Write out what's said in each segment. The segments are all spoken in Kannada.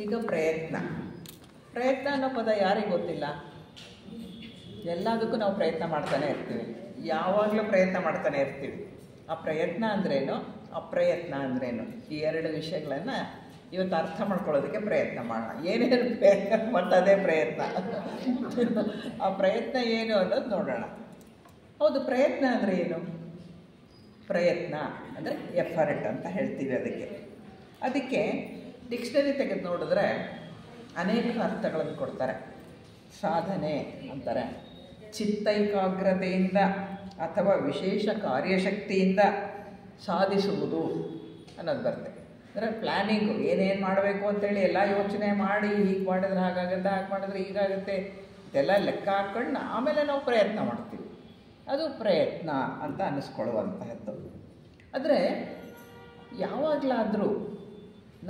ಈಗ ಪ್ರಯತ್ನ ಅನ್ನೋ ಪದ ಯಾರಿಗೆ ಗೊತ್ತಿಲ್ಲ? ಎಲ್ಲದಕ್ಕೂ ನಾವು ಪ್ರಯತ್ನ ಮಾಡ್ತಾನೆ ಇರ್ತೀವಿ, ಯಾವಾಗಲೂ ಪ್ರಯತ್ನ ಮಾಡ್ತಾನೆ ಇರ್ತೀವಿ. ಆ ಪ್ರಯತ್ನ ಅಂದ್ರೇನು, ಅಪ್ರಯತ್ನ ಅಂದ್ರೇನು, ಈ ಎರಡು ವಿಷಯಗಳನ್ನು ಇವತ್ತು ಅರ್ಥ ಮಾಡ್ಕೊಳ್ಳೋದಕ್ಕೆ ಪ್ರಯತ್ನ ಮಾಡೋಣ. ಏನೇನು ಪ್ರಯತ್ನ ಮತ್ತದೇ ಪ್ರಯತ್ನ. ಆ ಪ್ರಯತ್ನ ಏನು ಅನ್ನೋದು ನೋಡೋಣ. ಹೌದು, ಪ್ರಯತ್ನ ಅಂದರೆ ಏನು? ಪ್ರಯತ್ನ ಅಂದರೆ ಎಫರ್ಟ್ ಅಂತ ಹೇಳ್ತೀವಿ. ಅದಕ್ಕೆ ಡಿಕ್ಷನರಿ ತೆಗೆದು ನೋಡಿದ್ರೆ ಅನೇಕ ಅರ್ಥಗಳನ್ನು ಕೊಡ್ತಾರೆ. ಸಾಧನೆ ಅಂತಾರೆ, ಚಿತ್ತೈಕಾಗ್ರತೆಯಿಂದ ಅಥವಾ ವಿಶೇಷ ಕಾರ್ಯಶಕ್ತಿಯಿಂದ ಸಾಧಿಸುವುದು ಅನ್ನೋದು ಬರುತ್ತೆ. ಅಂದರೆ ಪ್ಲ್ಯಾನಿಂಗು, ಏನೇನು ಮಾಡಬೇಕು ಅಂತೇಳಿ ಎಲ್ಲ ಯೋಚನೆ ಮಾಡಿ, ಹೀಗೆ ಮಾಡಿದ್ರೆ ಹಾಗಾಗುತ್ತೆ, ಹಾಗೆ ಮಾಡಿದ್ರೆ ಹೀಗಾಗುತ್ತೆ, ಇದೆಲ್ಲ ಲೆಕ್ಕ ಹಾಕ್ಕೊಂಡು ಆಮೇಲೆ ನಾವು ಪ್ರಯತ್ನ ಮಾಡ್ತೀವಿ. ಅದು ಪ್ರಯತ್ನ ಅಂತ ಅನ್ನಿಸ್ಕೊಳ್ಳುವಂತಹದ್ದು. ಆದರೆ ಯಾವಾಗಲಾದರೂ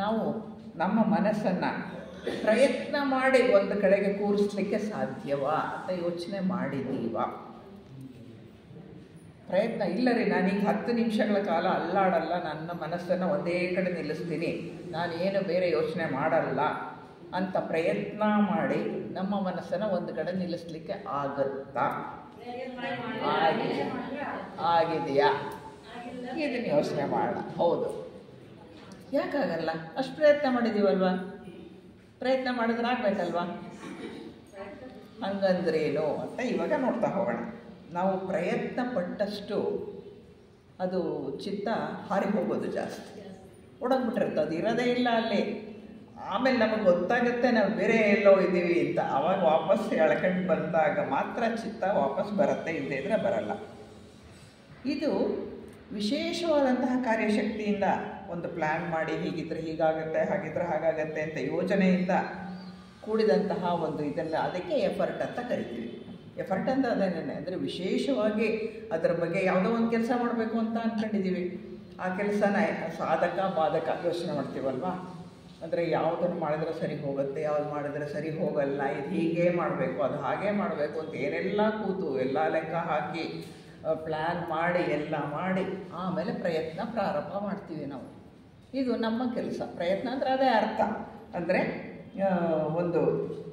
ನಾವು ನಮ್ಮ ಮನಸ್ಸನ್ನು ಪ್ರಯತ್ನ ಮಾಡಿ ಒಂದು ಕಡೆಗೆ ಕೂರಿಸ್ಲಿಕ್ಕೆ ಸಾಧ್ಯವಾ ಅಂತ ಯೋಚನೆ ಮಾಡಿದ್ದೀವಾ? ಪ್ರಯತ್ನ ಇಲ್ಲ ರೀ, ನಾನೀಗ 10 ನಿಮಿಷಗಳ ಕಾಲ ಅಲ್ಲಾಡಲ್ಲ, ನನ್ನ ಮನಸ್ಸನ್ನು ಒಂದೇ ಕಡೆ ನಿಲ್ಲಿಸ್ತೀನಿ, ನಾನೇನು ಬೇರೆ ಯೋಚನೆ ಮಾಡಲ್ಲ ಅಂತ ಪ್ರಯತ್ನ ಮಾಡಿ ನಮ್ಮ ಮನಸ್ಸನ್ನು ಒಂದು ಕಡೆ ನಿಲ್ಲಿಸ್ಲಿಕ್ಕೆ ಆಗುತ್ತಾ? ಆಗಿದೆಯಾ? ಇದನ್ನು ಯೋಚನೆ ಮಾಡೋಣ. ಹೌದು, ಯಾಕಾಗಲ್ಲ? ಅಷ್ಟು ಪ್ರಯತ್ನ ಮಾಡಿದ್ದೀವಲ್ವ, ಪ್ರಯತ್ನ ಮಾಡಿದ್ರೆ ಆಗಬೇಕಲ್ವ? ಹಂಗಂದ್ರೇನು ಅಂತ ಇವಾಗ ನೋಡ್ತಾ ಹೋಗೋಣ. ನಾವು ಪ್ರಯತ್ನ ಪಟ್ಟಷ್ಟು ಅದು ಚಿತ್ತ ಹಾರಿ ಹೋಗೋದು ಜಾಸ್ತಿ, ಓಡೋಗ್ಬಿಟ್ಟಿರುತ್ತೆ, ಅದು ಇರೋದೇ ಇಲ್ಲ ಅಲ್ಲಿ. ಆಮೇಲೆ ನಮಗೆ ಗೊತ್ತಾಗುತ್ತೆ ನಾವು ಬೇರೆ ಎಲ್ಲೋ ಇದ್ದೀವಿ ಅಂತ. ಆವಾಗ ವಾಪಸ್ ಎಳ್ಕೊಂಡು ಬಂದಾಗ ಮಾತ್ರ ಚಿತ್ತ ವಾಪಸ್ ಬರುತ್ತೆ, ಇಲ್ಲದೇ ಇದ್ರೆ ಬರಲ್ಲ. ಇದು ವಿಶೇಷವಾದಂತಹ ಕಾರ್ಯಶಕ್ತಿಯಿಂದ ಒಂದು ಪ್ಲ್ಯಾನ್ ಮಾಡಿ, ಹೀಗಿದ್ರೆ ಹೀಗಾಗುತ್ತೆ, ಹಾಗಿದ್ರೆ ಹಾಗಾಗತ್ತೆ ಅಂತ ಯೋಜನೆಯಿಂದ ಕೂಡಿದಂತಹ ಒಂದು ಇದೆಲ್ಲ, ಅದಕ್ಕೆ ಎಫರ್ಟ್ ಅಂತ ಕರಿತೀವಿ. ಎಫರ್ಟ್ ಅಂತ ಅದೇನೇ ಅಂದರೆ ವಿಶೇಷವಾಗಿ ಅದರ ಬಗ್ಗೆ ಯಾವುದೋ ಒಂದು ಕೆಲಸ ಮಾಡಬೇಕು ಅಂತ ಅಂದ್ಕೊಂಡಿದ್ದೀವಿ. ಆ ಕೆಲಸನ ಸಾಧಕ ಬಾಧಕ ಯೋಚನೆ ಮಾಡ್ತೀವಲ್ವ. ಅಂದರೆ ಯಾವುದನ್ನು ಮಾಡಿದ್ರೆ ಸರಿ ಹೋಗುತ್ತೆ, ಯಾವ್ದು ಮಾಡಿದ್ರೆ ಸರಿ ಹೋಗಲ್ಲ, ಇದು ಹೀಗೆ ಮಾಡಬೇಕು, ಅದು ಹಾಗೆ ಮಾಡಬೇಕು ಅಂತ ಏನೆಲ್ಲ ಕೂತು ಎಲ್ಲ ಲೆಕ್ಕ ಹಾಕಿ ಪ್ಲ್ಯಾನ್ ಮಾಡಿ ಎಲ್ಲ ಮಾಡಿ ಆಮೇಲೆ ಪ್ರಯತ್ನ ಪ್ರಾರಂಭ ಮಾಡ್ತೀವಿ ನಾವು. ಇದು ನಮ್ಮ ಕೆಲಸ. ಪ್ರಯತ್ನ ಅಂದರೆ ಅದೇ ಅರ್ಥ. ಅಂದರೆ ಒಂದು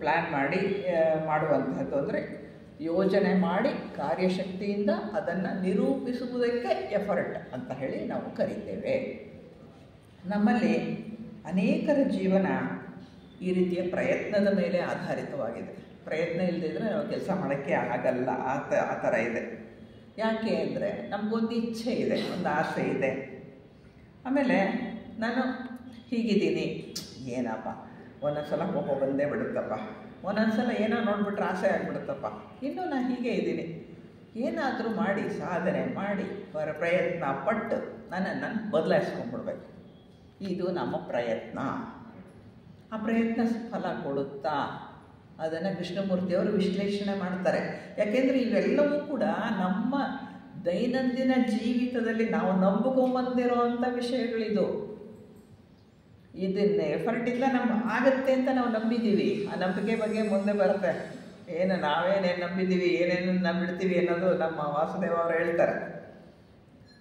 ಪ್ಲ್ಯಾನ್ ಮಾಡಿ ಮಾಡುವಂಥದ್ದು, ಅಂದರೆ ಯೋಜನೆ ಮಾಡಿ ಕಾರ್ಯಶಕ್ತಿಯಿಂದ ಅದನ್ನು ನಿರೂಪಿಸುವುದಕ್ಕೆ ಎಫರ್ಟ್ ಅಂತ ಹೇಳಿ ನಾವು ಕರಿತೇವೆ. ನಮ್ಮಲ್ಲಿ ಅನೇಕರ ಜೀವನ ಈ ರೀತಿಯ ಪ್ರಯತ್ನದ ಮೇಲೆ ಆಧಾರಿತವಾಗಿದೆ. ಪ್ರಯತ್ನ ಇಲ್ಲದಿದ್ದರೆ ನಾವು ಕೆಲಸ ಮಾಡೋಕ್ಕೆ ಆಗಲ್ಲ, ಆ ಥರ ಇದೆ. ಯಾಕೆ ಅಂದರೆ ನಮಗೊಂದು ಇಚ್ಛೆ ಇದೆ, ಒಂದು ಆಸೆ ಇದೆ. ಆಮೇಲೆ ನಾನು ಹೀಗಿದ್ದೀನಿ, ಏನಪ್ಪ ಒಂದೊಂದು ಸಲ ಕೋಪ ಬಂದೇ ಬಿಡುತ್ತಪ್ಪ, ಒಂದೊಂದು ಸಲ ಏನೋ ನೋಡಿಬಿಟ್ರೆ ಆಸೆ ಆಗಿಬಿಡುತ್ತಪ್ಪ, ಇನ್ನೂ ನಾನು ಹೀಗೆ ಇದ್ದೀನಿ. ಏನಾದರೂ ಮಾಡಿ ಸಾಧನೆ ಮಾಡಿ ಪ್ರಯತ್ನ ಪಟ್ಟು ನನ್ನನ್ನು ಬದಲಾಯಿಸ್ಕೊಂಡ್ಬಿಡ್ಬೇಕು. ಇದು ನಮ್ಮ ಪ್ರಯತ್ನ. ಆ ಪ್ರಯತ್ನ ಫಲ ಕೊಡುತ್ತಾ? ಅದನ್ನು ಕೃಷ್ಣಮೂರ್ತಿಯವರು ವಿಶ್ಲೇಷಣೆ ಮಾಡ್ತಾರೆ. ಯಾಕೆಂದರೆ ಇವೆಲ್ಲವೂ ಕೂಡ ನಮ್ಮ ದೈನಂದಿನ ಜೀವಿತದಲ್ಲಿ ನಾವು ನಂಬಿಕೊಂಬಂದಿರೋವಂಥ ವಿಷಯಗಳಿದು. ಇದನ್ನ ಎಫರ್ಟಿಂದ ಆಗುತ್ತೆ ಅಂತ ನಾವು ನಂಬಿದ್ದೀವಿ. ಆ ನಂಬಿಕೆ ಬಗ್ಗೆ ಮುಂದೆ ಬರುತ್ತೆ. ನಾವೇನೇನು ನಂಬಿದ್ದೀವಿ, ಏನೇನು ನಂಬಿಡ್ತೀವಿ ಅನ್ನೋದು ನಮ್ಮ ವಾಸುದೇವ ಅವರು ಹೇಳ್ತಾರೆ.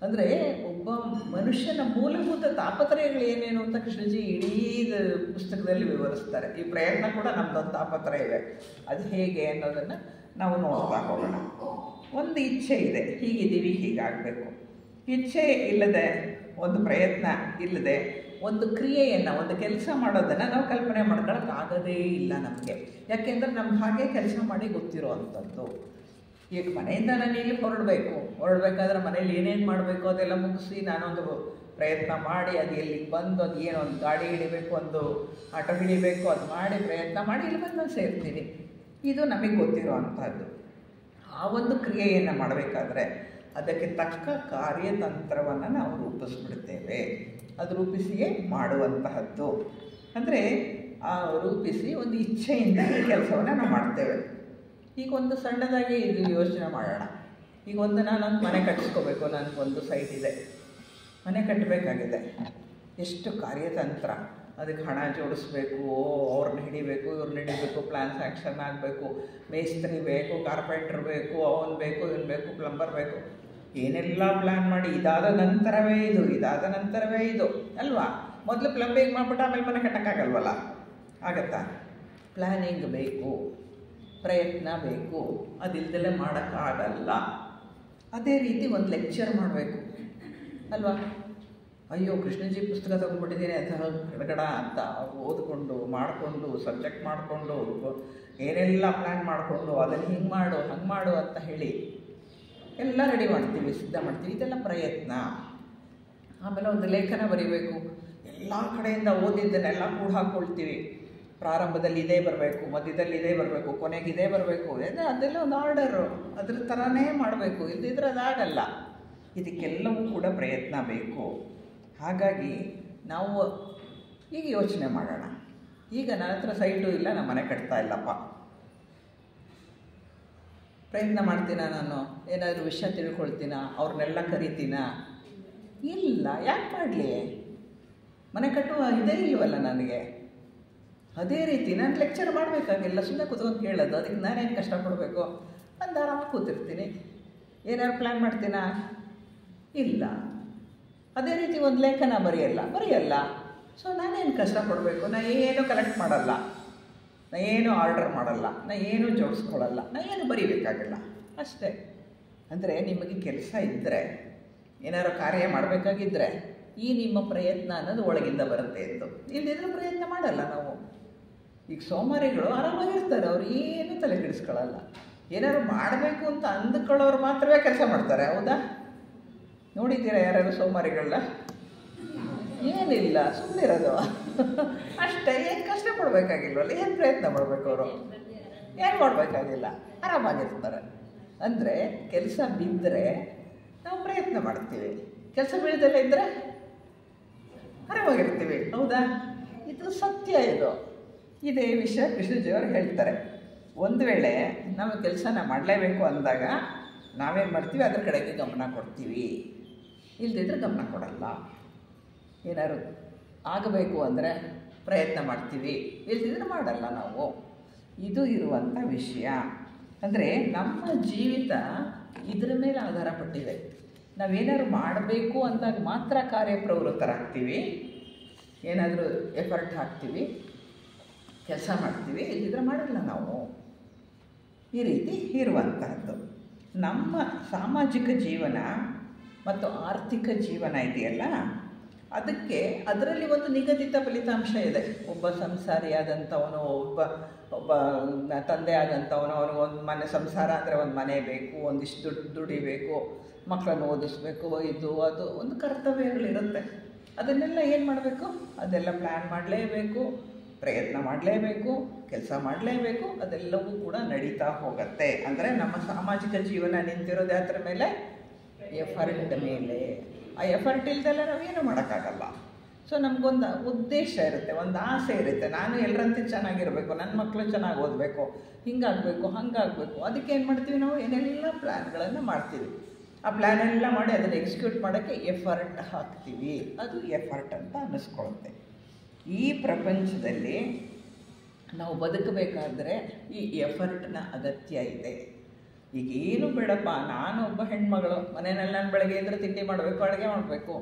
ಅಂದರೆ ಒಬ್ಬ ಮನುಷ್ಯನ ಮೂಲಭೂತ ತಾಪತ್ರಯಗಳು ಏನೇನು ಅಂತ ಕೃಷ್ಣಜಿ ಇಡೀ ಪುಸ್ತಕದಲ್ಲಿ ವಿವರಿಸ್ತಾರೆ. ಈ ಪ್ರಯತ್ನ ಕೂಡ ನಮ್ಮದೊಂದು ತಾಪತ್ರಯವೇ. ಅದು ಹೇಗೆ ಅನ್ನೋದನ್ನು ನಾವು ನೋಡ್ತಾ ಹೋಗೋಣ. ಒಂದು ಇಚ್ಛೆ ಇದೆ, ಹೀಗಿದ್ದೀವಿ, ಹೀಗಾಗಬೇಕು. ಇಚ್ಛೆ ಇಲ್ಲದೆ, ಒಂದು ಪ್ರಯತ್ನ ಇಲ್ಲದೆ ಒಂದು ಕ್ರಿಯೆಯನ್ನು, ಒಂದು ಕೆಲಸ ಮಾಡೋದನ್ನು ನಾವು ಕಲ್ಪನೆ ಮಾಡ್ಕೊಳ್ಳೋಕ್ಕಾಗೋದೇ ಇಲ್ಲ ನಮಗೆ. ಯಾಕೆಂದರೆ ನಮ್ಗೆ ಹಾಗೆ ಕೆಲಸ ಮಾಡಿ ಗೊತ್ತಿರೋ ಅಂಥದ್ದು. ಈಗ ಮನೆಯಿಂದ ನಾನು ಇಲ್ಲಿ ಹೊರಡಬೇಕಾದ್ರೆ ಮನೇಲಿ ಏನೇನು ಮಾಡಬೇಕು ಅದೆಲ್ಲ ಮುಗಿಸಿ ನಾನೊಂದು ಪ್ರಯತ್ನ ಮಾಡಿ ಅದು ಎಲ್ಲಿಗೆ ಬಂದು ಅದು ಏನೋ ಒಂದು ಗಾಡಿ ಹಿಡಿಬೇಕು, ಒಂದು ಆಟೋ ಹಿಡಿಬೇಕು, ಅದು ಮಾಡಿ ಪ್ರಯತ್ನ ಮಾಡಿ ಇಲ್ಲಿ ಬಂದು ನಾನು ಸೇರ್ತೀನಿ. ಇದು ನಮಗೆ ಗೊತ್ತಿರೋ ಅಂಥದ್ದು. ಆ ಒಂದು ಕ್ರಿಯೆಯನ್ನು ಮಾಡಬೇಕಾದ್ರೆ ಅದಕ್ಕೆ ತಕ್ಕ ಕಾರ್ಯತಂತ್ರವನ್ನು ನಾವು ರೂಪಿಸ್ಬಿಡ್ತೇವೆ. ಅದು ರೂಪಿಸಿಯೇ ಮಾಡುವಂತಹದ್ದು. ಅಂದರೆ ಆ ರೂಪಿಸಿ ಒಂದು ಇಚ್ಛೆಯಿಂದ ಈ ಕೆಲಸವನ್ನು ನಾವು ಮಾಡ್ತೇವೆ. ಈಗ ಒಂದು ಸಣ್ಣದಾಗಿ ಇದು ಯೋಚನೆ ಮಾಡೋಣ. ಈಗ ನಾನೊಂದು ಮನೆ ಕಟ್ಟಿಸ್ಕೋಬೇಕು, ನನಗೊಂದು ಸೈಟ್ ಇದೆ, ಮನೆ ಕಟ್ಟಬೇಕಾಗಿದೆ. ಎಷ್ಟು ಕಾರ್ಯತಂತ್ರ, ಅದಕ್ಕೆ ಹಣ ಜೋಡಿಸ್ಬೇಕು, ಅವ್ರನ್ನ ಹಿಡಿಬೇಕು, ಇವ್ರನ್ನ ಹಿಡಿಬೇಕು, ಪ್ಲ್ಯಾನ್ ಸ್ಯಾಂಕ್ಷನ್ ಆಗಬೇಕು, ಮೇಸ್ತ್ರಿ ಬೇಕು, ಕಾರ್ಪೆಂಟ್ರ್ ಬೇಕು, ಅವನು ಬೇಕು, ಇವನು ಬೇಕು, ಪ್ಲಂಬರ್ ಬೇಕು, ಏನೆಲ್ಲ ಪ್ಲ್ಯಾನ್ ಮಾಡಿ ಇದಾದ ನಂತರವೇ ಇದು ಅಲ್ವಾ? ಮೊದಲು ಪ್ಲಂಬಿಂಗ್ ಮಾಡಿಬಿಟ್ಟು ಆಮೇಲೆ ಮನೆ ಕಟ್ಟೋಕ್ಕಾಗಲ್ವಲ್ಲ. ಆಗತ್ತಾ? ಪ್ಲ್ಯಾನಿಂಗ್ ಬೇಕು, ಪ್ರಯತ್ನ ಬೇಕು, ಅದಿಲ್ಲದಲ್ಲೇ ಮಾಡೋಕ್ಕಾಗಲ್ಲ. ಅದೇ ರೀತಿ ಒಂದು ಲೆಕ್ಚರ್ ಮಾಡಬೇಕು ಅಲ್ವಾ? ಅಯ್ಯೋ ಕೃಷ್ಣಜಿ ಪುಸ್ತಕ ತೊಗೊಂಡ್ಬಿಟ್ಟಿದ್ದೀನಿ ಅಥವಾ ಗಡಗಡ ಅಂತ ಓದ್ಕೊಂಡು ಮಾಡಿಕೊಂಡು ಸಬ್ಜೆಕ್ಟ್ ಮಾಡಿಕೊಂಡು ಏನೆಲ್ಲ ಪ್ಲ್ಯಾನ್ ಮಾಡಿಕೊಂಡು ಅದನ್ನು ಹಿಂಗೆ ಮಾಡು ಹಂಗೆ ಮಾಡು ಅಂತ ಹೇಳಿ ಎಲ್ಲ ರೆಡಿ ಮಾಡ್ತೀವಿ, ಸಿದ್ಧ ಮಾಡ್ತೀವಿ. ಇದೆಲ್ಲ ಪ್ರಯತ್ನ. ಆಮೇಲೆ ಒಂದು ಲೇಖನ ಬರೀಬೇಕು, ಎಲ್ಲ ಕಡೆಯಿಂದ ಓದಿದ್ದನ್ನೆಲ್ಲ ಕೂಡ ಹಾಕ್ಕೊಳ್ತೀವಿ. ಪ್ರಾರಂಭದಲ್ಲಿ ಇದೇ ಬರಬೇಕು, ಮಧ್ಯದಲ್ಲಿ ಇದೇ ಬರಬೇಕು, ಕೊನೆಗೆ ಇದೇ ಬರಬೇಕು, ಅದೆಲ್ಲ ಒಂದು ಆರ್ಡರು, ಅದ್ರ ಥರನೇ ಮಾಡಬೇಕು. ಇಲ್ದಿದ್ರೆ ಅದಾಗಲ್ಲ. ಇದಕ್ಕೆಲ್ಲವೂ ಕೂಡ ಪ್ರಯತ್ನ ಬೇಕು. ಹಾಗಾಗಿ ನಾವು ಈಗ ಯೋಚನೆ ಮಾಡೋಣ. ಈಗ ನನ್ನ ಹತ್ರ ಸೈಟು ಇಲ್ಲ, ನಾನು ಮನೆ ಕಟ್ತಾ ಇಲ್ಲಪ್ಪ. ಪ್ರಯತ್ನ ಮಾಡ್ತೀನ, ನಾನು ಏನಾದರೂ ವಿಷಯ ತಿಳ್ಕೊಳ್ತೀನ, ಅವ್ರನ್ನೆಲ್ಲ ಕರಿತೀನ? ಇಲ್ಲ. ಯಾಕೆ ಮಾಡಲಿ? ಮನೆ ಕಟ್ಟುವ ಇದೇ ಇಲ್ವಲ್ಲ ನನಗೆ. ಅದೇ ರೀತಿ ನಾನು ಲೆಕ್ಚರ್ ಮಾಡಬೇಕಾಗಿಲ್ಲ, ಸುಮ್ಮನೆ ಕೂತ್ಕೊಂಡು ಕೇಳೋದು. ಅದಕ್ಕೆ ನಾನೇನು ಕಷ್ಟಪಡಬೇಕು? ಒಂದು ಆರಾಮಾಗಿ ಕೂತಿರ್ತೀನಿ. ಏನಾದ್ರು ಪ್ಲ್ಯಾನ್ ಮಾಡ್ತೀನ? ಇಲ್ಲ. ಅದೇ ರೀತಿ ಒಂದು ಲೇಖನ ಬರೆಯಲ್ಲ. ಸೊ ನಾನೇನು ಕಷ್ಟಪಡಬೇಕು? ನಾನು ಏನು ಕಲೆಕ್ಟ್ ಮಾಡಲ್ಲ, ನಾನು ಏನು ಆರ್ಡರ್ ಮಾಡಲ್ಲ, ನಾನು ಏನು ಜೋಡಿಸ್ಕೊಳ್ಳಲ್ಲ, ನಾನು ಏನು ಬರೀಬೇಕಾಗಿಲ್ಲ ಅಷ್ಟೇ. ಅಂದರೆ ನಿಮಗೆ ಕೆಲಸ ಇದ್ದರೆ, ಏನಾದ್ರು ಕಾರ್ಯ ಮಾಡಬೇಕಾಗಿದ್ದರೆ ಈ ನಿಮ್ಮ ಪ್ರಯತ್ನ ಅನ್ನೋದು ಒಳಗಿಂದ ಬರುತ್ತೆ ಎಂದು. ಇಲ್ಲದಿದ್ದರೆ ಪ್ರಯತ್ನ ಮಾಡಲ್ಲ ನಾವು. ಈಗ ಸೋಮಾರಿಗಳು ಆರಾಮಾಗಿರ್ತಾರೆ, ಅವ್ರು ಏನು ತಲೆ ಕೆಡಿಸ್ಕೊಳ್ಳಲ್ಲ. ಏನಾದ್ರು ಮಾಡಬೇಕು ಅಂತ ಅಂದುಕೊಳ್ಳೋರು ಮಾತ್ರವೇ ಕೆಲಸ ಮಾಡ್ತಾರೆ. ಹೌದಾ? ನೋಡಿದ್ದೀರಾ ಯಾರು ಸೋಮಾರಿಗಳನ್ನ? ಏನಿಲ್ಲ, ಸುಮ್ಮನಿರೋದು ಅಷ್ಟೇ. ಏನು ಕಷ್ಟಪಡಬೇಕಾಗಿಲ್ವಲ್ಲ, ಏನು ಪ್ರಯತ್ನ ಮಾಡಬೇಕು? ಅವರು ಏನು ಮಾಡಬೇಕಾಗಿಲ್ಲ, ಆರಾಮಾಗಿರ್ತಾರೆ. ಅಂದರೆ ಕೆಲಸ ಬಿದ್ದರೆ ನಾವು ಪ್ರಯತ್ನ ಮಾಡ್ತೀವಿ, ಕೆಲಸ ಬೀಳದಲ್ಲೇ ಇದ್ದರೆ ಆರಾಮಾಗಿರ್ತೀವಿ. ಹೌದಾ? ಇದು ಸತ್ಯ. ಇದೇ ವಿಷಯ ಕೃಷ್ಣಜಿಯವರು ಹೇಳ್ತಾರೆ. ಒಂದು ವೇಳೆ ನಾವು ಕೆಲಸನ ಮಾಡಲೇಬೇಕು ಅಂದಾಗ ನಾವೇನು ಮಾಡ್ತೀವಿ? ಅದ್ರ ಕಡೆಗೆ ಗಮನ ಕೊಡ್ತೀವಿ, ಇಲ್ಲದಿದ್ದರೆ ಗಮನ ಕೊಡಲ್ಲ. ಏನಾದ್ರು ಆಗಬೇಕು ಅಂದರೆ ಪ್ರಯತ್ನ ಮಾಡ್ತೀವಿ, ಇಲ್ಲದಿದ್ದರೆ ಮಾಡಲ್ಲ ನಾವು. ಇದು ಇರುವಂಥ ವಿಷಯ. ಅಂದರೆ ನಮ್ಮ ಜೀವಿತ ಇದರ ಮೇಲೆ ಆಧಾರ ಪಟ್ಟಿದೆ. ನಾವೇನಾದ್ರು ಮಾಡಬೇಕು ಅಂದಾಗ ಮಾತ್ರ ಕಾರ್ಯಪ್ರವೃತ್ತರಾಗ್ತೀವಿ, ಏನಾದರೂ ಎಫರ್ಟ್ ಹಾಕ್ತೀವಿ, ಕೆಲಸ ಮಾಡ್ತೀವಿ, ಇಲ್ಲದಿದ್ದರೆ ಮಾಡಲ್ಲ ನಾವು. ಈ ರೀತಿ ಇರುವಂತಹದ್ದು ನಮ್ಮ ಸಾಮಾಜಿಕ ಜೀವನ ಮತ್ತು ಆರ್ಥಿಕ ಜೀವನ ಇದೆಯಲ್ಲ, ಅದರಲ್ಲಿ ಒಂದು ನಿಗದಿತ ಫಲಿತಾಂಶ ಇದೆ. ಒಬ್ಬ ಸಂಸಾರಿಯಾದಂಥವನು, ಒಬ್ಬ ತಂದೆ ಆದಂಥವನು, ಅವನಿಗೆ ಒಂದು ಮನೆ ಸಂಸಾರ ಅಂದರೆ ಒಂದು ಮನೆ ಬೇಕು, ಒಂದಿಷ್ಟು ದುಡಿಬೇಕು, ಮಕ್ಕಳನ್ನು ಓದಿಸ್ಬೇಕು, ಇದು ಅದು ಒಂದು ಕರ್ತವ್ಯಗಳಿರುತ್ತೆ. ಅದನ್ನೆಲ್ಲ ಏನು ಮಾಡಬೇಕು? ಅದೆಲ್ಲ ಪ್ಲ್ಯಾನ್ ಮಾಡಲೇಬೇಕು, ಪ್ರಯತ್ನ ಮಾಡಲೇಬೇಕು, ಕೆಲಸ ಮಾಡಲೇಬೇಕು. ಅದೆಲ್ಲವೂ ಕೂಡ ನಡೀತಾ ಹೋಗುತ್ತೆ. ಅಂದರೆ ನಮ್ಮ ಸಾಮಾಜಿಕ ಜೀವನ ನಿಂತಿರೋದು ಅದರ ಮೇಲೆ, ಎಫರ್ಟ್ ಮೇಲೆ. ಆ ಎಫರ್ಟ್ ಇಲ್ದೆಲ್ಲ ನಾವೇನು ಮಾಡೋಕ್ಕಾಗಲ್ಲ. ಸೊ ನಮಗೊಂದು ಉದ್ದೇಶ ಇರುತ್ತೆ, ಒಂದು ಆಸೆ ಇರುತ್ತೆ. ನಾನು ಎಲ್ಲರಂತೆ ಚೆನ್ನಾಗಿರಬೇಕು, ನನ್ನ ಮಕ್ಕಳು ಚೆನ್ನಾಗಿ ಓದಬೇಕು, ಹಿಂಗಾಗಬೇಕು, ಹಂಗಾಗಬೇಕು. ಅದಕ್ಕೆ ಏನು ಮಾಡ್ತೀವಿ ನಾವು? ಏನೆಲ್ಲ ಪ್ಲ್ಯಾನ್ಗಳನ್ನು ಮಾಡ್ತೀವಿ. ಆ ಪ್ಲ್ಯಾನ್ ಎಲ್ಲ ಮಾಡಿ ಅದನ್ನು ಎಕ್ಸಿಕ್ಯೂಟ್ ಮಾಡೋಕ್ಕೆ ಎಫರ್ಟ್ ಹಾಕ್ತೀವಿ. ಅದು ಎಫರ್ಟ್ ಅಂತ ಅನ್ನಿಸ್ಕೊಳುತ್ತೆ. ಈ ಪ್ರಪಂಚದಲ್ಲಿ ನಾವು ಬದುಕಬೇಕಾದ್ರೆ ಈ ಎಫರ್ಟ್ನ ಅಗತ್ಯ ಇದೆ. ಈಗ ಏನು ಬೇಡಪ್ಪ, ನಾನು ಒಬ್ಬ ಹೆಣ್ಮಗಳು, ಮನೆಯಲ್ಲಿ ನಾನು ಬೆಳಗ್ಗೆ ಎದ್ರೆ ತಿಂಡಿ ಮಾಡಬೇಕು, ಅಡುಗೆ ಮಾಡಬೇಕು.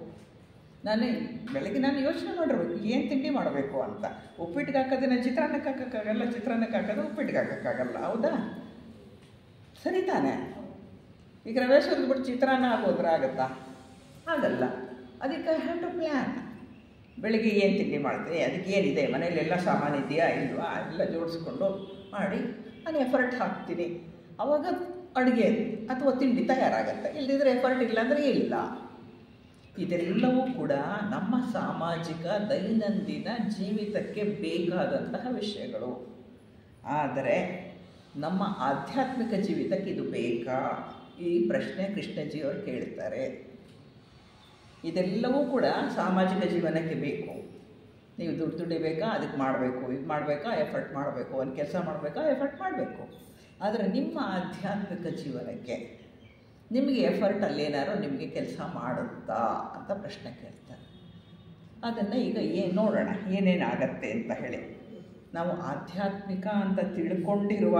ಬೆಳಗ್ಗೆ ನಾನು ಯೋಚನೆ ಮಾಡಿರ್ಬೇಕು ಏನು ತಿಂಡಿ ಮಾಡಬೇಕು ಅಂತ. ಉಪ್ಪಿಟ್ಟಿಗೆ ಹಾಕೋದನ್ನ ಚಿತ್ರಾನ್ನಕ್ಕೆ ಹಾಕೋಕ್ಕಾಗಲ್ಲ, ಚಿತ್ರಾನ್ನಕ್ಕೆ ಹಾಕೋದು ಉಪ್ಪಿಟ್ಟಿಗೆ ಹಾಕೋಕ್ಕಾಗಲ್ಲ. ಹೌದಾ? ಸರಿ ತಾನೆ? ಈಗ ರವೆ ಸುರಿದ್ಬಿಟ್ಟು ಚಿತ್ರಾನ್ನ ಆಗೋದ್ರೆ ಆಗುತ್ತಾ? ಆಗಲ್ಲ. ಅದಕ್ಕೆ ಹ್ಯಾವ್ ಟು ಪ್ಲ್ಯಾನ್. ಬೆಳಿಗ್ಗೆ ಏನು ತಿಂಡಿ ಮಾಡ್ತೀನಿ, ಅದಕ್ಕೆ ಏನಿದೆ ಮನೇಲೆಲ್ಲ ಸಾಮಾನು ಇದೆಯಾ ಇಲ್ವಾ, ಎಲ್ಲ ಜೋಡಿಸ್ಕೊಂಡು ಮಾಡಿ ನಾನು ಎಫರ್ಟ್ ಹಾಕ್ತೀನಿ. ಆವಾಗ ಅಡುಗೆ ಅಥವಾ ತಿಂಡಿ ತಯಾರಾಗತ್ತೆ. ಇಲ್ಲದಿದ್ದರೆ ಎಫರ್ಟ್ ಇಲ್ಲ ಅಂದರೆ ಇಲ್ಲ. ಇದೆಲ್ಲವೂ ಕೂಡ ನಮ್ಮ ಸಾಮಾಜಿಕ ದೈನಂದಿನ ಜೀವಿತಕ್ಕೆ ಬೇಕಾದಂತಹ ವಿಷಯಗಳು. ಆದರೆ ನಮ್ಮ ಆಧ್ಯಾತ್ಮಿಕ ಜೀವಿತಕ್ಕೆ ಇದು ಬೇಕಾ? ಈ ಪ್ರಶ್ನೆ ಕೃಷ್ಣಜಿಯವರು ಕೇಳ್ತಾರೆ. ಇದೆಲ್ಲವೂ ಕೂಡ ಸಾಮಾಜಿಕ ಜೀವನಕ್ಕೆ ಬೇಕು. ನೀವು ದುಡಿಬೇಕಾ, ಅದಕ್ಕೆ ಮಾಡಬೇಕು, ಇದು ಮಾಡಬೇಕಾ, ಎಫರ್ಟ್ ಮಾಡಬೇಕು, ಒಂದು ಕೆಲಸ ಮಾಡಬೇಕಾ, ಎಫರ್ಟ್ ಮಾಡಬೇಕು. ಆದರೆ ನಿಮ್ಮ ಆಧ್ಯಾತ್ಮಿಕ ಜೀವನಕ್ಕೆ ನಿಮಗೆ ಎಫರ್ಟ್ ಅಲ್ಲೇನಾದ್ರು ನಿಮಗೆ ಕೆಲಸ ಮಾಡುತ್ತಾ ಅಂತ ಪ್ರಶ್ನೆ ಕೇಳ್ತಾರೆ. ಅದನ್ನು ಈಗ ನೋಡೋಣ ಏನೇನಾಗತ್ತೆ ಅಂತ ಹೇಳಿ. ನಾವು ಆಧ್ಯಾತ್ಮಿಕ ಅಂತ ತಿಳ್ಕೊಂಡಿರುವ,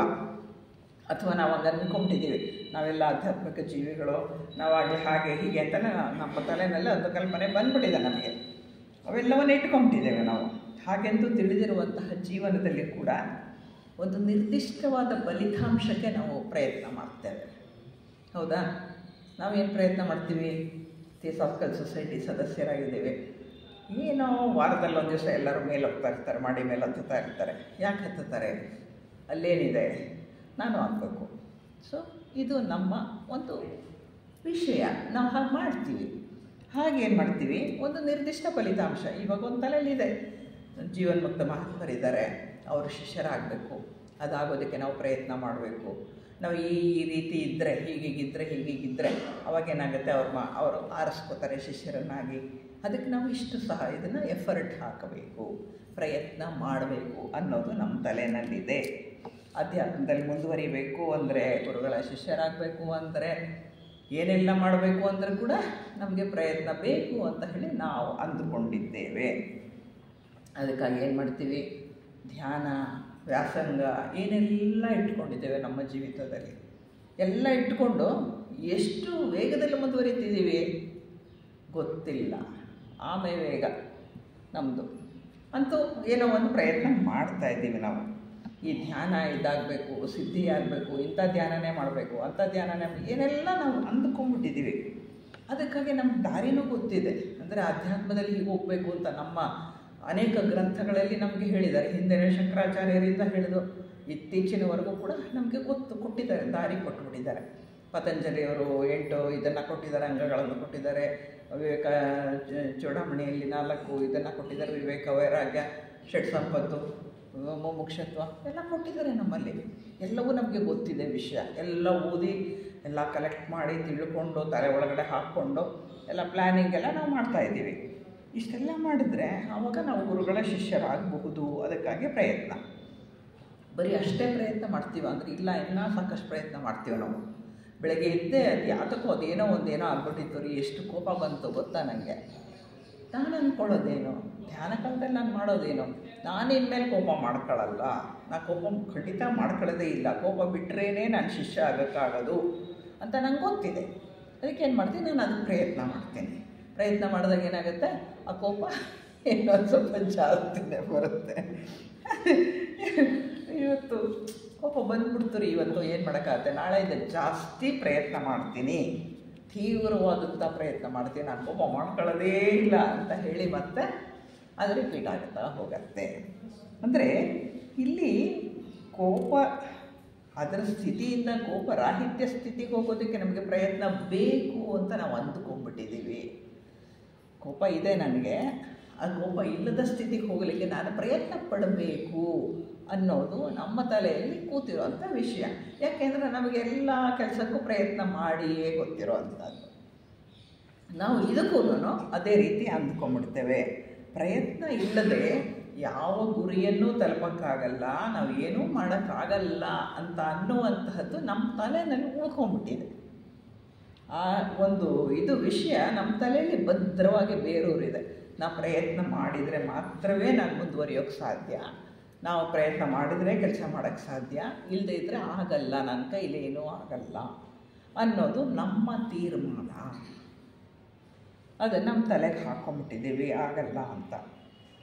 ಅಥವಾ ನಾವು ಹಂಗೆ ಅಂದ್ಕೊಂಡಿದ್ದೀವಿ ನಾವೆಲ್ಲ ಆಧ್ಯಾತ್ಮಿಕ ಜೀವಿಗಳು, ನಾವಾಗಲಿ ಹಾಗೆ ಹೀಗೆ ಅಂತ ನಮ್ಮ ತಲೆಯಲ್ಲಿ ಒಂದು ಕಲ್ಪನೆ ಬಂದ್ಬಿಟ್ಟಿದೆ ನಮಗೆ. ಅವೆಲ್ಲವನ್ನ ಇಟ್ಕೊಂಬಿಟ್ಟಿದ್ದೇವೆ ನಾವು. ಹಾಗೆಂದು ತಿಳಿದಿರುವಂತಹ ಜೀವನದಲ್ಲಿ ಕೂಡ ಒಂದು ನಿರ್ದಿಷ್ಟವಾದ ಫಲಿತಾಂಶಕ್ಕೆ ನಾವು ಪ್ರಯತ್ನ ಮಾಡ್ತೇವೆ. ಹೌದಾ? ನಾವೇನು ಪ್ರಯತ್ನ ಮಾಡ್ತೀವಿ? ಥಿಯೋಸಾಫಿಕಲ್ ಸೊಸೈಟಿ ಸದಸ್ಯರಾಗಿದ್ದೇವೆ. ಏನೋ ವಾರದಲ್ಲಿ ಒಂದು ದಿವಸ ಎಲ್ಲರೂ ಮೇಲೆ ಹೋಗ್ತಾ ಇರ್ತಾರೆ, ಮಾಡಿ ಮೇಲೆ ಹತ್ತುತ್ತಾ ಇರ್ತಾರೆ. ಯಾಕೆ ಹತ್ತುತ್ತಾರೆ? ಅಲ್ಲೇನಿದೆ, ನಾನು ಆಗಬೇಕು. ಸೊ ಇದು ನಮ್ಮ ಒಂದು ವಿಷಯ. ನಾವು ಹಾಗೆ ಮಾಡ್ತೀವಿ. ಹಾಗೇನು ಮಾಡ್ತೀವಿ? ಒಂದು ನಿರ್ದಿಷ್ಟ ಫಲಿತಾಂಶ ಇವಾಗ ಒಂದು ತಲೆಯಲ್ಲಿದೆ. ಜೀವನ್ಮುಕ್ತ ಮಹಾತ್ಮರಿದ್ದಾರೆ, ಅವರು ಶಿಷ್ಯರಾಗಬೇಕು, ಅದಾಗೋದಕ್ಕೆ ನಾವು ಪ್ರಯತ್ನ ಮಾಡಬೇಕು. ನಾವು ಈ ರೀತಿ ಇದ್ದರೆ, ಹೀಗಿದ್ದರೆ ಅವಾಗೇನಾಗುತ್ತೆ, ಅವರು ಆರಿಸ್ಕೋತಾರೆ ಶಿಷ್ಯರನ್ನಾಗಿ. ಅದಕ್ಕೆ ನಾವು ಇಷ್ಟು ಸಹ ಇದನ್ನು ಎಫರ್ಟ್ ಹಾಕಬೇಕು, ಪ್ರಯತ್ನ ಮಾಡಬೇಕು ಅನ್ನೋದು ನಮ್ಮ ತಲೆಯಲ್ಲಿದೆ. ಅಧ್ಯಾತ್ಮದಲ್ಲಿ ಮುಂದುವರಿಬೇಕು ಅಂದರೆ, ಗುರುಗಳ ಶಿಷ್ಯರಾಗಬೇಕು ಅಂದರೆ, ಏನೆಲ್ಲ ಮಾಡಬೇಕು ಅಂದರೆ ಕೂಡ ನಮಗೆ ಪ್ರಯತ್ನ ಬೇಕು ಅಂತ ಹೇಳಿ ನಾವು ಅಂದುಕೊಂಡಿದ್ದೇವೆ. ಅದಕ್ಕಾಗಿ ಏನು ಮಾಡ್ತೀವಿ? ಧ್ಯಾನ, ವ್ಯಾಸಂಗ ಏನೆಲ್ಲ ಇಟ್ಕೊಂಡಿದ್ದೇವೆ ನಮ್ಮ ಜೀವಿತದಲ್ಲಿ. ಎಲ್ಲ ಇಟ್ಕೊಂಡು ಎಷ್ಟು ವೇಗದಲ್ಲಿ ಮುಂದುವರಿತಿದ್ದೀವಿ ಗೊತ್ತಿಲ್ಲ. ಆಮೇಲೆ ವೇಗ ನಮ್ಮದು ಅಂತೂ ಏನೋ ಒಂದು ಪ್ರಯತ್ನ ಮಾಡ್ತಾ ಇದ್ದೀವಿ ನಾವು. ಈ ಧ್ಯಾನ ಇದಾಗಬೇಕು, ಸಿದ್ಧಿ ಆಗಬೇಕು, ಇಂಥ ಧ್ಯಾನನೇ ಮಾಡಬೇಕು, ಅಂಥ ಧ್ಯಾನನೇ ಏನೆಲ್ಲ ನಾವು ಅಂದ್ಕೊಂಡ್ಬಿಟ್ಟಿದ್ದೀವಿ. ಅದಕ್ಕಾಗಿ ನಮ್ಮ ದಾರಿನೂ ಗೊತ್ತಿದೆ. ಅಂದರೆ ಆಧ್ಯಾತ್ಮದಲ್ಲಿ ಹೀಗೆ ಹೋಗಬೇಕು ಅಂತ ನಮ್ಮ ಅನೇಕ ಗ್ರಂಥಗಳಲ್ಲಿ ನಮಗೆ ಹೇಳಿದ್ದಾರೆ. ಹಿಂದಿನ ಶಂಕರಾಚಾರ್ಯರಿಂದ ಹಿಡಿದು ಇತ್ತೀಚಿನವರೆಗೂ ಕೂಡ ನಮಗೆ ಕೊಟ್ಟಿದ್ದಾರೆ, ದಾರಿ ಕೊಟ್ಟುಬಿಟ್ಟಿದ್ದಾರೆ. ಪತಂಜಲಿಯವರು 8 ಇದನ್ನು ಕೊಟ್ಟಿದ್ದಾರೆ, ಅಂಗಗಳನ್ನು ಕೊಟ್ಟಿದ್ದಾರೆ. ವಿವೇಕ ಚೂಡಾಮಣಿಯಲ್ಲಿ 4 ಇದನ್ನು ಕೊಟ್ಟಿದ್ದಾರೆ. ವಿವೇಕ, ವೈರಾಗ್ಯ, ಷಟ್ ಸಂಪತ್ತು, ಮುಮುಕ್ಷತ್ವ ಎಲ್ಲ ಕೊಟ್ಟಿದ್ದಾರೆ ನಮ್ಮಲ್ಲಿ. ಎಲ್ಲವೂ ನಮಗೆ ಗೊತ್ತಿದೆ ವಿಷಯ. ಎಲ್ಲ ಓದಿ, ಎಲ್ಲ ಕಲೆಕ್ಟ್ ಮಾಡಿ, ತಿಳ್ಕೊಂಡು, ತಲೆ ಒಳಗಡೆ ಹಾಕ್ಕೊಂಡು ಎಲ್ಲ ಪ್ಲ್ಯಾನಿಂಗ್ ಎಲ್ಲ ನಾವು ಮಾಡ್ತಾಯಿದ್ದೀವಿ. ಇಷ್ಟೆಲ್ಲ ಮಾಡಿದ್ರೆ ಆವಾಗ ನಾವು ಗುರುಗಳ ಶಿಷ್ಯರಾಗಬಹುದು. ಅದಕ್ಕಾಗಿ ಪ್ರಯತ್ನ. ಬರೀ ಅಷ್ಟೇ ಪ್ರಯತ್ನ ಮಾಡ್ತೀವಿ ಅಂದರೆ ಇಲ್ಲ, ಇನ್ನೂ ಸಾಕಷ್ಟು ಪ್ರಯತ್ನ ಮಾಡ್ತೀವಿ ನಾವು. ಬೆಳಗ್ಗೆ ಎದ್ದೆ ಅದು ಯಾತಕ್ಕೋ ಅದೇನೋ ಒಂದೇನೋ ಆಗ್ಬಿಟ್ಟಿತ್ತು ರೀ, ಎಷ್ಟು ಕೋಪ ಬಂತು ಗೊತ್ತಾ ನನಗೆ. ನಾನು ಅಂದ್ಕೊಳ್ಳೋದೇನು, ಧ್ಯಾನ ಕಾಲದಲ್ಲಿ ನಾನು ಮಾಡೋದೇನು, ನಾನು ಇನ್ಮೇಲೆ ಕೋಪ ಮಾಡ್ಕೊಳ್ಳಲ್ಲ. ನಾನು ಕೋಪ ಖಂಡಿತ ಮಾಡ್ಕೊಳ್ಳೋದೇ ಇಲ್ಲ. ಕೋಪ ಬಿಟ್ಟರೇನೆ ನಾನು ಶಿಷ್ಯ ಆಗೋಕ್ಕಾಗೋದು ಅಂತ ನಂಗೆ ಗೊತ್ತಿದೆ. ಅದಕ್ಕೆ ಏನು ಮಾಡ್ತೀನಿ, ನಾನು ಅದಕ್ಕೆ ಪ್ರಯತ್ನ ಮಾಡ್ತೀನಿ. ಪ್ರಯತ್ನ ಮಾಡಿದಾಗ ಏನಾಗುತ್ತೆ, ಆ ಕೋಪ ಇನ್ನೊಂದು ಸ್ವಲ್ಪ ಜಾಸ್ತಿನೇ ಬರುತ್ತೆ. ಇವತ್ತು ಕೋಪ ಬಂದ್ಬಿಡ್ತು ರೀ, ಇವತ್ತು ಏನು ಮಾಡೋಕ್ಕಾಗತ್ತೆ, ನಾಳೆ ಇದೆ ಜಾಸ್ತಿ ಪ್ರಯತ್ನ ಮಾಡ್ತೀನಿ, ತೀವ್ರವಾದಂಥ ಪ್ರಯತ್ನ ಮಾಡ್ತೀನಿ, ನಾನು ಕೋಪ ಮಾಡ್ಕೊಳ್ಳೋದೇ ಇಲ್ಲ ಅಂತ ಹೇಳಿ ಮತ್ತೆ ಅದು ರಿಪೀಟ್ ಆಗುತ್ತಾ ಹೋಗುತ್ತೆ. ಅಂದರೆ ಇಲ್ಲಿ ಕೋಪ ಅದರ ಸ್ಥಿತಿಯಿಂದ ಕೋಪ ರಾಹಿತ್ಯ ಸ್ಥಿತಿಗೆ ಹೋಗೋದಕ್ಕೆ ನಮಗೆ ಪ್ರಯತ್ನ ಬೇಕು ಅಂತ ನಾವು ಅಂದುಕೊಂಡ್ಬಿಟ್ಟಿದ್ದೀವಿ. ಕೋಪ ಇದೆ ನನಗೆ, ಆ ಕೋಪ ಇಲ್ಲದ ಸ್ಥಿತಿಗೆ ಹೋಗಲಿಕ್ಕೆ ನಾನು ಪ್ರಯತ್ನ ಪಡಬೇಕು ಅನ್ನೋದು ನಮ್ಮ ತಲೆಯಲ್ಲಿ ಕೂತಿರೋವಂಥ ವಿಷಯ. ಯಾಕೆಂದರೆ ನಮಗೆಲ್ಲ ಕೆಲಸಕ್ಕೂ ಪ್ರಯತ್ನ ಮಾಡಿಯೇ ಗೊತ್ತಿರೋ ಅಂಥದ್ದು. ನಾವು ಇದಕ್ಕೂ ಅದೇ ರೀತಿ ಅಂದ್ಕೊಂಡ್ಬಿಡ್ತೇವೆ. ಪ್ರಯತ್ನ ಇಲ್ಲದೆ ಯಾವ ಗುರಿಯನ್ನೂ ತಲುಪೋಕ್ಕಾಗಲ್ಲ, ನಾವು ಏನೂ ಮಾಡೋಕ್ಕಾಗಲ್ಲ ಅಂತ ಅನ್ನುವಂತಹದ್ದು ನಮ್ಮ ತಲೆಯಲ್ಲಿ ಉಳ್ಕೊಂಡ್ಬಿಟ್ಟಿದೆ. ಆ ಒಂದು ಇದು ವಿಷಯ ನಮ್ಮ ತಲೆಯಲ್ಲಿ ಭದ್ರವಾಗಿ ಬೇರೂರಿದೆ. ನಾವು ಪ್ರಯತ್ನ ಮಾಡಿದರೆ ಮಾತ್ರವೇ ನಾನು ಮುಂದುವರಿಯೋಕ್ಕೆ ಸಾಧ್ಯ, ನಾವು ಪ್ರಯತ್ನ ಮಾಡಿದರೆ ಕೆಲಸ ಮಾಡೋಕ್ಕೆ ಸಾಧ್ಯ, ಇಲ್ಲದೇ ಇದ್ದರೆ ಆಗಲ್ಲ, ನನ್ನ ಕೈಲೇನೂ ಆಗಲ್ಲ ಅನ್ನೋದು ನಮ್ಮ ತೀರ್ಮಾನ. ಅದು ನಮ್ಮ ತಲೆಗೆ ಹಾಕ್ಕೊಂಬಿಟ್ಟಿದ್ದೀವಿ, ಆಗಲ್ಲ ಅಂತ.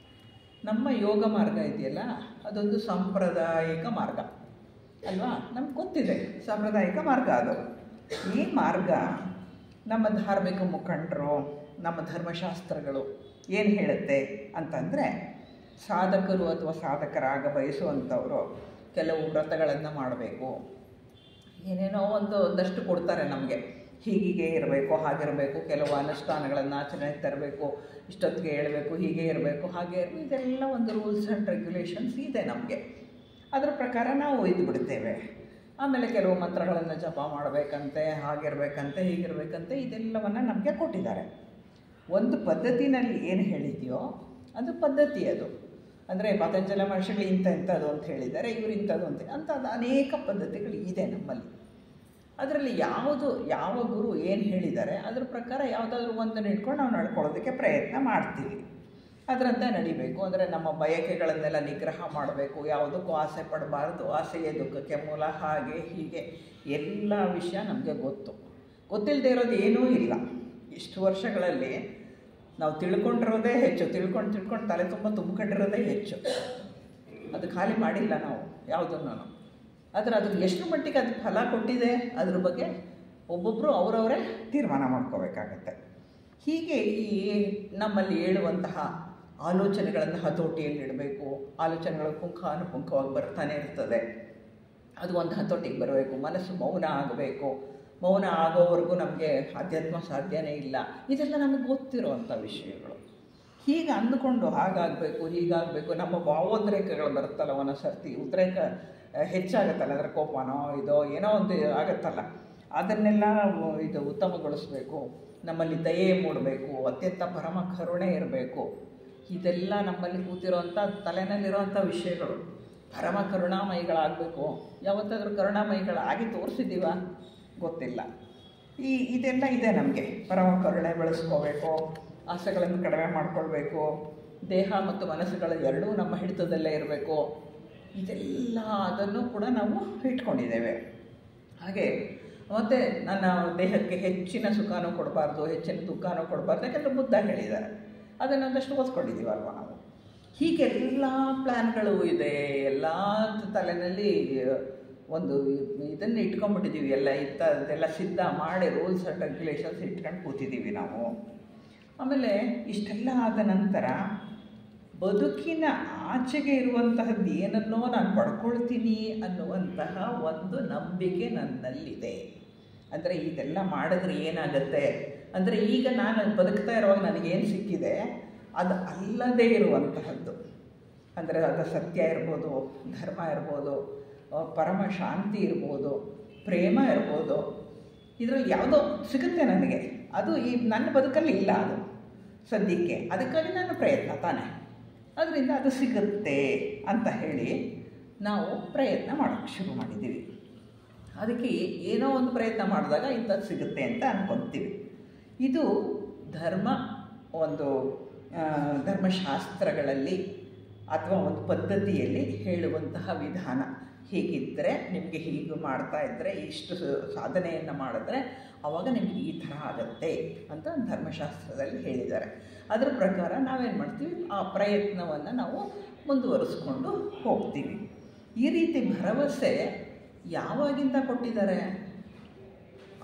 ನಮ್ಮ ಯೋಗ ಮಾರ್ಗ ಇದೆಯಲ್ಲ, ಅದೊಂದು ಸಾಂಪ್ರದಾಯಿಕ ಮಾರ್ಗ ಅಲ್ವಾ, ನಮ್ಗೆ ಗೊತ್ತಿದೆ ಸಾಂಪ್ರದಾಯಿಕ ಮಾರ್ಗ ಅದು. ಈ ಮಾರ್ಗ ನಮ್ಮ ಧಾರ್ಮಿಕ ಮುಖಂಡರು, ನಮ್ಮ ಧರ್ಮಶಾಸ್ತ್ರಗಳು ಏನು ಹೇಳುತ್ತೆ ಅಂತಂದರೆ, ಸಾಧಕರು ಅಥವಾ ಸಾಧಕರಾಗ ಬಯಸುವಂಥವರು ಕೆಲವು ವ್ರತಗಳನ್ನು ಮಾಡಬೇಕು, ಏನೇನೋ ಒಂದಷ್ಟು ಕೊಡ್ತಾರೆ ನಮಗೆ. ಹೀಗೆ ಇರಬೇಕು, ಹಾಗಿರಬೇಕು, ಕೆಲವು ಅನುಷ್ಠಾನಗಳನ್ನು ಆಚರಣೆಗೆ ತರಬೇಕು, ಇಷ್ಟೊತ್ತಿಗೆ ಹೇಳಬೇಕು, ಹೀಗೆ ಇರಬೇಕು, ಹಾಗೆ ಇರಬೇಕು, ಇದೆಲ್ಲ ಒಂದು ರೂಲ್ಸ್ ಆ್ಯಂಡ್ ರೆಗ್ಯುಲೇಷನ್ಸ್ ಇದೆ ನಮಗೆ. ಅದರ ಪ್ರಕಾರ ನಾವು ಒಯ್ದು ಬಿಡ್ತೇವೆ. ಆಮೇಲೆ ಕೆಲವು ಮಂತ್ರಗಳನ್ನು ಜಪ ಮಾಡಬೇಕಂತೆ, ಹಾಗಿರಬೇಕಂತೆ, ಹೀಗಿರಬೇಕಂತೆ, ಇದೆಲ್ಲವನ್ನು ನಮಗೆ ಕೊಟ್ಟಿದ್ದಾರೆ. ಒಂದು ಪದ್ಧತಿನಲ್ಲಿ ಏನು ಹೇಳಿದೆಯೋ ಅದು ಪದ್ಧತಿ. ಅದು ಅಂದರೆ ಪತಂಜಲ ಮಹರ್ಷಿಗಳು ಇಂಥದ್ದು ಅಂತ ಹೇಳಿದ್ದಾರೆ, ಇವರು ಇಂಥದ್ದು ಅಂಥದ್ದು ಅನೇಕ ಪದ್ಧತಿಗಳು ಇದೆ ನಮ್ಮಲ್ಲಿ. ಅದರಲ್ಲಿ ಯಾವ ಗುರು ಏನು ಹೇಳಿದ್ದಾರೆ ಅದರ ಪ್ರಕಾರ ಯಾವುದಾದ್ರೂ ಒಂದನ್ನು ಇಟ್ಕೊಂಡು ನಾವು ನಡ್ಕೊಳ್ಳೋದಕ್ಕೆ ಪ್ರಯತ್ನ ಮಾಡ್ತೀವಿ. ಅದರಂತೆ ನಡಿಬೇಕು. ಅಂದರೆ ನಮ್ಮ ಬಯಕೆಗಳನ್ನೆಲ್ಲ ನಿಗ್ರಹ ಮಾಡಬೇಕು, ಯಾವುದಕ್ಕೂ ಆಸೆ ಪಡಬಾರ್ದು, ಆಸೆಯೇ ದುಃಖಕ್ಕೆ ಮೂಲ, ಹಾಗೆ ಹೀಗೆ ಎಲ್ಲ ವಿಷಯ ನಮಗೆ ಗೊತ್ತಿಲ್ಲದೆ ಇರೋದು ಏನೂ ಇಲ್ಲ. ಇಷ್ಟು ವರ್ಷಗಳಲ್ಲಿ ನಾವು ತಿಳ್ಕೊಂಡಿರೋದೇ ಹೆಚ್ಚು, ತಿಳ್ಕೊಂಡು ತಲೆ ತುಂಬ ತುಂಬಿಕೊಂಡಿರೋದೇ ಹೆಚ್ಚು. ಅದು ಖಾಲಿ ಮಾಡಿಲ್ಲ ನಾವು ಯಾವುದನ್ನು. ಆದರೆ ಅದಕ್ಕೆ ಎಷ್ಟು ಮಟ್ಟಿಗೆ ಅದು ಫಲ ಕೊಟ್ಟಿದೆ ಅದ್ರ ಬಗ್ಗೆ ಒಬ್ಬೊಬ್ಬರು ಅವರವರೇ ತೀರ್ಮಾನ ಮಾಡ್ಕೋಬೇಕಾಗತ್ತೆ. ಹೀಗೆ ಈ ನಮ್ಮಲ್ಲಿ ಹೇಳುವಂತಹ ಆಲೋಚನೆಗಳನ್ನು ಹತೋಟಿಯಲ್ಲಿಡಬೇಕು. ಆಲೋಚನೆಗಳು ಪುಂಖಾನುಪುಂಖವಾಗಿ ಬರ್ತಾನೆ ಇರ್ತದೆ. ಅದು ಒಂದು ಹತೋಟಿಗೆ ಬರಬೇಕು. ಮನಸ್ಸು ಮೌನ ಆಗಬೇಕು. ಮೌನ ಆಗೋವರೆಗೂ ನಮಗೆ ಅಧ್ಯಾತ್ಮ ಸಾಧ್ಯನೇ ಇಲ್ಲ. ಇದೆಲ್ಲ ನಮಗೆ ಗೊತ್ತಿರುವಂಥ ವಿಷಯಗಳು. ಹೀಗೆ ಅಂದುಕೊಂಡು ಹಾಗಾಗಬೇಕು, ಹೀಗಾಗಬೇಕು. ನಮ್ಮ ಭಾವೋದ್ರೇಕಗಳು ಬರುತ್ತಲ್ಲ, ಒಂದೊಂದು ಸರ್ತಿ ಉದ್ರೇಕ ಹೆಚ್ಚಾಗುತ್ತಲ್ಲ, ಅದರ ಕೋಪನೋ ಇದೋ ಏನೋ ಒಂದು ಆಗುತ್ತಲ್ಲ, ಅದನ್ನೆಲ್ಲ ಇದು ಉತ್ತಮಗೊಳಿಸ್ಬೇಕು. ನಮ್ಮಲ್ಲಿ ದಯೆ ಮೂಡಬೇಕು, ಅತ್ಯಂತ ಪರಮ ಕರುಣೆ ಇರಬೇಕು. ಇದೆಲ್ಲ ನಮ್ಮಲ್ಲಿ ಕೂತಿರೋವಂಥ ತಲೆನಲ್ಲಿರೋವಂಥ ವಿಷಯಗಳು. ಪರಮ ಕರುಣಾಮಯಿಗಳಾಗಬೇಕು. ಯಾವತ್ತಾದರೂ ಕರುಣಾಮಯಿಗಳಾಗಿ ತೋರಿಸಿದ್ದೀವ? ಗೊತ್ತಿಲ್ಲ. ಇದೆಲ್ಲ ಇದೆ ನಮಗೆ. ಪರಮ ಕರುಣೆ ಬೆಳೆಸ್ಕೋಬೇಕು, ಆಸೆಗಳನ್ನು ಕಡಿಮೆ ಮಾಡಿಕೊಳ್ಬೇಕು, ದೇಹ ಮತ್ತು ಮನಸ್ಸುಗಳ ಎರಡೂ ನಮ್ಮ ಹಿಡಿತದಲ್ಲೇ ಇರಬೇಕು. ಇದೆಲ್ಲ ಅದನ್ನು ಕೂಡ ನಾವು ಇಟ್ಕೊಂಡಿದ್ದೇವೆ. ಹಾಗೆ ಮತ್ತು ನನ್ನ ದೇಹಕ್ಕೆ ಹೆಚ್ಚಿನ ಸುಖನೂ ಕೊಡಬಾರ್ದು, ಹೆಚ್ಚಿನ ದುಃಖನೂ ಕೊಡಬಾರ್ದು. ಯಾಕೆಂದರೆ ಬುದ್ಧ ಹೇಳಿದ್ದಾರೆ. ಅದನ್ನೊಂದಷ್ಟು ಓದ್ಕೊಂಡಿದ್ದೀವಲ್ವ ನಾವು. ಹೀಗೆಲ್ಲ ಪ್ಲ್ಯಾನ್ಗಳು ಇದೆ. ಎಲ್ಲ ತಲೆಯಲ್ಲಿ ಒಂದು ಇದನ್ನು ಇಟ್ಕೊಂಡ್ಬಿಟ್ಟಿದ್ದೀವಿ. ಇದೆಲ್ಲ ಸಿದ್ಧ ಮಾಡಿ ರೂಲ್ಸ್ ಆ್ಯಂಡ್ ರೆಗ್ಯುಲೇಷನ್ಸ್ ಇಟ್ಕೊಂಡು ಕೂತಿದ್ದೀವಿ ನಾವು. ಆಮೇಲೆ ಇಷ್ಟೆಲ್ಲ ಆದ ನಂತರ ಬದುಕಿನ ಆಚೆಗೆ ಇರುವಂತಹದ್ದು ಏನನ್ನೋ ನಾನು ಪಡ್ಕೊಳ್ತೀನಿ ಅನ್ನುವಂತಹ ಒಂದು ನಂಬಿಕೆ ನನ್ನಲ್ಲಿದೆ. ಅಂದರೆ ಇದೆಲ್ಲ ಮಾಡಿದ್ರೆ ಏನಾಗುತ್ತೆ ಅಂದರೆ, ಈಗ ನಾನು ಬದುಕ್ತಾ ಇರುವಾಗ ನನಗೇನು ಸಿಕ್ಕಿದೆ ಅದು ಅಲ್ಲದೇ ಇರುವಂತಹದ್ದು. ಅಂದರೆ ಅದು ಸತ್ಯ ಇರ್ಬೋದು, ಧರ್ಮ ಇರ್ಬೋದು, ಪರಮ ಶಾಂತಿ ಇರ್ಬೋದು, ಪ್ರೇಮ ಇರ್ಬೋದು. ಇದರಲ್ಲಿ ಯಾವುದೋ ಸಿಗುತ್ತೆ ನನಗೆ. ಅದು ಈ ನನ್ನ ಬದುಕಲ್ಲಿ ಇಲ್ಲ ಅದು ಸದ್ಯಕ್ಕೆ. ಅದಕ್ಕಾಗಿ ನಾನು ಪ್ರಯತ್ನ ತಾನೆ, ಅದರಿಂದ ಅದು ಸಿಗುತ್ತೆ ಅಂತ ಹೇಳಿ ನಾವು ಪ್ರಯತ್ನ ಮಾಡೋಕ್ಕೆ ಶುರು ಮಾಡಿದ್ದೀವಿ. ಅದಕ್ಕೆ ಏನೋ ಒಂದು ಪ್ರಯತ್ನ ಮಾಡಿದಾಗ ಇಂಥದ್ದು ಸಿಗುತ್ತೆ ಅಂತ ಅಂದ್ಕೊತೀವಿ. ಇದು ಧರ್ಮಶಾಸ್ತ್ರಗಳಲ್ಲಿ ಅಥವಾ ಒಂದು ಪದ್ಧತಿಯಲ್ಲಿ ಹೇಳುವಂತಹ ವಿಧಾನ. ಹೀಗಿದ್ದರೆ ನಿಮಗೆ ಹೀಗೆ ಮಾಡ್ತಾ ಇದ್ದರೆ, ಇಷ್ಟು ಸಾಧನೆಯನ್ನು ಮಾಡಿದ್ರೆ ಆವಾಗ ನಿಮಗೆ ಈ ಥರ ಆಗುತ್ತೆ ಅಂತ ಧರ್ಮಶಾಸ್ತ್ರದಲ್ಲಿ ಹೇಳಿದ್ದಾರೆ. ಅದರ ಪ್ರಕಾರ ನಾವೇನು ಮಾಡ್ತೀವಿ, ಆ ಪ್ರಯತ್ನವನ್ನು ನಾವು ಮುಂದುವರಿಸ್ಕೊಂಡು ಹೋಗ್ತೀವಿ. ಈ ರೀತಿ ಭರವಸೆ ಯಾವಾಗಿಂದ ಕೊಟ್ಟಿದ್ದಾರೆ?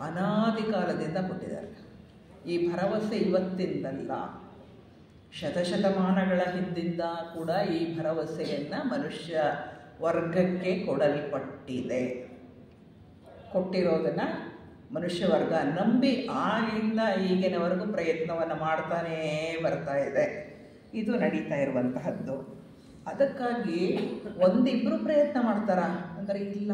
ಅನಾದಿ ಕಾಲದಿಂದ ಕೊಟ್ಟಿದ್ದಾರೆ. ಈ ಭರವಸೆ ಇವತ್ತಿಂದಲ್ಲ, ಶತಶತಮಾನಗಳ ಹಿಂದಿಂದ ಕೂಡ ಈ ಭರವಸೆಯನ್ನು ಮನುಷ್ಯ ವರ್ಗಕ್ಕೆ ಕೊಡಲ್ಪಟ್ಟಿದೆ. ಕೊಟ್ಟಿರೋದನ್ನು ಮನುಷ್ಯ ವರ್ಗ ನಂಬಿ ಆಗಿಂದ ಈಗಿನವರೆಗೂ ಪ್ರಯತ್ನವನ್ನು ಮಾಡ್ತಾನೇ ಬರ್ತಾ ಇದೆ. ಇದು ನಡೀತಾ ಇರುವಂತಹದ್ದು. ಅದಕ್ಕಾಗಿ ಒಂದಿಬ್ಬರು ಪ್ರಯತ್ನ ಮಾಡ್ತಾರ ಅಂದರೆ ಇಲ್ಲ,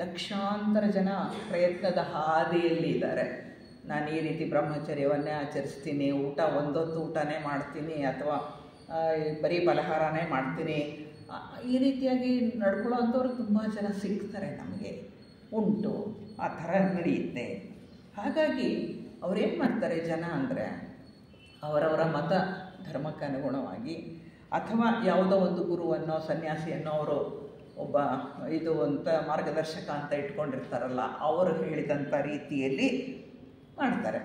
ಲಕ್ಷಾಂತರ ಜನ ಪ್ರಯತ್ನದ ಹಾದಿಯಲ್ಲಿ ಇದ್ದಾರೆ. ನಾನು ಈ ರೀತಿ ಬ್ರಹ್ಮಚರ್ಯವನ್ನೇ ಆಚರಿಸ್ತೀನಿ, ಒಂದೊತ್ತು ಊಟನೇ ಮಾಡ್ತೀನಿ, ಅಥವಾ ಬರೀ ಫಲಹಾರನೇ ಮಾಡ್ತೀನಿ, ಈ ರೀತಿಯಾಗಿ ನಡ್ಕೊಳ್ಳೋ ಅಂಥವ್ರು ತುಂಬ ಜನ ಸಿಗ್ತಾರೆ ನಮಗೆ, ಉಂಟು, ಆ ಥರ ನಡೆಯುತ್ತೆ. ಹಾಗಾಗಿ ಅವರೇನು ಮಾಡ್ತಾರೆ ಜನ ಅಂದರೆ, ಅವರವರ ಮತ ಧರ್ಮಕ್ಕೆ ಅನುಗುಣವಾಗಿ ಅಥವಾ ಯಾವುದೋ ಒಂದು ಗುರುವನ್ನೋ ಸನ್ಯಾಸಿಯನ್ನೋ ಅವರು ಒಬ್ಬ ಇದು ಅಂತ ಮಾರ್ಗದರ್ಶಕ ಅಂತ ಇಟ್ಕೊಂಡಿರ್ತಾರಲ್ಲ, ಅವರು ಹೇಳಿದಂಥ ರೀತಿಯಲ್ಲಿ ಮಾಡ್ತಾರೆ.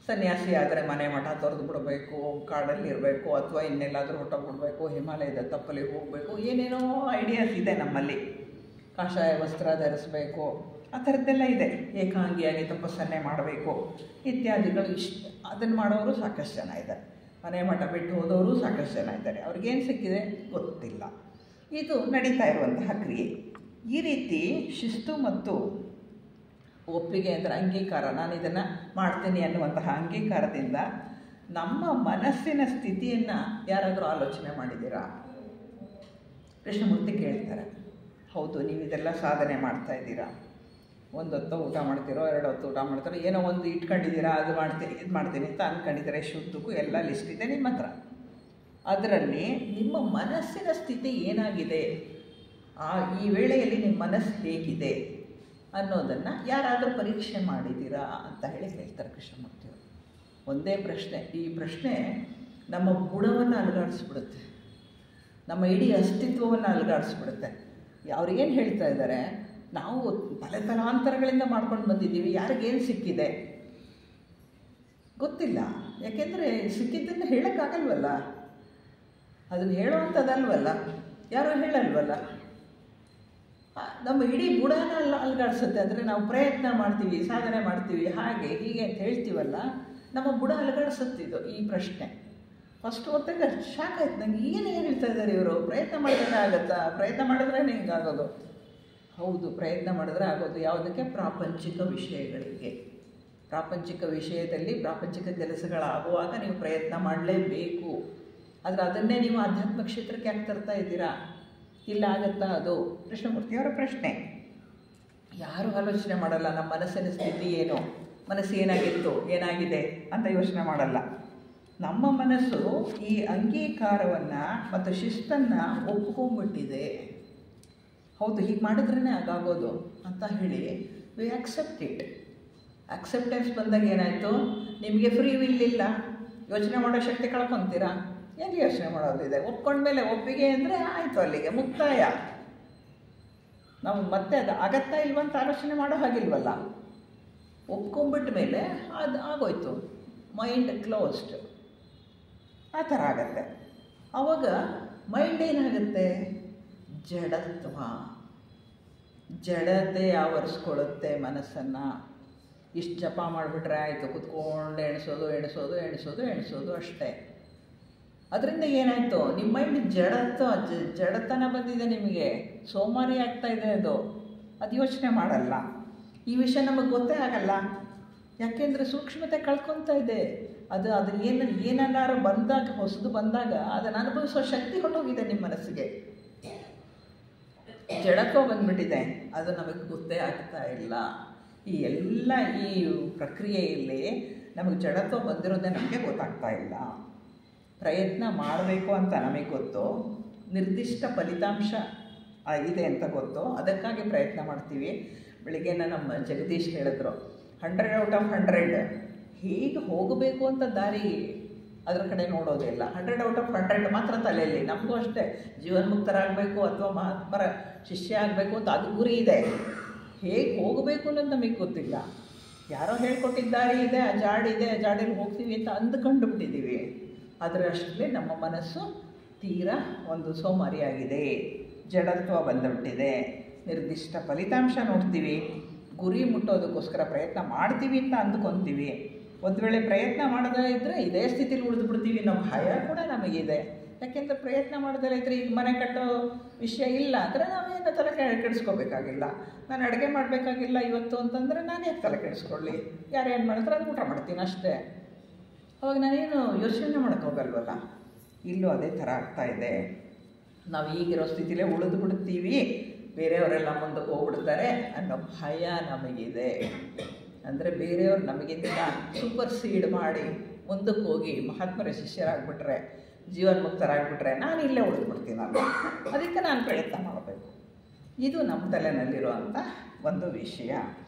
ಸನ್ಯಾಸಿ ಆದರೆ ಮನೆ ಮಠ ತೊರೆದು ಬಿಡಬೇಕು, ಕಾಡಲ್ಲಿರಬೇಕು, ಅಥವಾ ಇನ್ನೆಲ್ಲಾದರೂ ಹೊಟ್ಟೋಗ್ಬಿಡ್ಬೇಕು, ಹಿಮಾಲಯದ ತಪ್ಪಲಿಗೆ ಹೋಗಬೇಕು, ಏನೇನೋ ಐಡಿಯಾಸ್ ಇದೆ ನಮ್ಮಲ್ಲಿ. ಕಾಷಾಯ ವಸ್ತ್ರ ಧರಿಸಬೇಕು, ಆ ಥರದ್ದೆಲ್ಲ ಇದೆ. ಏಕಾಂಗಿಯಾಗಿ ತಪಸ್ಸನ್ನೇ ಮಾಡಬೇಕು ಇತ್ಯಾದಿಗಳು. ಅದನ್ನು ಮಾಡೋರು ಸಾಕಷ್ಟು ಜನ ಇದ್ದಾರೆ. ಮನೆ ಮಠ ಬಿಟ್ಟು ಹೋದವರು ಸಾಕಷ್ಟು ಜನ ಇದ್ದಾರೆ. ಅವ್ರಿಗೇನು ಸಿಕ್ಕಿದೆ ಗೊತ್ತಿಲ್ಲ. ಇದು ನಡೀತಾ ಇರುವಂತಹ ಕ್ರಿಯೆ. ಈ ರೀತಿ ಶಿಸ್ತು ಮತ್ತು ಒಪ್ಪಿಗೆ ಅಂದರೆ ಅಂಗೀಕಾರ, ನಾನು ಇದನ್ನು ಮಾಡ್ತೀನಿ ಅನ್ನುವಂತಹ ಅಂಗೀಕಾರದಿಂದ ನಮ್ಮ ಮನಸ್ಸಿನ ಸ್ಥಿತಿಯನ್ನು ಯಾರಾದರೂ ಆಲೋಚನೆ ಮಾಡಿದ್ದೀರಾ? ಕೃಷ್ಣಮೂರ್ತಿ ಕೇಳ್ತಾರೆ, ಹೌದು ನೀವು ಇದೆಲ್ಲ ಸಾಧನೆ ಮಾಡ್ತಾ ಇದ್ದೀರಾ, ಒಂದೊತ್ತು ಊಟ ಮಾಡ್ತೀರೋ, 2 ಹೊತ್ತು ಊಟ ಮಾಡ್ತಾರೋ, ಏನೋ ಒಂದು ಇಟ್ಕೊಂಡಿದ್ದೀರಾ, ಅದು ಮಾಡ್ತೀನಿ ಇದು ಮಾಡ್ತೀನಿ ಅಂತ ಅಂದ್ಕೊಂಡಿದ್ದೀರಾ. ಶುದ್ಧಕ್ಕೂ ಎಲ್ಲ ಲಿಸ್ಟ್ ಇದೆ ನಿಮ್ಮ ಹತ್ರ. ಅದರಲ್ಲಿ ನಿಮ್ಮ ಮನಸ್ಸಿನ ಸ್ಥಿತಿ ಏನಾಗಿದೆ, ಈ ವೇಳೆಯಲ್ಲಿ ನಿಮ್ಮ ಮನಸ್ಸು ಹೇಗಿದೆ ಅನ್ನೋದನ್ನು ಯಾರಾದರೂ ಪರೀಕ್ಷೆ ಮಾಡಿದ್ದೀರಾ ಅಂತ ಹೇಳಿ ಹೇಳ್ತಾರೆ ಕೃಷ್ಣಮೂರ್ತಿಯವರು. ಒಂದೇ ಪ್ರಶ್ನೆ. ಈ ಪ್ರಶ್ನೆ ನಮ್ಮ ಗುಣವನ್ನು ಅಲುಗಾಡಿಸ್ಬಿಡುತ್ತೆ, ನಮ್ಮ ಇಡೀ ಅಸ್ತಿತ್ವವನ್ನು ಅಲುಗಾಡಿಸ್ಬಿಡುತ್ತೆ. ಅವ್ರಿಗೇನು ಹೇಳ್ತಾ ಇದ್ದಾರೆ, ನಾವು ತಲೆತಲಾಂತರಗಳಿಂದ ಮಾಡ್ಕೊಂಡು ಬಂದಿದ್ದೀವಿ, ಯಾರಿಗೇನು ಸಿಕ್ಕಿದೆ ಗೊತ್ತಿಲ್ಲ. ಯಾಕೆಂದರೆ ಸಿಕ್ಕಿದ್ದನ್ನು ಹೇಳೋಕ್ಕಾಗಲ್ವಲ್ಲ, ಅದನ್ನು ಹೇಳುವಂಥದ್ದಲ್ವಲ್ಲ, ಯಾರೋ ಹೇಳಲ್ವಲ್ಲ. ನಮ್ಮ ಇಡೀ ಬುಡನ ಅಲ್ಗಾಡಿಸುತ್ತೆ. ಅಂದರೆ ನಾವು ಪ್ರಯತ್ನ ಮಾಡ್ತೀವಿ, ಸಾಧನೆ ಮಾಡ್ತೀವಿ, ಹಾಗೆ ಹೀಗೆ ಅಂತ ಹೇಳ್ತೀವಲ್ಲ, ನಮ್ಮ ಬುಡ ಅಲುಗಾಡಿಸುತ್ತಿದ್ದು ಈ ಪ್ರಶ್ನೆ. ಫಸ್ಟ್ ಹೊತ್ತಾಗ ಶಾಕ್ ಆಯ್ತು ನನಗೆ, ಏನು ಹೇಳ್ತಾ ಇದ್ದಾರೆ ಇವರು, ಪ್ರಯತ್ನ ಮಾಡಿದ್ರೆ ಆಗುತ್ತಾ, ಪ್ರಯತ್ನ ಮಾಡಿದ್ರೆ ಹಿಂಗಾಗೋದು. ಹೌದು, ಪ್ರಯತ್ನ ಮಾಡಿದ್ರೆ ಆಗೋದು. ಯಾವುದಕ್ಕೆ? ಪ್ರಾಪಂಚಿಕ ವಿಷಯಗಳಿಗೆ. ಪ್ರಾಪಂಚಿಕ ವಿಷಯದಲ್ಲಿ ಪ್ರಾಪಂಚಿಕ ಕೆಲಸಗಳಾಗುವಾಗ ನೀವು ಪ್ರಯತ್ನ ಮಾಡಲೇಬೇಕು. ಆದರೆ ಅದನ್ನೇ ನೀವು ಆಧ್ಯಾತ್ಮ ಕ್ಷೇತ್ರಕ್ಕೆ ಯಾಕೆ ತರ್ತಾ ಇದ್ದೀರಾ? ಇಲ್ಲ ಆಗುತ್ತಾ ಅದು? ಕೃಷ್ಣಮೂರ್ತಿಯವರ ಪ್ರಶ್ನೆ. ಯಾರೂ ಆಲೋಚನೆ ಮಾಡಲ್ಲ ನಮ್ಮ ಮನಸ್ಸಿನ ಸ್ಥಿತಿ ಏನು, ಮನಸ್ಸು ಏನಾಗಿತ್ತು, ಏನಾಗಿದೆ ಅಂತ ಯೋಚನೆ ಮಾಡಲ್ಲ. ನಮ್ಮ ಮನಸ್ಸು ಈ ಅಂಗೀಕಾರವನ್ನು ಮತ್ತು ಶಿಸ್ತನ್ನು ಒಪ್ಕೊಂಡ್ಬಿಟ್ಟಿದೆ. ಹೌದು, ಹೀಗೆ ಮಾಡಿದ್ರೇ ಆಗಾಗೋದು ಅಂತ ಹೇಳಿ ವಿ ಆಕ್ಸೆಪ್ಟ್ ಇಟ್. ಅಕ್ಸೆಪ್ಟೆನ್ಸ್ ಬಂದಾಗ ಏನಾಯಿತು? ನಿಮಗೆ ಫ್ರೀ ವಿಲ್ ಇಲ್ಲ, ಯೋಚನೆ ಮಾಡೋ ಶಕ್ತಿ ಕಳ್ಕೊತೀರಾ. ಏನು ಯೋಚನೆ ಮಾಡೋದಿದೆ? ಒಪ್ಕೊಂಡ್ಮೇಲೆ ಒಪ್ಪಿಗೆ ಅಂದರೆ ಆಯಿತು, ಅಲ್ಲಿಗೆ ಮುಕ್ತಾಯ. ನಾವು ಮತ್ತೆ ಅದು ಆಗತ್ತಾ ಇಲ್ವಂತ ಆಲೋಚನೆ ಮಾಡೋ ಹಾಗಿಲ್ವಲ್ಲ. ಒಪ್ಕೊಂಡ್ಬಿಟ್ಟ ಮೇಲೆ ಅದು ಆಗೋಯ್ತು, ಮೈಂಡ್ ಕ್ಲೋಸ್ಡ್. ಆ ಥರ ಆಗತ್ತೆ. ಆವಾಗ ಮೈಂಡ್ ಏನಾಗುತ್ತೆ? ಜಡತ್ವ, ಜಡತೆ ಆವರಿಸ್ಕೊಳ್ಳುತ್ತೆ ಮನಸ್ಸನ್ನು. ಇಷ್ಟು ಜಪ ಮಾಡಿಬಿಟ್ರೆ ಆಯಿತು, ಕುತ್ಕೊಂಡು ಎಣಿಸೋದು ಎಣಿಸೋದು ಎಣಿಸೋದು ಎಣಿಸೋದು ಅಷ್ಟೇ. ಅದರಿಂದ ಏನಾಯಿತು? ನಿಮ್ಮ ಮೈಂಡ್ ಜಡತನ ಬಂದಿದೆ, ನಿಮಗೆ ಸೋಮಾರಿ ಆಗ್ತಾಯಿದೆ. ಅದು ಯೋಚನೆ ಮಾಡಲ್ಲ. ಈ ವಿಷಯ ನಮಗೆ ಗೊತ್ತೇ ಆಗಲ್ಲ. ಯಾಕೆಂದರೆ ಸೂಕ್ಷ್ಮತೆ ಕಳ್ಕೊತಾ ಇದೆ. ಅದು ಏನನ್ನಾರು ಬಂದಾಗ, ಹೊಸದು ಬಂದಾಗ ಅದನ್ನು ಅನುಭವಿಸೋ ಶಕ್ತಿ ಹೊಟ್ಟೋಗಿದೆ ನಿಮ್ಮ ಮನಸ್ಸಿಗೆ. ಜಡತ್ವ ಬಂದ್ಬಿಟ್ಟಿದೆ, ಅದು ನಮಗೆ ಗೊತ್ತೇ ಆಗ್ತಾ ಇಲ್ಲ. ಈ ಎಲ್ಲ ಈ ಪ್ರಕ್ರಿಯೆಯಲ್ಲಿ ನಮಗೆ ಜಡತ್ವ ಬಂದಿರೋದೇ ನಮಗೆ ಗೊತ್ತಾಗ್ತಾ ಇಲ್ಲ. ಪ್ರಯತ್ನ ಮಾಡಬೇಕು ಅಂತ ನಮಗೆ ಗೊತ್ತು, ನಿರ್ದಿಷ್ಟ ಫಲಿತಾಂಶ ಇದೆ ಅಂತ ಗೊತ್ತು, ಅದಕ್ಕಾಗಿ ಪ್ರಯತ್ನ ಮಾಡ್ತೀವಿ. ಬೆಳಿಗ್ಗೆ ನಮ್ಮ ಜಗದೀಶ್ ಹೇಳಿದ್ರು 100 out of 100 ಹೀಗೆ ಹೋಗಬೇಕು ಅಂತ ದಾರಿ ಅದರ ಕಡೆ ನೋಡೋದಿಲ್ಲ. 100 out of 100 ಮಾತ್ರ ತಲೆಯಲ್ಲಿ. ನಮಗೂ ಅಷ್ಟೇ, ಜೀವನ್ಮುಕ್ತರಾಗಬೇಕು ಅಥವಾ ಮಹಾತ್ಮರ ಶಿಷ್ಯ ಆಗಬೇಕು ಅಂತ ಅದು ಗುರಿ ಇದೆ. ಹೇಗೆ ಹೋಗಬೇಕು ಅನ್ನೋದು ನಮಗೆ ಗೊತ್ತಿಲ್ಲ. ಯಾರೋ ಹೇಳ್ಕೊಟ್ಟಿದ್ದ ದಾರಿ ಇದೆ, ಆ ಜಾಡಿದೆ, ಆ ಜಾಡಿಯಲ್ಲಿ ಹೋಗ್ತೀವಿ ಅಂತ ಅಂದುಕೊಂಡು ಬಿಟ್ಟಿದ್ದೀವಿ. ಆದರೆ ಅಷ್ಟರಲ್ಲಿ ನಮ್ಮ ಮನಸ್ಸು ತೀರಾ ಒಂದು ಸೋಮಾರಿಯಾಗಿದೆ, ಜಡತ್ವ ಬಂದುಬಿಟ್ಟಿದೆ. ನಿರ್ದಿಷ್ಟ ಫಲಿತಾಂಶ ನೋಡ್ತೀವಿ, ಗುರಿ ಮುಟ್ಟೋದಕ್ಕೋಸ್ಕರ ಪ್ರಯತ್ನ ಮಾಡ್ತೀವಿ ಅಂತ ಅಂದ್ಕೊತೀವಿ. ಒಂದು ವೇಳೆ ಪ್ರಯತ್ನ ಮಾಡದೇ ಇದ್ದರೆ ಇದೇ ಸ್ಥಿತಿಲಿ ಉಳಿದು ಬಿಡ್ತೀವಿ ಅನ್ನೋ ಭಯ ಕೂಡ ನಮಗಿದೆ. ಯಾಕೆಂದರೆ ಪ್ರಯತ್ನ ಮಾಡದೇ ಇದ್ದರೆ ಈಗ ಮನೆ ಕಟ್ಟೋ ವಿಷಯ ಇಲ್ಲ ಅಂದರೆ ನಾವೇನು ತಲೆ ಕೆಡಿಸ್ಕೋಬೇಕಾಗಿಲ್ಲ. ನಾನು ಅಡುಗೆ ಮಾಡಬೇಕಾಗಿಲ್ಲ ಇವತ್ತು ಅಂತಂದರೆ ನಾನು ಯಾಕೆ ತಲೆ ಕೆಡಿಸ್ಕೊಳ್ಳಿ, ಯಾರೇನು ಮಾಡಿದ್ರೆ ಅದು ಊಟ ಮಾಡ್ತೀನಿ ಅಷ್ಟೇ. ಅವಾಗ ನಾನೇನು ಯೋಚನೆ ಮಾಡೋಕ್ಕೋಗಲ್ವಲ್ಲ. ಇಲ್ಲೂ ಅದೇ ಥರ ಆಗ್ತಾಯಿದೆ. ನಾವು ಈಗಿರೋ ಸ್ಥಿತಿಲೇ ಉಳಿದು ಬಿಡ್ತೀವಿ, ಬೇರೆಯವರೆಲ್ಲ ಮುಂದಕ್ಕೆ ಹೋಗ್ಬಿಡ್ತಾರೆ ಅನ್ನೋ ಭಯ ನಮಗಿದೆ. ಅಂದರೆ ಬೇರೆಯವ್ರು ನಮಗಿಂತ ಸೂಪರ್ ಸೀಡ್ ಮಾಡಿ ಮುಂದಕ್ಕೆ ಹೋಗಿ ಮಹಾತ್ಮರ ಶಿಷ್ಯರಾಗ್ಬಿಟ್ರೆ, ಜೀವನ್ಮುಕ್ತರಾಗ್ಬಿಟ್ರೆ ನಾನು ಇಲ್ಲೇ ಉಳಿದ್ಬಿಡ್ತೀನಲ್ಲ, ಅದಕ್ಕೆ ನಾನು ಪ್ರಯತ್ನ ಮಾಡಬೇಕು. ಇದು ನಮ್ಮ ತಲೆನಲ್ಲಿರುವಂಥ ಒಂದು ವಿಷಯ.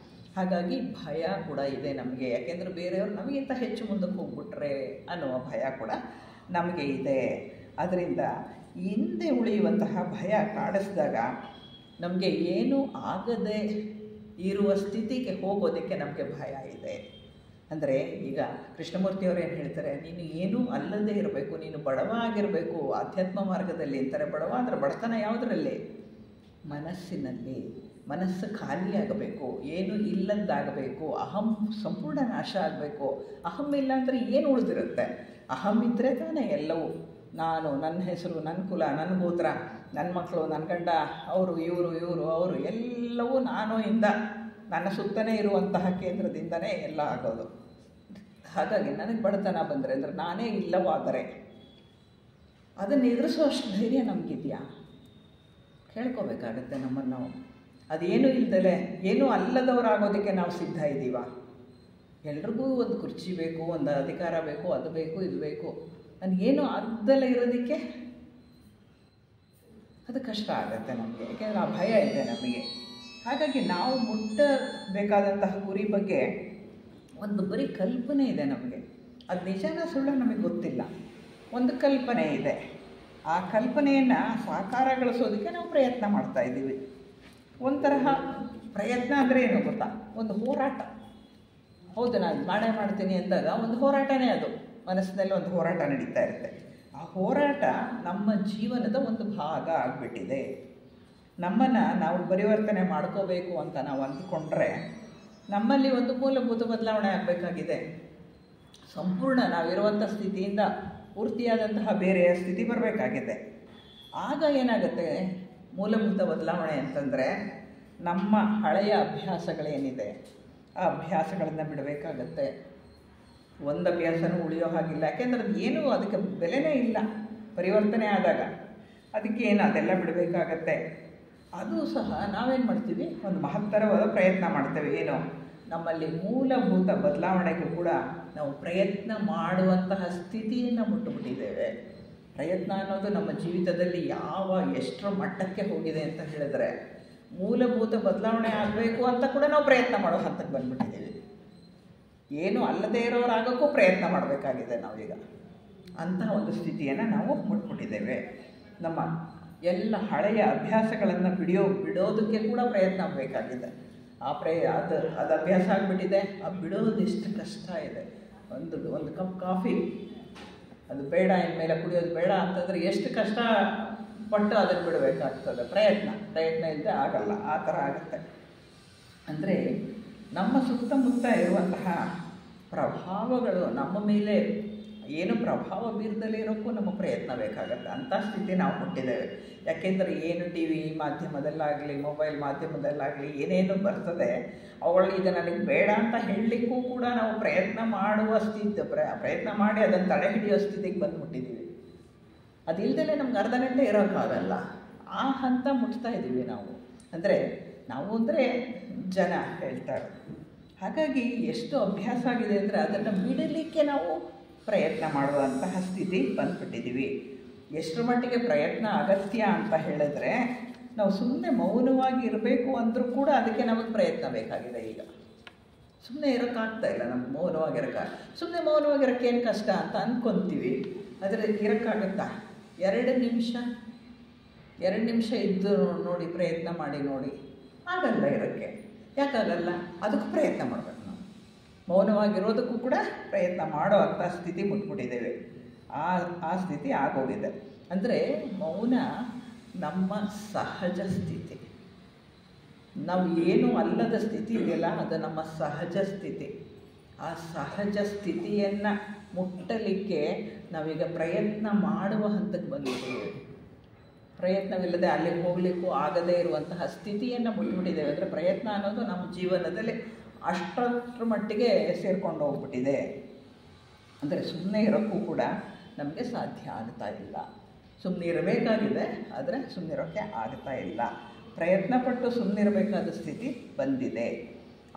ಹಾಗಾಗಿ ಭಯ ಕೂಡ ಇದೆ ನಮಗೆ. ಯಾಕೆಂದರೆ ಬೇರೆಯವರು ನಮಗಿಂತ ಹೆಚ್ಚು ಮುಂದಕ್ಕೆ ಹೋಗ್ಬಿಟ್ರೆ ಅನ್ನುವ ಭಯ ಕೂಡ ನಮಗೆ ಇದೆ. ಅದರಿಂದ ಹಿಂದೆ ಉಳಿಯುವಂತಹ ಭಯ ಕಾಡಿಸಿದಾಗ ನಮಗೆ ಏನೂ ಆಗದೆ ಇರುವ ಸ್ಥಿತಿಗೆ ಹೋಗೋದಕ್ಕೆ ನಮಗೆ ಭಯ ಇದೆ. ಅಂದರೆ ಈಗ ಕೃಷ್ಣಮೂರ್ತಿಯವರು ಏನು ಹೇಳ್ತಾರೆ, ನೀನು ಏನೂ ಅಲ್ಲದೇ ಇರಬೇಕು, ನೀನು ಬಡವ ಆಗಿರಬೇಕು ಆಧ್ಯಾತ್ಮ ಮಾರ್ಗದಲ್ಲಿ ಅಂತಾರೆ. ಬಡವ ಅಂದರೆ ಬಡತನ ಯಾವುದರಲ್ಲಿ? ಮನಸ್ಸಿನಲ್ಲಿ. ಮನಸ್ಸು ಖಾಲಿಯಾಗಬೇಕು, ಏನೂ ಇಲ್ಲದ್ದಾಗಬೇಕು, ಅಹಂ ಸಂಪೂರ್ಣ ನಾಶ ಆಗಬೇಕು. ಅಹಂ ಇಲ್ಲ ಅಂದರೆ ಏನು ಉಳಿದಿರುತ್ತೆ? ಅಹಂ ಇದ್ದರೆ ತಾನೇ ಎಲ್ಲವೂ. ನಾನು, ನನ್ನ ಹೆಸರು, ನನ್ನ ಕುಲ, ನನ್ನ ಗೋತ್ರ, ನನ್ನ ಮಕ್ಕಳು, ನನ್ನ ಗಂಡ, ಅವರು ಅವರು ಎಲ್ಲವೂ ನಾನು ಇಂದ, ನನ್ನ ಸುತ್ತನೇ ಇರುವಂತಹ ಕೇಂದ್ರದಿಂದನೇ ಎಲ್ಲ ಆಗೋದು. ಹಾಗಾಗಿ ನನಗೆ ಬಡತನ ಬಂದರೆ ಅಂದರೆ ನಾನೇ ಇಲ್ಲವಾದರೆ ಅದನ್ನು ಎದುರಿಸೋಷ್ಟು ಧೈರ್ಯ ನಮಗಿದೆಯಾ? ಕೇಳ್ಕೋಬೇಕಾಗತ್ತೆ ನಮ್ಮನ್ನು ನಾವು. ಅದೇನೂ ಇಲ್ದಲೆ ಏನೂ ಅಲ್ಲದವರಾಗೋದಕ್ಕೆ ನಾವು ಸಿದ್ಧ ಇದ್ದೀವ? ಎಲ್ರಿಗೂ ಒಂದು ಕುರ್ಚಿ ಬೇಕು, ಒಂದು ಅಧಿಕಾರ ಬೇಕು, ಅದು ಬೇಕು, ಇದು ಬೇಕು. ನನಗೇನು ಅದ್ದಲ್ಲೇ ಇರೋದಕ್ಕೆ ಅದು ಕಷ್ಟ ಆಗುತ್ತೆ ನಮಗೆ. ಯಾಕೆಂದರೆ ಆ ಭಯ ಇದೆ ನಮಗೆ. ಹಾಗಾಗಿ ನಾವು ಮುಟ್ಟಬೇಕಾದಂತಹ ಗುರಿ ಬಗ್ಗೆ ಒಂದು ಬರೀ ಕಲ್ಪನೆ ಇದೆ ನಮಗೆ. ಅದು ನಿಜನ ಸುಳ್ಳು ನಮಗೆ ಗೊತ್ತಿಲ್ಲ. ಒಂದು ಕಲ್ಪನೆ ಇದೆ. ಆ ಕಲ್ಪನೆಯನ್ನು ಸಾಕಾರಗೊಳಿಸೋದಕ್ಕೆ ನಾವು ಪ್ರಯತ್ನ ಮಾಡ್ತಾಯಿದ್ದೀವಿ. ಒಂಥರ ಪ್ರಯತ್ನ ಅಂದರೆ ಏನು ಗೊತ್ತಾ? ಒಂದು ಹೋರಾಟ. ಹೌದು ನಾನು ಮಾಡೇ ಮಾಡ್ತೀನಿ ಅಂದಾಗ ಒಂದು ಹೋರಾಟನೇ ಅದು, ಮನಸ್ಸಿನಲ್ಲಿ ಒಂದು ಹೋರಾಟ ನಡೀತಾ ಇರುತ್ತೆ. ಆ ಹೋರಾಟ ನಮ್ಮ ಜೀವನದ ಒಂದು ಭಾಗ ಆಗಿಬಿಟ್ಟಿದೆ. ನಮ್ಮನ್ನು ನಾವು ಪರಿವರ್ತನೆ ಮಾಡ್ಕೋಬೇಕು ಅಂತ ನಾವು ಅಂದ್ಕೊಂಡ್ರೆ ನಮ್ಮಲ್ಲಿ ಒಂದು ಮೂಲಭೂತ ಬದಲಾವಣೆ ಆಗಬೇಕಾಗಿದೆ. ಸಂಪೂರ್ಣ ನಾವಿರುವಂಥ ಸ್ಥಿತಿಯಿಂದ ಪೂರ್ತಿಯಾದಂತಹ ಬೇರೆಯ ಸ್ಥಿತಿ ಬರಬೇಕಾಗಿದೆ. ಆಗ ಏನಾಗುತ್ತೆ ಮೂಲಭೂತ ಬದಲಾವಣೆ ಅಂತಂದರೆ, ನಮ್ಮ ಹಳೆಯ ಅಭ್ಯಾಸಗಳೇನಿದೆ ಆ ಅಭ್ಯಾಸಗಳನ್ನು ಬಿಡಬೇಕಾಗತ್ತೆ. ಒಂದು ಅಭ್ಯಾಸನೂ ಉಳಿಯೋ ಹಾಗಿಲ್ಲ, ಯಾಕೆಂದ್ರೆ ಅದು ಏನೂ ಅದಕ್ಕೆ ಬೆಲೆನೇ ಇಲ್ಲ ಪರಿವರ್ತನೆ ಆದಾಗ. ಅದಕ್ಕೆ ಏನು ಅದೆಲ್ಲ ಬಿಡಬೇಕಾಗತ್ತೆ. ಅದು ಸಹ ನಾವೇನು ಮಾಡ್ತೀವಿ, ಒಂದು ಮಹತ್ತರವಾದ ಪ್ರಯತ್ನ ಮಾಡ್ತೇವೆ. ಏನು, ನಮ್ಮಲ್ಲಿ ಮೂಲಭೂತ ಬದಲಾವಣೆಗೂ ಕೂಡ ನಾವು ಪ್ರಯತ್ನ ಮಾಡುವಂತಹ ಸ್ಥಿತಿಯನ್ನು ಮುಟ್ಟುಬಿಟ್ಟಿದ್ದೇವೆ. ಪ್ರಯತ್ನ ಅನ್ನೋದು ನಮ್ಮ ಜೀವಿತದಲ್ಲಿ ಎಷ್ಟರ ಮಟ್ಟಕ್ಕೆ ಹೋಗಿದೆ ಅಂತ ಹೇಳಿದ್ರೆ, ಮೂಲಭೂತ ಬದಲಾವಣೆ ಆಗಬೇಕು ಅಂತ ಕೂಡ ನಾವು ಪ್ರಯತ್ನ ಮಾಡೋ ಹಂತಕ್ಕೆ ಬಂದುಬಿಟ್ಟಿದ್ದೀವಿ. ಏನು ಅಲ್ಲದೇ ಇರೋರಾಗೋಕ್ಕೂ ಪ್ರಯತ್ನ ಮಾಡಬೇಕಾಗಿದೆ ನಾವೀಗ. ಅಂತಹ ಒಂದು ಸ್ಥಿತಿಯನ್ನು ನಾವು ಮುಟ್ಬಿಟ್ಟಿದ್ದೇವೆ. ನಮ್ಮ ಎಲ್ಲ ಹಳೆಯ ಅಭ್ಯಾಸಗಳನ್ನು ಬಿಡೋದಕ್ಕೆ ಕೂಡ ಪ್ರಯತ್ನ ಬೇಕಾಗಿದೆ. ಅದು ಅಭ್ಯಾಸ ಆಗಿಬಿಟ್ಟಿದೆ, ಬಿಡೋದು ಎಷ್ಟು ಕಷ್ಟ ಇದೆ. ಒಂದು ಕಪ್ ಕಾಫಿ ಅದು ಬೇಡ, ಇನ್ಮೇಲೆ ಕುಡಿಯೋದು ಬೇಡ ಅಂತಂದರೆ ಎಷ್ಟು ಕಷ್ಟಪಟ್ಟು ಅದನ್ನು ಬಿಡಬೇಕಾಗ್ತದೆ. ಪ್ರಯತ್ನ ಇಲ್ಲದೆ ಆಗಲ್ಲ, ಆ ಥರ ಆಗುತ್ತೆ. ಅಂದರೆ ನಮ್ಮ ಸುತ್ತಮುತ್ತ ಇರುವಂತಹ ಪ್ರಭಾವಗಳು ನಮ್ಮ ಮೇಲೆ ಏನು ಪ್ರಭಾವ ಬೀರದಲ್ಲೇ ಇರೋಕ್ಕೂ ನಮ್ಮ ಪ್ರಯತ್ನ ಬೇಕಾಗತ್ತೆ. ಅಂಥ ಸ್ಥಿತಿ ನಾವು ಮುಟ್ಟಿದ್ದೇವೆ. ಯಾಕೆಂದರೆ ಏನು ಟಿ ವಿ ಮಾಧ್ಯಮದಲ್ಲಾಗಲಿ, ಮೊಬೈಲ್ ಮಾಧ್ಯಮದಲ್ಲಾಗಲಿ ಏನೇನು ಬರ್ತದೆ, ಅವುಗಳು ಈಗ ನನಗೆ ಬೇಡ ಅಂತ ಹೇಳಲಿಕ್ಕೂ ಕೂಡ ನಾವು ಪ್ರಯತ್ನ ಮಾಡುವ ಪ್ರಯತ್ನ ಮಾಡಿ ಅದನ್ನು ತಡೆ ಹಿಡಿಯೋ ಸ್ಥಿತಿಗೆ ಬಂದುಬಿಟ್ಟಿದ್ದೀವಿ. ಅದಿಲ್ಲದೆ ನಮ್ಗೆ ಅರ್ಧ ಗಂಟೆ ಇರೋಕ್ಕಾಗಲ್ಲ, ಆ ಹಂತ ಮುಟ್ತಾ ಇದ್ದೀವಿ ನಾವು. ಅಂದರೆ ಜನ ಹೇಳ್ತಾರೆ. ಹಾಗಾಗಿ ಎಷ್ಟು ಅಭ್ಯಾಸ ಆಗಿದೆ ಅಂದರೆ ಅದನ್ನು ಬಿಡಲಿಕ್ಕೆ ನಾವು ಪ್ರಯತ್ನ ಮಾಡುವಂತಹ ಸ್ಥಿತಿ ಬಂದುಬಿಟ್ಟಿದ್ದೀವಿ. ಎಷ್ಟರ ಮಟ್ಟಿಗೆ ಪ್ರಯತ್ನ ಅಗತ್ಯ ಅಂತ ಹೇಳಿದ್ರೆ, ನಾವು ಸುಮ್ಮನೆ ಮೌನವಾಗಿ ಇರಬೇಕು ಅಂದರೂ ಕೂಡ ಅದಕ್ಕೆ ನಮಗೆ ಪ್ರಯತ್ನ ಬೇಕಾಗಿದೆ. ಈಗ ಸುಮ್ಮನೆ ಇರೋಕ್ಕಾಗ್ತಾ ಇಲ್ಲ ನಮ್ಗೆ, ಸುಮ್ಮನೆ ಮೌನವಾಗಿರೋಕ್ಕೆ ಏನು ಕಷ್ಟ ಅಂತ ಅಂದ್ಕೊತೀವಿ. ಆದರೆ ಇರೋಕ್ಕಾಗತ್ತಾ? 2 ನಿಮಿಷ ಇದ್ದು ನೋಡಿ, ಪ್ರಯತ್ನ ಮಾಡಿ ನೋಡಿ, ಆಗಲ್ಲ ಇರೋಕ್ಕೆ. ಯಾಕಾಗಲ್ಲ? ಅದಕ್ಕೂ ಪ್ರಯತ್ನ ಮಾಡಬೇಕು ನಾವು. ಮೌನವಾಗಿರೋದಕ್ಕೂ ಕೂಡ ಪ್ರಯತ್ನ ಮಾಡೋ ಅಂಥ ಸ್ಥಿತಿ ಮುಟ್ಬಿಟ್ಟಿದ್ದೇವೆ. ಆ ಸ್ಥಿತಿ ಆಗೋಗಿದೆ. ಅಂದರೆ ಮೌನ ನಮ್ಮ ಸಹಜ ಸ್ಥಿತಿ. ನಾವು ಏನೂ ಅಲ್ಲದ ಸ್ಥಿತಿ ಇದೆಯಲ್ಲ, ಅದು ನಮ್ಮ ಸಹಜ ಸ್ಥಿತಿ. ಆ ಸಹಜ ಸ್ಥಿತಿಯನ್ನು ಮುಟ್ಟಲಿಕ್ಕೆ ನಾವೀಗ ಪ್ರಯತ್ನ ಮಾಡುವ ಹಂತಕ್ಕೆ ಬಂದಿದ್ದೇವೆ. ಪ್ರಯತ್ನವಿಲ್ಲದೆ ಅಲ್ಲಿಗೆ ಹೋಗಲಿಕ್ಕೂ ಆಗದೇ ಇರುವಂತಹ ಸ್ಥಿತಿಯನ್ನು ಮುಟ್ಬಿಟ್ಟಿದ್ದೇವೆ. ಅಂದರೆ ಪ್ರಯತ್ನ ಅನ್ನೋದು ನಮ್ಮ ಜೀವನದಲ್ಲಿ ಅಷ್ಟರ ಮಟ್ಟಿಗೆ ಸೇರ್ಕೊಂಡು ಹೋಗ್ಬಿಟ್ಟಿದೆ. ಅಂದರೆ ಸುಮ್ಮನೆ ಇರೋಕ್ಕೂ ಕೂಡ ನಮಗೆ ಸಾಧ್ಯ ಆಗ್ತಾ ಇಲ್ಲ. ಸುಮ್ಮನೆ ಇರಬೇಕಾಗಿದೆ, ಆದರೆ ಸುಮ್ಮನಿರೋಕ್ಕೆ ಆಗ್ತಾ ಇಲ್ಲ. ಪ್ರಯತ್ನಪಟ್ಟು ಸುಮ್ಮನಿರಬೇಕಾದ ಸ್ಥಿತಿ ಬಂದಿದೆ.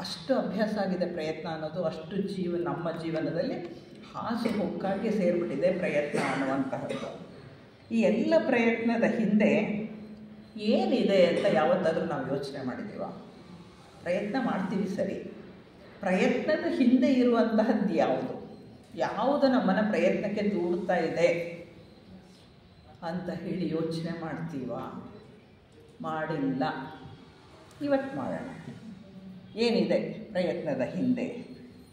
ಅಷ್ಟು ಅಭ್ಯಾಸ ಆಗಿದೆ ಪ್ರಯತ್ನ ಅನ್ನೋದು. ಅಷ್ಟು ನಮ್ಮ ಜೀವನದಲ್ಲಿ ಹಾಸುಹೊಕ್ಕಾಗಿ ಸೇರಿಬಿಟ್ಟಿದೆ ಪ್ರಯತ್ನ ಅನ್ನುವಂತಹದ್ದು. ಈ ಎಲ್ಲ ಪ್ರಯತ್ನದ ಹಿಂದೆ ಏನಿದೆ ಅಂತ ಯಾವತ್ತಾದರೂ ನಾವು ಯೋಚನೆ ಮಾಡಿದ್ದೀವ? ಪ್ರಯತ್ನ ಮಾಡ್ತೀವಿ ಸರಿ, ಪ್ರಯತ್ನದ ಹಿಂದೆ ಇರುವಂತಹದ್ದು ಯಾವುದು ನಮ್ಮನ್ನು ಪ್ರಯತ್ನಕ್ಕೆ ದೂಡ್ತಾ ಇದೆ ಅಂತ ಹೇಳಿ ಯೋಚನೆ ಮಾಡ್ತೀವ? ಮಾಡಿಲ್ಲ. ಇವತ್ತು ಮಾಡೋಣ. ಏನಿದೆ ಪ್ರಯತ್ನದ ಹಿಂದೆ?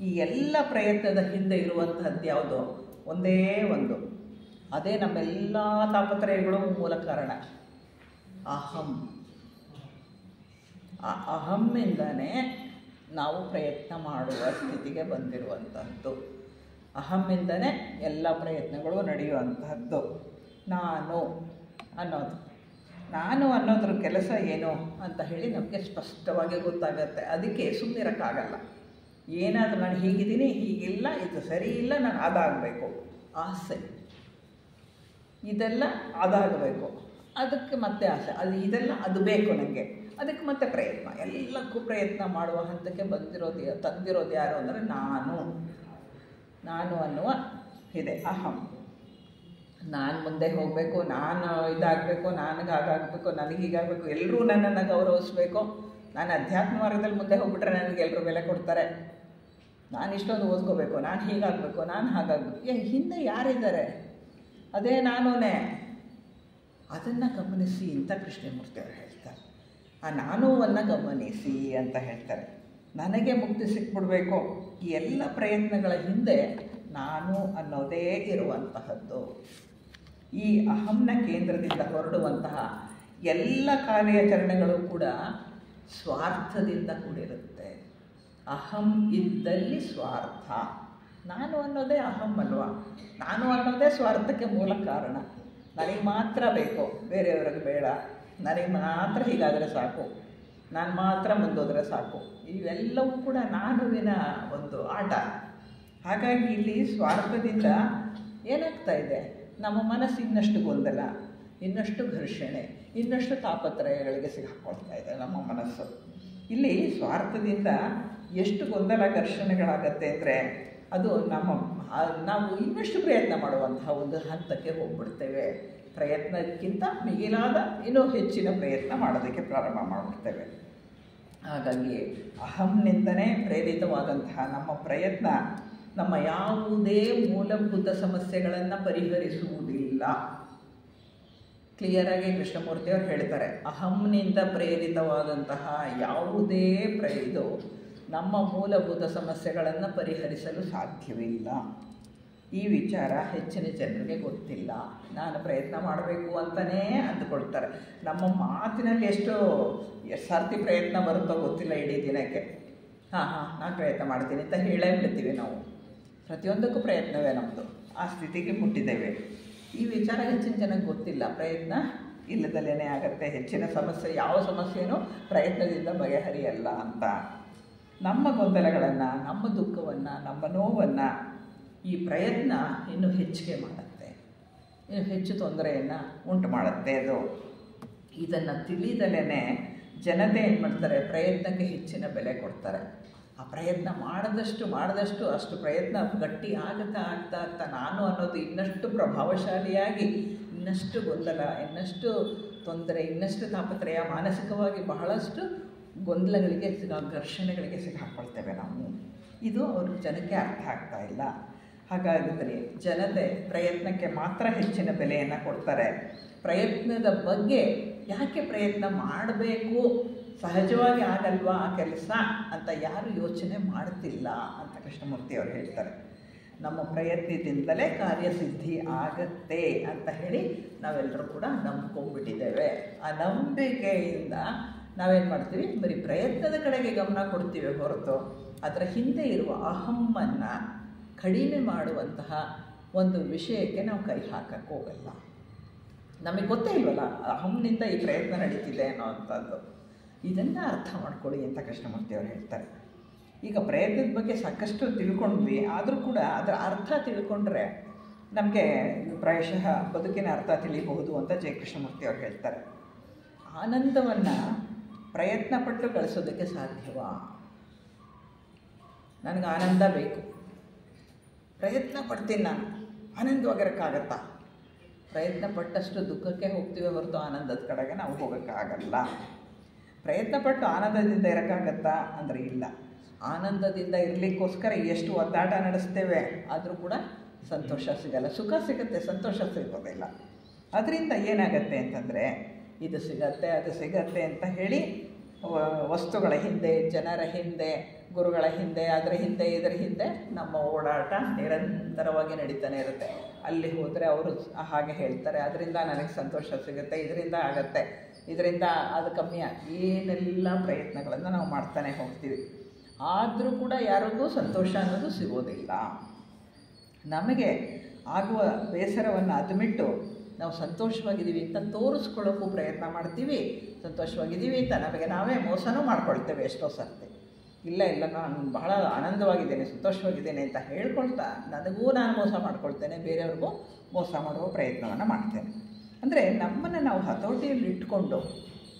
ಈ ಎಲ್ಲ ಪ್ರಯತ್ನದ ಹಿಂದೆ ಇರುವಂತಹದ್ದು ಯಾವುದೋ ಒಂದೇ ಒಂದು, ಅದೇ ನಮ್ಮೆಲ್ಲ ತಾಪತ್ರಯಗಳು ಮೂಲ ಕಾರಣ, ಅಹಂ. ಆ ಅಹಮ್ಮಿಂದನೇ ನಾವು ಪ್ರಯತ್ನ ಮಾಡುವ ಸ್ಥಿತಿಗೆ ಬಂದಿರುವಂತಹದ್ದು. ಅಹಮ್ಮಿಂದನೇ ಎಲ್ಲ ಪ್ರಯತ್ನಗಳು ನಡೆಯುವಂತಹದ್ದು. ನಾನು ಅನ್ನೋದ್ರ ಕೆಲಸ ಏನು ಅಂತ ಹೇಳಿ ನಮಗೆ ಸ್ಪಷ್ಟವಾಗಿ ಗೊತ್ತಾಗತ್ತೆ. ಅದಕ್ಕೆ ಸುಮ್ಮನಿರೋಕ್ಕಾಗಲ್ಲ. ಏನಾದರೂ ನಾನು ಹೀಗಿದ್ದೀನಿ, ಹೀಗಿಲ್ಲ, ಇದು ಸರಿ ಇಲ್ಲ, ನಾನು ಅದಾಗಬೇಕು, ಆಸೆ, ಇದೆಲ್ಲ ಅದಾಗಬೇಕು, ಅದಕ್ಕೆ ಮತ್ತೆ ಆಸೆ, ಅದು ಬೇಕು ನನಗೆ, ಅದಕ್ಕೆ ಮತ್ತೆ ಪ್ರಯತ್ನ. ಎಲ್ಲಕ್ಕೂ ಪ್ರಯತ್ನ ಮಾಡುವ ಹಂತಕ್ಕೆ ತಂದಿರೋದು ಯಾರು ಅಂದರೆ ನಾನು ಅನ್ನುವ ಇದೆ ಅಹಂ. ನಾನು ಮುಂದೆ ಹೋಗಬೇಕು, ನಾನು ಇದಾಗಬೇಕು, ನನಗಾಗಬೇಕು, ನನಗೀಗಾಗಬೇಕು, ಎಲ್ಲರೂ ನನ್ನನ್ನು ಗೌರವಿಸ್ಬೇಕು, ನಾನು ಅಧ್ಯಾತ್ಮ ಮಾರ್ಗದಲ್ಲಿ ಮುಂದೆ ಹೋಗ್ಬಿಟ್ರೆ ನನಗೆ ಎಲ್ಲರೂ ಬೆಲೆ ಕೊಡ್ತಾರೆ, ನಾನು ಇಷ್ಟೊಂದು ಓದ್ಕೋಬೇಕು, ನಾನು ಹೀಗಾಗಬೇಕು, ನಾನು ಹಾಗಾಗಬೇಕು. ಹಿಂದೆ ಯಾರಿದ್ದಾರೆ? ಅದೇ ನಾನೇ. ಅದನ್ನು ಗಮನಿಸಿ ಅಂತ ಕೃಷ್ಣಮೂರ್ತಿಯವರು ಹೇಳ್ತಾರೆ. ಆ ನಾನುವನ್ನು ಗಮನಿಸಿ ಅಂತ ಹೇಳ್ತಾರೆ. ನನಗೆ ಮುಕ್ತಿ ಸಿಕ್ಬಿಡ್ಬೇಕು, ಈ ಎಲ್ಲ ಪ್ರಯತ್ನಗಳ ಹಿಂದೆ ನಾನು ಅನ್ನೋದೇ ಇರುವಂತಹದ್ದು. ಈ ಅಹಂನ ಕೇಂದ್ರದಿಂದ ಹೊರಡುವಂತಹ ಎಲ್ಲ ಕಾರ್ಯಾಚರಣೆಗಳು ಕೂಡ ಸ್ವಾರ್ಥದಿಂದ ಕೂಡಿರುತ್ತೆ. ಅಹಂ ಇದ್ದಲ್ಲಿ ಸ್ವಾರ್ಥ. ನಾನು ಅನ್ನೋದೇ ಅಹಂ ಅಲ್ವಾ? ನಾನು ಅನ್ನೋದೇ ಸ್ವಾರ್ಥಕ್ಕೆ ಮೂಲ ಕಾರಣ. ನನಗೆ ಮಾತ್ರ ಬೇಕು, ಬೇರೆಯವ್ರಿಗೆ ಬೇಡ. ನನಗೆ ಮಾತ್ರ ಹೀಗಾದರೆ ಸಾಕು, ನಾನು ಮಾತ್ರ ಮುಂದೋದ್ರೆ ಸಾಕು. ಇವೆಲ್ಲವೂ ಕೂಡ ನಾನುವಿನ ಒಂದು ಆಟ. ಹಾಗಾಗಿ ಇಲ್ಲಿ ಸ್ವಾರ್ಥದಿಂದ ಏನಾಗ್ತಾ ಇದೆ, ನಮ್ಮ ಮನಸ್ಸು ಇನ್ನಷ್ಟು ಗೊಂದಲ, ಇನ್ನಷ್ಟು ಘರ್ಷಣೆ, ಇನ್ನಷ್ಟು ತಾಪತ್ರಯಗಳಿಗೆ ಸಿಗಾಕೊಳ್ತಾ ಇದೆ ನಮ್ಮ ಮನಸ್ಸು. ಇಲ್ಲಿ ಸ್ವಾರ್ಥದಿಂದ ಎಷ್ಟು ಗೊಂದಲ ಘರ್ಷಣೆಗಳಾಗತ್ತೆ ಅಂದರೆ ಅದು ನಾವು ಇನ್ನಷ್ಟು ಪ್ರಯತ್ನ ಮಾಡುವಂತಹ ಒಂದು ಹಂತಕ್ಕೆ ಹೋಗ್ಬಿಡ್ತೇವೆ. ಪ್ರಯತ್ನಕ್ಕಿಂತ ಮಿಗಿಲಾದ ಇನ್ನೂ ಹೆಚ್ಚಿನ ಪ್ರಯತ್ನ ಮಾಡೋದಕ್ಕೆ ಪ್ರಾರಂಭ ಮಾಡಿಬಿಡ್ತೇವೆ. ಹಾಗಾಗಿ ಅಹಂನಿಂದನೇ ಪ್ರೇರಿತವಾದಂತಹ ನಮ್ಮ ಪ್ರಯತ್ನ ನಮ್ಮ ಯಾವುದೇ ಮೂಲಭೂತ ಸಮಸ್ಯೆಗಳನ್ನು ಪರಿಹರಿಸುವುದಿಲ್ಲ. ಕ್ಲಿಯರಾಗಿ ಕೃಷ್ಣಮೂರ್ತಿಯವರು ಹೇಳ್ತಾರೆ, ಅಹಂನಿಂದ ಪ್ರೇರಿತವಾದಂತಹ ಯಾವುದೇ ಇದು ನಮ್ಮ ಮೂಲಭೂತ ಸಮಸ್ಯೆಗಳನ್ನು ಪರಿಹರಿಸಲು ಸಾಧ್ಯವಿಲ್ಲ. ಈ ವಿಚಾರ ಹೆಚ್ಚಿನ ಜನರಿಗೆ ಗೊತ್ತಿಲ್ಲ. ನಾನು ಪ್ರಯತ್ನ ಮಾಡಬೇಕು ಅಂತಲೇ ಅಂದುಕೊಳ್ತಾರೆ. ನಮ್ಮ ಮಾತಿನಲ್ಲಿ ಎಷ್ಟು ಸರ್ತಿ ಪ್ರಯತ್ನ ಬರುತ್ತೋ ಗೊತ್ತಿಲ್ಲ ಇಡೀ ದಿನಕ್ಕೆ. ನಾನು ಪ್ರಯತ್ನ ಮಾಡ್ತೀನಿ ಅಂತ ಹೇಳೇ ಬಿಡ್ತೀವಿ ನಾವು. ಪ್ರತಿಯೊಂದಕ್ಕೂ ಪ್ರಯತ್ನವೇ ನಮ್ಮದು. ಆ ಸ್ಥಿತಿಗೆ ಮುಟ್ಟಿದ್ದೇವೆ. ಈ ವಿಚಾರ ಹೆಚ್ಚಿನ ಜನಕ್ಕೆ ಗೊತ್ತಿಲ್ಲ. ಪ್ರಯತ್ನ ಇಲ್ಲದಲ್ಲೇ ಆಗುತ್ತೆ. ಹೆಚ್ಚಿನ ಸಮಸ್ಯೆ, ಯಾವ ಸಮಸ್ಯೆನೂ ಪ್ರಯತ್ನದಿಂದ ಬಗೆಹರಿಯಲ್ಲ ಅಂತ. ನಮ್ಮ ಗೊಂದಲಗಳನ್ನು, ನಮ್ಮ ದುಃಖವನ್ನು, ನಮ್ಮ ನೋವನ್ನು ಈ ಪ್ರಯತ್ನ ಇನ್ನೂ ಹೆಚ್ಚಿಗೆ ಮಾಡುತ್ತೆ, ಇನ್ನು ಹೆಚ್ಚು ತೊಂದರೆಯನ್ನು ಉಂಟು ಮಾಡುತ್ತೆ. ಅದು ಇದನ್ನು ತಿಳಿದಲೇ ಜನತೆ ಏನು ಮಾಡ್ತಾರೆ, ಪ್ರಯತ್ನಕ್ಕೆ ಹೆಚ್ಚಿನ ಬೆಲೆ ಕೊಡ್ತಾರೆ. ಆ ಪ್ರಯತ್ನ ಮಾಡಿದಷ್ಟು ಅಷ್ಟು ಪ್ರಯತ್ನ ಗಟ್ಟಿ ಆಗ್ತಾ ನಾನು ಅನ್ನೋದು ಇನ್ನಷ್ಟು ಪ್ರಭಾವಶಾಲಿಯಾಗಿ, ಇನ್ನಷ್ಟು ಗೊಂದಲ, ಇನ್ನಷ್ಟು ತೊಂದರೆ, ಇನ್ನಷ್ಟು ತಾಪತ್ರಯ, ಮಾನಸಿಕವಾಗಿ ಬಹಳಷ್ಟು ಗೊಂದಲಗಳಿಗೆ ಘರ್ಷಣೆಗಳಿಗೆ ಸಿಗಾಕೊಳ್ತೇವೆ ನಾವು. ಇದು ಅವ್ರಿಗೆ ಜನಕ್ಕೆ ಅರ್ಥ ಆಗ್ತಾ ಇಲ್ಲ. ಹಾಗಾದರೆ ಜನತೆ ಪ್ರಯತ್ನಕ್ಕೆ ಮಾತ್ರ ಹೆಚ್ಚಿನ ಬೆಲೆಯನ್ನು ಕೊಡ್ತಾರೆ. ಪ್ರಯತ್ನದ ಬಗ್ಗೆ ಯಾಕೆ ಪ್ರಯತ್ನ ಮಾಡಬೇಕು, ಸಹಜವಾಗಿ ಆಗಲ್ವಾ ಆ ಕೆಲಸ ಅಂತ ಯಾರು ಯೋಚನೆ ಮಾಡ್ತಿಲ್ಲ ಅಂತ ಕೃಷ್ಣಮೂರ್ತಿಯವರು ಹೇಳ್ತಾರೆ. ನಮ್ಮ ಪ್ರಯತ್ನದಿಂದಲೇ ಕಾರ್ಯಸಿದ್ಧಿ ಆಗತ್ತೆ ಅಂತ ಹೇಳಿ ನಾವೆಲ್ಲರೂ ಕೂಡ ನಂಬ್ಕೊಂಡ್ಬಿಟ್ಟಿದ್ದೇವೆ. ಆ ನಂಬಿಕೆಯಿಂದ ನಾವೇನು ಮಾಡ್ತೀವಿ, ಬರೀ ಪ್ರಯತ್ನದ ಕಡೆಗೆ ಗಮನ ಕೊಡ್ತೀವಿ ಹೊರತು ಅದರ ಹಿಂದೆ ಇರುವ ಅಹಮ್ಮನ್ನು ಕಡಿಮೆ ಮಾಡುವಂತಹ ಒಂದು ವಿಷಯಕ್ಕೆ ನಾವು ಕೈ ಹಾಕಕ್ಕೆ ಹೋಗಲ್ಲ. ನಮಗೆ ಗೊತ್ತೇ ಇಲ್ವಲ್ಲ ಅಹಂನಿಂದ ಈ ಪ್ರಯತ್ನ ನಡೀತಿದೆ ಅನ್ನೋ ಅಂಥದ್ದು. ಇದನ್ನು ಅರ್ಥ ಮಾಡ್ಕೊಳ್ಳಿ ಅಂತ ಕೃಷ್ಣಮೂರ್ತಿಯವರು ಹೇಳ್ತಾರೆ. ಈಗ ಪ್ರಯತ್ನದ ಬಗ್ಗೆ ಸಾಕಷ್ಟು ತಿಳ್ಕೊಂಡ್ವಿ, ಆದರೂ ಕೂಡ ಅದರ ಅರ್ಥ ತಿಳ್ಕೊಂಡ್ರೆ ನಮಗೆ ಪ್ರಾಯಶಃ ಬದುಕಿನ ಅರ್ಥ ತಿಳಿಯಬಹುದು ಅಂತ ಕೃಷ್ಣಮೂರ್ತಿಯವರು ಹೇಳ್ತಾರೆ. ಆನಂದವನ್ನು ಪ್ರಯತ್ನಪಟ್ಟು ಗಳಿಸೋದಕ್ಕೆ ಸಾಧ್ಯವಾ? ನನಗೆ ಆನಂದ ಬೇಕು, ಪ್ರಯತ್ನ ಪಡ್ತೀನಿ, ನಾನು ಆನಂದವಾಗಿರೋಕ್ಕಾಗತ್ತಾ? ಪ್ರಯತ್ನ ಪಟ್ಟಷ್ಟು ದುಃಖಕ್ಕೆ ಹೋಗ್ತೀವಿ ಹೊರತು ಆನಂದದ ಕಡೆಗೆ ನಾವು ಹೋಗೋಕ್ಕಾಗಲ್ಲ. ಪ್ರಯತ್ನಪಟ್ಟು ಆನಂದದಿಂದ ಇರೋಕ್ಕಾಗತ್ತಾ ಅಂದರೆ ಇಲ್ಲ. ಆನಂದದಿಂದ ಇರಲಿಕ್ಕೋಸ್ಕರ ಎಷ್ಟು ಒದ್ದಾಟ ನಡೆಸ್ತೇವೆ, ಆದರೂ ಕೂಡ ಸಂತೋಷ ಸಿಗಲ್ಲ. ಸುಖ ಸಿಗುತ್ತೆ, ಸಂತೋಷ ಸಿಗೋದಿಲ್ಲ. ಅದರಿಂದ ಏನಾಗತ್ತೆ ಅಂತಂದರೆ, ಇದು ಸಿಗತ್ತೆ ಅದು ಸಿಗತ್ತೆ ಅಂತ ಹೇಳಿ ವಸ್ತುಗಳ ಹಿಂದೆ, ಜನರ ಹಿಂದೆ, ಗುರುಗಳ ಹಿಂದೆ, ಅದರ ಹಿಂದೆ ಇದರ ಹಿಂದೆ ನಮ್ಮ ಓಡಾಟ ನಿರಂತರವಾಗಿ ನಡೀತಾನೆ ಇರುತ್ತೆ. ಅಲ್ಲಿ ಹೋದರೆ ಅವರು ಹಾಗೆ ಹೇಳ್ತಾರೆ, ಅದರಿಂದ ನನಗೆ ಸಂತೋಷ ಸಿಗುತ್ತೆ, ಇದರಿಂದ ಆಗತ್ತೆ, ಇದರಿಂದ ಅದು ಕಮ್ಮಿ, ಏನೆಲ್ಲ ಪ್ರಯತ್ನಗಳನ್ನು ನಾವು ಮಾಡ್ತಾನೆ ಹೋಗ್ತೀವಿ. ಆದರೂ ಕೂಡ ಯಾರಿಗೂ ಸಂತೋಷ ಅನ್ನೋದು ಸಿಗೋದಿಲ್ಲ. ನಮಗೆ ಆಗುವ ಬೇಸರವನ್ನು ಅದುಮಿಟ್ಟು ನಾವು ಸಂತೋಷವಾಗಿದ್ದೀವಿ ಅಂತ ತೋರಿಸ್ಕೊಳ್ಳೋಕ್ಕೂ ಪ್ರಯತ್ನ ಮಾಡ್ತೀವಿ. ಸಂತೋಷವಾಗಿದ್ದೀವಿ ಅಂತ ನಮಗೆ ನಾವೇ ಮೋಸನೂ ಮಾಡ್ಕೊಳ್ತೇವೆ ಎಷ್ಟೋ ಸರ್ತಿ. ಇಲ್ಲ ನಾನು ಬಹಳ ಆನಂದವಾಗಿದ್ದೇನೆ, ಸಂತೋಷವಾಗಿದ್ದೇನೆ ಅಂತ ಹೇಳ್ಕೊಳ್ತಾ ನನಗೂ ನಾನು ಮೋಸ ಮಾಡ್ಕೊಳ್ತೇನೆ, ಬೇರೆಯವ್ರಿಗೂ ಮೋಸ ಮಾಡುವ ಪ್ರಯತ್ನವನ್ನು ಮಾಡ್ತೇನೆ. ಅಂದರೆ ನಮ್ಮನ್ನು ನಾವು ಹತೋಟಿಯಲ್ಲಿ ಇಟ್ಕೊಂಡು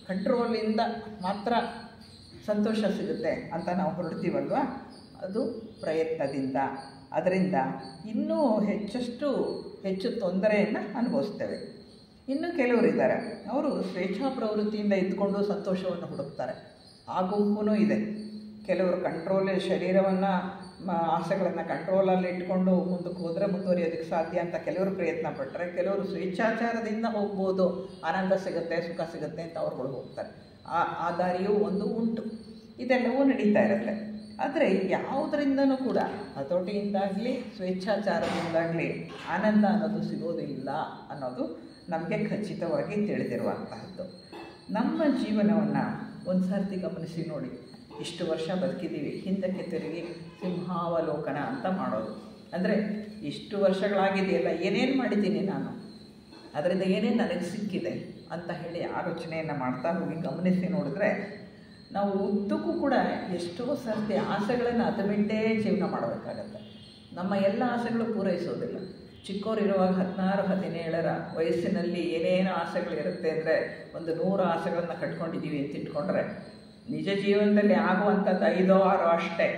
ಕಂಟ್ರೋಲಿಂದ ಮಾತ್ರ ಸಂತೋಷ ಸಿಗುತ್ತೆ ಅಂತ ನಾವು ಹೊರಡ್ತೀವಲ್ವ, ಅದು ಪ್ರಯತ್ನದಿಂದ. ಅದರಿಂದ ಇನ್ನೂ ಹೆಚ್ಚು ತೊಂದರೆಯನ್ನು ಅನುಭವಿಸ್ತೇವೆ. ಇನ್ನು ಕೆಲವರಿದ್ದಾರೆ, ಅವರು ಸ್ವೇಚ್ಛಾ ಪ್ರವೃತ್ತಿಯಿಂದ ಇದ್ಕೊಂಡು ಸಂತೋಷವನ್ನು ಹುಡುಕ್ತಾರೆ. ಆ ಗುಂಪೂ ಇದೆ. ಕೆಲವರು ಶರೀರವನ್ನು ಆಸೆಗಳನ್ನು ಕಂಟ್ರೋಲಲ್ಲಿ ಇಟ್ಕೊಂಡು ಮುಂದಕ್ಕೆ ಹೋದರೆ ಮುಂದುವರಿಯೋದಕ್ಕೆ ಸಾಧ್ಯ ಅಂತ ಕೆಲವರು ಪ್ರಯತ್ನ ಪಟ್ಟರೆ, ಕೆಲವರು ಸ್ವೇಚ್ಛಾಚಾರದಿಂದ ಹೋಗ್ಬೋದು, ಆನಂದ ಸಿಗುತ್ತೆ, ಸುಖ ಸಿಗುತ್ತೆ ಅಂತ ಅವ್ರುಗಳು ಹೋಗ್ತಾರೆ. ಆ ದಾರಿಯೂ ಒಂದು ಉಂಟು. ಇದೆಲ್ಲವೂ ನಡೀತಾ ಇರುತ್ತೆ. ಆದರೆ ಯಾವುದರಿಂದನೂ ಕೂಡ ಹತೋಟಿಯಿಂದಾಗಲಿ ಸ್ವೇಚ್ಛಾಚಾರದಿಂದಾಗಲಿ ಆನಂದ ಅನ್ನೋದು ಸಿಗೋದಿಲ್ಲ ಅನ್ನೋದು ನಮಗೆ ಖಚಿತವಾಗಿ ತಿಳಿದಿರುವಂತಹದ್ದು. ನಮ್ಮ ಜೀವನವನ್ನು ಒಂದು ಸರ್ತಿ ಗಮನಿಸಿ ನೋಡಿ. ಇಷ್ಟು ವರ್ಷ ಬದುಕಿದ್ದೀವಿ, ಹಿಂದಕ್ಕೆ ತಿರುಗಿ ಸಿಂಹಾವಲೋಕನ ಅಂತ ಮಾಡೋದು. ಅಂದರೆ ಇಷ್ಟು ವರ್ಷಗಳಾಗಿದೆಯಲ್ಲ, ಏನೇನು ಮಾಡಿದ್ದೀನಿ ನಾನು, ಅದರಿಂದ ಏನೇನು ನನಗೆ ಸಿಕ್ಕಿದೆ ಅಂತ ಹೇಳಿ ಆಲೋಚನೆಯನ್ನು ಮಾಡ್ತಾ ಹೋಗಿ ಗಮನಿಸಿ ನೋಡಿದ್ರೆ ನಾವು ಉದ್ದಕ್ಕೂ ಕೂಡ ಎಷ್ಟೋ ಸರ್ತಿ ಆಸೆಗಳನ್ನು ಅದುಬಿಟ್ಟೇ ಜೀವನ ಮಾಡಬೇಕಾಗತ್ತೆ. ನಮ್ಮ ಎಲ್ಲ ಆಸೆಗಳು ಪೂರೈಸೋದಿಲ್ಲ. ಚಿಕ್ಕವರಿರುವಾಗ 16-17 ವಯಸ್ಸಿನಲ್ಲಿ ಏನೇನು ಆಸೆಗಳಿರುತ್ತೆ ಅಂದರೆ ಒಂದು 100 ಆಸೆಗಳನ್ನು ಕಟ್ಕೊಂಡಿದ್ದೀವಿ ಅಂತ ಇಟ್ಕೊಂಡ್ರೆ ನಿಜ ಜೀವನದಲ್ಲಿ ಆಗುವಂಥದ್ದು 5-6 ಅಷ್ಟೇ,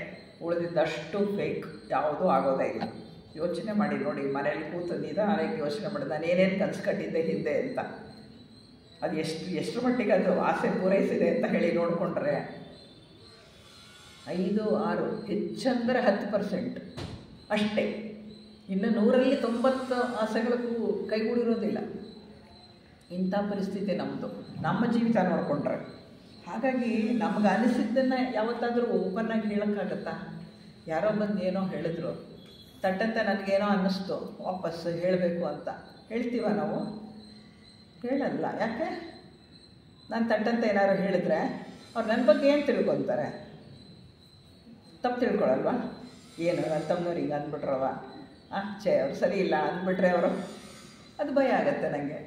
ಉಳಿದಿದ್ದಷ್ಟು ಫೇಕ್, ಯಾವುದೂ ಆಗೋದೇ ಇಲ್ಲ. ಯೋಚನೆ ಮಾಡಿ ನೋಡಿ, ಮನೇಲಿ ಕೂತು ನಿಧಾನಕ್ಕೆ ಯೋಚನೆ ಮಾಡಿ ನಾನು ಏನೇನು ಕನಸು ಕಟ್ಟಿದ್ದೆ ಹಿಂದೆ ಅಂತ, ಅದು ಎಷ್ಟು ಮಟ್ಟಿಗೆ ಅದು ಆಸೆ ಪೂರೈಸಿದೆ ಅಂತ ಹೇಳಿ ನೋಡಿಕೊಂಡ್ರೆ 5-6, ಹೆಚ್ಚಂದರೆ 10% ಅಷ್ಟೇ. ಇನ್ನು 100ರಲ್ಲಿ 90 ಆಸೆಗಳಿಗೂ ಕೈಗೂಡಿರೋದಿಲ್ಲ. ಇಂಥ ಪರಿಸ್ಥಿತಿ ನಮ್ಮದು, ನಮ್ಮ ಜೀವಿತ ನೋಡಿಕೊಂಡ್ರೆ. ಹಾಗಾಗಿ ನಮ್ಗೆ ಅನಿಸಿದ್ದನ್ನು ಯಾವತ್ತಾದರೂ ಓಪನ್ನಾಗಿ ಹೇಳೋಕ್ಕಾಗತ್ತಾ? ಯಾರೋ ಬಂದು ಏನೋ ಹೇಳಿದ್ರು, ತಟ್ಟಂತ ನನಗೇನೋ ಅನ್ನಿಸ್ತು ವಾಪಸ್ಸು ಹೇಳಬೇಕು ಅಂತ ಹೇಳ್ತೀವ ನಾವು? ಹೇಳಲ್ಲ. ಯಾಕೆ? ನಾನು ತಟ್ಟಂತ ಏನಾದ್ರು ಹೇಳಿದ್ರೆ ಅವ್ರು ನನ್ನ ಬಗ್ಗೆ ಏನು ತಿಳ್ಕೊತಾರೆ? ತಪ್ಪು ತಿಳ್ಕೊಳಲ್ವ? ಏನು ನನ್ನ ತಮ್ಮನವ್ರು ಹಿಂಗೆ ಅಂದ್ಬಿಟ್ರವ, ಅವ್ರು ಸರಿ ಇಲ್ಲ ಅಂದ್ಬಿಟ್ರೆ ಅವರು, ಅದು ಭಯ ಆಗತ್ತೆ ನನಗೆ.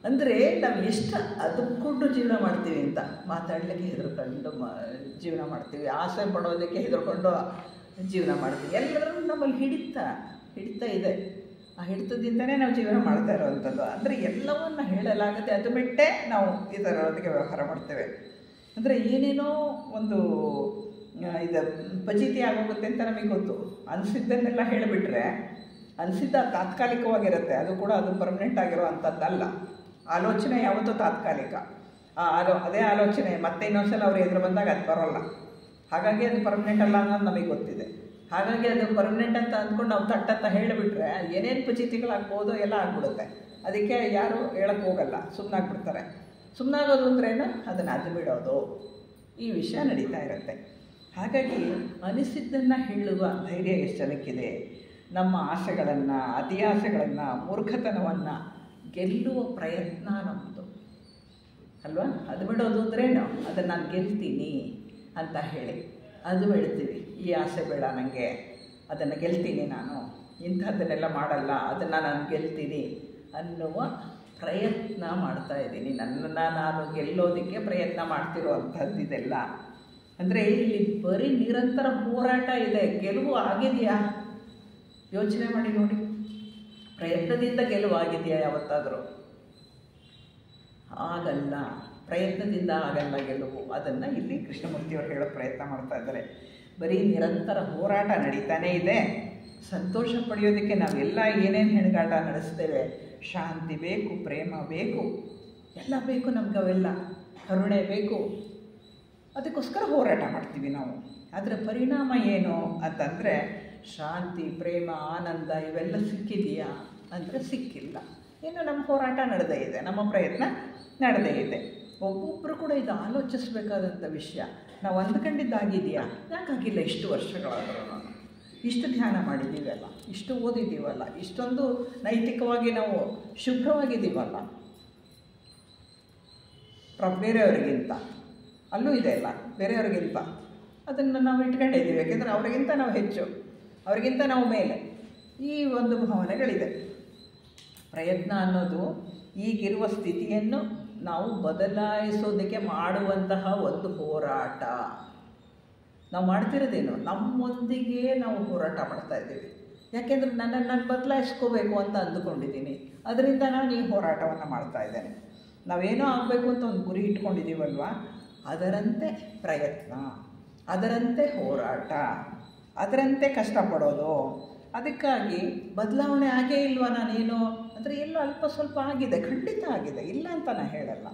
ಅಂದರೆ ನಾವು ಎಷ್ಟು ಅದಕ್ಕೊಂಡು ಜೀವನ ಮಾಡ್ತೀವಿ ಅಂತ, ಮಾತಾಡಲಿಕ್ಕೆ ಹೆದರ್ಕೊಂಡು ಜೀವನ ಮಾಡ್ತೀವಿ, ಆಸೆ ಪಡೋದಕ್ಕೆ ಹೆದರ್ಕೊಂಡು ಜೀವನ ಮಾಡ್ತೀವಿ. ಎಲ್ಲರೂ ನಮ್ಮಲ್ಲಿ ಹಿಡಿತಾ ಇದೆ. ಆ ಹಿಡಿತದಿಂದನೇ ನಾವು ಜೀವನ ಮಾಡ್ತಾ ಇರೋವಂಥದ್ದು. ಅಂದರೆ ಎಲ್ಲವನ್ನ ಹೇಳಲಾಗುತ್ತೆ, ಅದು ಬಿಟ್ಟೇ ನಾವು ಇದರೊಳಗೆ ವ್ಯವಹಾರ ಮಾಡ್ತೇವೆ. ಅಂದರೆ ಏನೇನೋ ಒಂದು ಇದು ಫಜೀತಿ ಆಗೋಗುತ್ತೆ ಅಂತ ನಮಗೆ ಗೊತ್ತು. ಅನಿಸಿದ್ದನ್ನೆಲ್ಲ ಹೇಳಿಬಿಟ್ರೆ ಅನಿಸಿದ್ದ ತಾತ್ಕಾಲಿಕವಾಗಿರುತ್ತೆ, ಅದು ಕೂಡ ಅದು ಪರ್ಮನೆಂಟ್ ಆಗಿರುವಂಥದ್ದಲ್ಲ. ಆಲೋಚನೆ ಯಾವತ್ತೂ ತಾತ್ಕಾಲಿಕ. ಅದೇ ಆಲೋಚನೆ ಮತ್ತೆ ಇನ್ನೊಂದ್ಸಲ ಅವ್ರು ಎದುರು ಬಂದಾಗ ಅದು ಬರೋಲ್ಲ. ಹಾಗಾಗಿ ಅದು ಪರ್ಮನೆಂಟ್ ಅಲ್ಲ ಅನ್ನೋದು ನಮಗೆ ಗೊತ್ತಿದೆ. ಹಾಗಾಗಿ ಅದು ಪರ್ಮನೆಂಟ್ ಅಂತ ಅಂದ್ಕೊಂಡು ನಾವು ತಟ್ಟಂತ ಹೇಳಿಬಿಟ್ರೆ ಏನೇನು ಫಜೀತಿಗಳಾಗ್ಬೋದೋ ಎಲ್ಲ ಆಗ್ಬಿಡುತ್ತೆ. ಅದಕ್ಕೆ ಯಾರು ಹೇಳಕ್ಕೆ ಹೋಗಲ್ಲ, ಸುಮ್ಮನಾಗ್ಬಿಡ್ತಾರೆ. ಸುಮ್ಮನಾಗೋದು ಅಂದ್ರೇನು? ಅದನ್ನು ಅದು ಬಿಡೋದು, ಈ ವಿಷಯ ನಡೀತಾ ಇರುತ್ತೆ. ಹಾಗಾಗಿ ಅನಿಸಿದ್ದನ್ನು ಹೇಳುವ ಧೈರ್ಯ ಎಷ್ಟು ಜನಕ್ಕಿದೆ? ನಮ್ಮ ಆಸೆಗಳನ್ನು, ಅತಿ ಆಸೆಗಳನ್ನು, ಮೂರ್ಖತನವನ್ನು ಗೆಲ್ಲುವ ಪ್ರಯತ್ನ ನಮ್ಮದು ಅಲ್ವಾ? ಅದು ಬಿಡೋದು ಅಂದ್ರೇನು? ಅದನ್ನು ನಾನು ಗೆಲ್ತೀನಿ ಅಂತ ಹೇಳಿ ಅದು ಬಿಡ್ತೀವಿ. ಈ ಆಸೆ ಬೇಡ ನನಗೆ, ಅದನ್ನು ಗೆಲ್ತೀನಿ ನಾನು, ಇಂಥದ್ದನ್ನೆಲ್ಲ ಮಾಡಲ್ಲ, ಅದನ್ನು ನಾನು ಗೆಲ್ತೀನಿ ಅನ್ನುವ ಪ್ರಯತ್ನ ಮಾಡ್ತಾಯಿದ್ದೀನಿ. ನನ್ನನ್ನು ನಾನು ಗೆಲ್ಲೋದಕ್ಕೆ ಪ್ರಯತ್ನ ಮಾಡ್ತಿರೋವಂಥದ್ದು ಇದೆಲ್ಲ. ಅಂದರೆ ಇಲ್ಲಿ ಬರೀ ನಿರಂತರ ಹೋರಾಟ ಇದೆ. ಗೆಲುವು ಆಗಿದೆಯಾ? ಯೋಚನೆ ಮಾಡಿ ನೋಡಿ. ಪ್ರಯತ್ನದಿಂದ ಗೆಲುವು ಆಗಿದೆಯಾ ಯಾವತ್ತಾದರೂ? ಆಗಲ್ಲ. ಪ್ರಯತ್ನದಿಂದ ಆಗಲ್ಲ ಗೆಲುವು. ಅದನ್ನು ಇಲ್ಲಿ ಕೃಷ್ಣಮೂರ್ತಿಯವರು ಹೇಳೋ ಪ್ರಯತ್ನ ಮಾಡ್ತಾ ಇದ್ದಾರೆ. ಬರೀ ನಿರಂತರ ಹೋರಾಟ ನಡೀತಾನೇ ಇದೆ. ಸಂತೋಷ ಪಡೆಯೋದಕ್ಕೆ ನಾವೆಲ್ಲ ಏನೇನು ಹೆಣಗಾಟ ನಡೆಸ್ತೇವೆ. ಶಾಂತಿ ಬೇಕು, ಪ್ರೇಮ ಬೇಕು, ಎಲ್ಲ ಬೇಕು ನಮ್ಗೆ. ಅವೆಲ್ಲ ಕರುಣೆ ಬೇಕು. ಅದಕ್ಕೋಸ್ಕರ ಹೋರಾಟ ಮಾಡ್ತೀವಿ ನಾವು. ಅದರ ಪರಿಣಾಮ ಏನು ಅಂತಂದರೆ ಶಾಂತಿ, ಪ್ರೇಮ, ಆನಂದ ಇವೆಲ್ಲ ಸಿಕ್ಕಿದೆಯಾ ಅಂದರೆ ಸಿಕ್ಕಿಲ್ಲ. ಇನ್ನು ನಮ್ಮ ಹೋರಾಟ ನಡೆದೇ ಇದೆ, ನಮ್ಮ ಪ್ರಯತ್ನ ನಡೆದೇ ಇದೆ. ಒಬ್ಬೊಬ್ಬರು ಕೂಡ ಇದು ಆಲೋಚಿಸಬೇಕಾದಂಥ ವಿಷಯ. ನಾವು ಅಂದ್ಕೊಂಡಿದ್ದಾಗಿದೆಯಾ? ಯಾಕಾಗಿಲ್ಲ? ಇಷ್ಟು ವರ್ಷಗಳಾದರೂ ನಾನು ಇಷ್ಟು ಧ್ಯಾನ ಮಾಡಿದ್ದೀವಲ್ಲ, ಇಷ್ಟು ಓದಿದ್ದೀವಲ್ಲ, ಇಷ್ಟೊಂದು ನೈತಿಕವಾಗಿ ನಾವು ಶುಭ್ರವಾಗಿದ್ದೀವಲ್ಲ, ಬೇರೆಯವರಿಗಿಂತ ಅಲ್ಲೂ ಇದೆ ಅಲ್ಲ, ಬೇರೆಯವ್ರಿಗಿಂತ ಅದನ್ನು ನಾವು ಇಟ್ಕೊಂಡಿದ್ದೀವಿ. ಯಾಕೆಂದರೆ ಅವರಿಗಿಂತ ನಾವು ಹೆಚ್ಚು, ಅವರಿಗಿಂತ ನಾವು ಮೇಲೆ, ಈ ಒಂದು ಭಾವನೆಗಳಿದೆ. ಪ್ರಯತ್ನ ಅನ್ನೋದು ಈಗಿರುವ ಸ್ಥಿತಿಯನ್ನು ನಾವು ಬದಲಾಯಿಸೋದಕ್ಕೆ ಮಾಡುವಂತಹ ಒಂದು ಹೋರಾಟ. ನಾವು ಮಾಡ್ತಿರೋದೇನು? ನಮ್ಮೊಂದಿಗೆ ನಾವು ಹೋರಾಟ ಮಾಡ್ತಾಯಿದ್ದೀವಿ. ಯಾಕೆಂದರೆ ನಾನು ಬದಲಾಯಿಸ್ಕೋಬೇಕು ಅಂತ ಅಂದುಕೊಂಡಿದ್ದೀನಿ. ಅದರಿಂದ ನಾನು ಈ ಹೋರಾಟವನ್ನು ಮಾಡ್ತಾಯಿದ್ದೇನೆ. ನಾವೇನೋ ಆಗಬೇಕು ಅಂತ ಒಂದು ಗುರಿ ಇಟ್ಕೊಂಡಿದ್ದೀವಲ್ವ, ಅದರಂತೆ ಪ್ರಯತ್ನ, ಅದರಂತೆ ಹೋರಾಟ, ಅದರಂತೆ ಕಷ್ಟಪಡೋದು. ಅದಕ್ಕಾಗಿ ಬದಲಾವಣೆ ಆಗೇ ಇಲ್ವಾ? ನಾನೇನು ಅಂದರೆ ಎಲ್ಲೋ ಅಲ್ಪ ಸ್ವಲ್ಪ ಆಗಿದೆ, ಖಂಡಿತ ಆಗಿದೆ, ಇಲ್ಲ ಅಂತ ನಾನು ಹೇಳಲ್ಲ.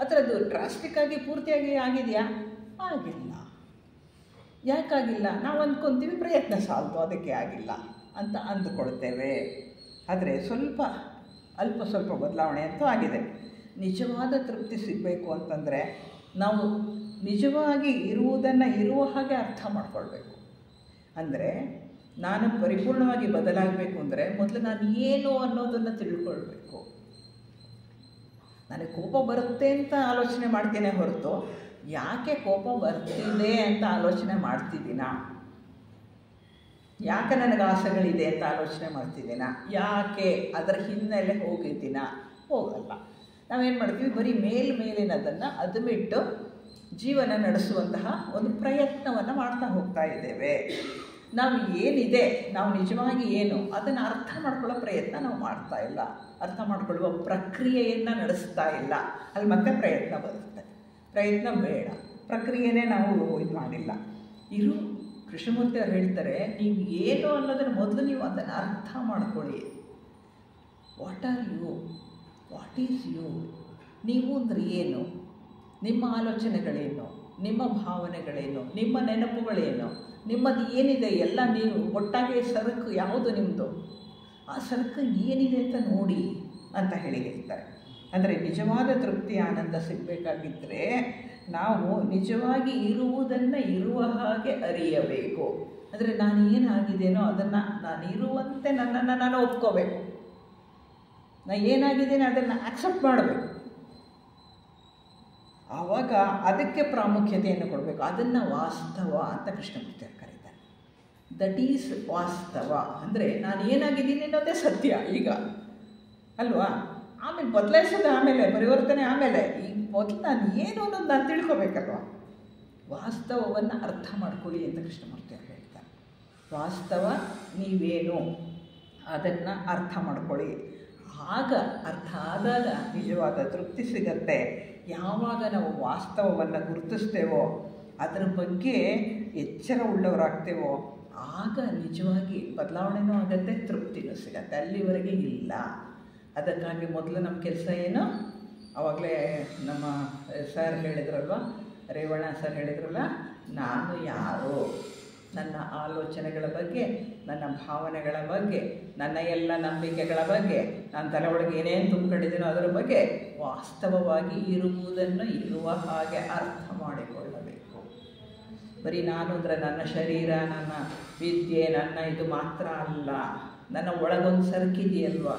ಅದರದ್ದು ಡ್ರಾಸ್ಟಿಕ್ಕಾಗಿ ಪೂರ್ತಿಯಾಗಿ ಆಗಿದೆಯಾ? ಆಗಿಲ್ಲ. ಯಾಕಾಗಿಲ್ಲ? ನಾವು ಅಂದ್ಕೊತೀವಿ ಪ್ರಯತ್ನ ಸಾಲ್ತು, ಅದಕ್ಕೆ ಆಗಿಲ್ಲ ಅಂತ ಅಂದುಕೊಳ್ತೇವೆ. ಆದರೆ ಅಲ್ಪ ಸ್ವಲ್ಪ ಬದಲಾವಣೆ ಅಂತೂ ಆಗಿದೆ. ನಿಜವಾದ ತೃಪ್ತಿ ಸಿಗಬೇಕು ಅಂತಂದರೆ ನಾವು ನಿಜವಾಗಿ ಇರುವುದನ್ನು ಇರುವ ಹಾಗೆ ಅರ್ಥ ಮಾಡ್ಕೊಳ್ಬೇಕು. ಅಂದರೆ ನಾನು ಪರಿಪೂರ್ಣವಾಗಿ ಬದಲಾಗಬೇಕು ಅಂದರೆ ಮೊದಲು ನಾನು ಏನು ಅನ್ನೋದನ್ನು ತಿಳ್ಕೊಳ್ಬೇಕು. ನನಗೆ ಕೋಪ ಬರುತ್ತೆ ಅಂತ ಆಲೋಚನೆ ಮಾಡ್ತೇನೆ ಹೊರತು ಯಾಕೆ ಕೋಪ ಬರ್ತಿದೆ ಅಂತ ಆಲೋಚನೆ ಮಾಡ್ತಿದ್ದೀನ, ಯಾಕೆ ನನಗೆ ಆಸೆಗಳಿದೆ ಅಂತ ಆಲೋಚನೆ ಮಾಡ್ತಿದ್ದೀನ, ಯಾಕೆ ಅದರ ಹಿನ್ನೆಲೆ ಹೋಗಿದ್ದೀನ, ಹೋಗಲ್ಲ. ನಾವೇನು ಮಾಡ್ತೀವಿ, ಬರೀ ಮೇಲಿನದನ್ನು ಅದು ಬಿಟ್ಟು ಜೀವನ ನಡೆಸುವಂತಹ ಒಂದು ಪ್ರಯತ್ನವನ್ನು ಮಾಡ್ತಾ ಹೋಗ್ತಾ ಇದ್ದೇವೆ. ನಾವು ಏನಿದೆ, ನಾವು ನಿಜವಾಗಿ ಏನು ಅದನ್ನು ಅರ್ಥ ಮಾಡ್ಕೊಳ್ಳೋ ಪ್ರಯತ್ನ ನಾವು ಮಾಡ್ತಾ ಇಲ್ಲ, ಅರ್ಥ ಮಾಡ್ಕೊಳ್ಳುವ ಪ್ರಕ್ರಿಯೆಯನ್ನು ನಡೆಸ್ತಾ ಇಲ್ಲ. ಅಲ್ಲಿ ಮತ್ತೆ ಪ್ರಯತ್ನ ಬರುತ್ತೆ. ಪ್ರಯತ್ನ ಬೇಡ, ಪ್ರಕ್ರಿಯೆನೇ ನಾವು ಇದು ಮಾಡಿಲ್ಲ. ಕೃಷ್ಣಮೂರ್ತಿ ಅವರು ಹೇಳ್ತಾರೆ, ನೀವು ಏನು ಅನ್ನೋದನ್ನು ಮೊದಲು ನೀವು ಅದನ್ನು ಅರ್ಥ ಮಾಡ್ಕೊಳ್ಳಿ. What are you, what is you, ನೀವು ಅಂದರೆ ಏನು, ನಿಮ್ಮ ಆಲೋಚನೆಗಳೇನು, ನಿಮ್ಮ ಭಾವನೆಗಳೇನು, ನಿಮ್ಮ ನೆನಪುಗಳೇನು, ನಿಮ್ಮದು ಏನಿದೆ ಎಲ್ಲ ನೀವು ಒಟ್ಟಾಗಿ ಸರಕು ಯಾವುದು ನಿಮ್ಮದು, ಆ ಸರಕು ಏನಿದೆ ಅಂತ ನೋಡಿ ಅಂತ ಹೇಳ್ತಾರೆ. ಅಂದರೆ ನಿಜವಾದ ತೃಪ್ತಿ ಆನಂದ ಸಿಗಬೇಕಾಗಿದ್ದರೆ ನಾವು ನಿಜವಾಗಿ ಇರುವುದನ್ನು ಇರುವ ಹಾಗೆ ಅರಿಯಬೇಕು. ಅಂದರೆ ನಾನು ಏನಾಗಿದ್ದೇನೋ ಅದನ್ನು ನಾನು ಇರುವಂತೆ ನನ್ನನ್ನು ನಾನು ಒಪ್ಕೋಬೇಕು. ನಾನು ಏನಾಗಿದ್ದೇನೆ ಅದನ್ನು ಆಕ್ಸೆಪ್ಟ್ ಮಾಡಬೇಕು. ಆವಾಗ ಅದಕ್ಕೆ ಪ್ರಾಮುಖ್ಯತೆಯನ್ನು ಕೊಡಬೇಕು. ಅದನ್ನು ವಾಸ್ತವ ಅಂತ ಕೃಷ್ಣಮೂರ್ತಿ ಕರೀತಾರೆ. ದಟ್ ಈಸ್ ವಾಸ್ತವ. ಅಂದರೆ ನಾನು ಏನಾಗಿದ್ದೀನಿ ಅನ್ನೋದೇ ಸತ್ಯ ಈಗ ಅಲ್ವಾ. ಆಮೇಲೆ ಬದಲಾಯಿಸೋದು ಆಮೇಲೆ, ಪರಿವರ್ತನೆ ಆಮೇಲೆ. ಈಗ ಮೊದಲು ನಾನು ಏನು ಅನ್ನೋದು ನಾನು ತಿಳ್ಕೊಬೇಕಲ್ವ. ವಾಸ್ತವವನ್ನು ಅರ್ಥ ಮಾಡ್ಕೊಳ್ಳಿ ಅಂತ ಕೃಷ್ಣಮೂರ್ತಿ ಅವರು ಹೇಳ್ತಾರೆ. ವಾಸ್ತವ ನೀವೇನು ಅದನ್ನು ಅರ್ಥ ಮಾಡ್ಕೊಳ್ಳಿ. ಆಗ ಅರ್ಥ ಆದಾಗ ನಿಜವಾದ ತೃಪ್ತಿ ಸಿಗತ್ತೆ. ಯಾವಾಗ ನಾವು ವಾಸ್ತವವನ್ನು ಗುರುತಿಸ್ತೇವೋ, ಅದರ ಬಗ್ಗೆ ಎಚ್ಚರ ಉಳ್ಳವರಾಗ್ತೇವೋ, ಆಗ ನಿಜವಾಗಿ ಬದಲಾವಣೆನೂ ಆಗುತ್ತೆ, ತೃಪ್ತಿನೂ ಸಿಗತ್ತೆ. ಅಲ್ಲಿವರೆಗೆ ಇಲ್ಲ. ಅದಕ್ಕಾಗಿ ಮೊದಲು ನಮ್ಮ ಕೆಲಸ ಏನು, ಆವಾಗಲೇ ನಮ್ಮ ಸರ್ ಹೇಳಿದ್ರಲ್ವ, ರೇವಣ್ಣ ಸರ್ ಹೇಳಿದ್ರಲ್ಲ, ನಾನು ಯಾರು, ನನ್ನ ಆಲೋಚನೆಗಳ ಬಗ್ಗೆ, ನನ್ನ ಭಾವನೆಗಳ ಬಗ್ಗೆ, ನನ್ನ ಎಲ್ಲ ನಂಬಿಕೆಗಳ ಬಗ್ಗೆ, ನಾನು ತಲೆ ಒಳಗೆ ಏನೇನು ತುಂಬಿಕೊಂಡಿದ್ದೀನೋ ಅದರ ಬಗ್ಗೆ ವಾಸ್ತವವಾಗಿ ಇರುವುದನ್ನು ಇರುವ ಹಾಗೆ ಅರ್ಥ ಮಾಡಿಕೊಳ್ಳಬೇಕು. ಬರೀ ನಾನು ಅಂದರೆ ನನ್ನ ಶರೀರ, ನನ್ನ ವಿದ್ಯೆ, ನನ್ನ ಇದು ಮಾತ್ರ ಅಲ್ಲ. ನನ್ನ ಒಳಗೊಂದು ಸರಕಿದೆಯಲ್ವ,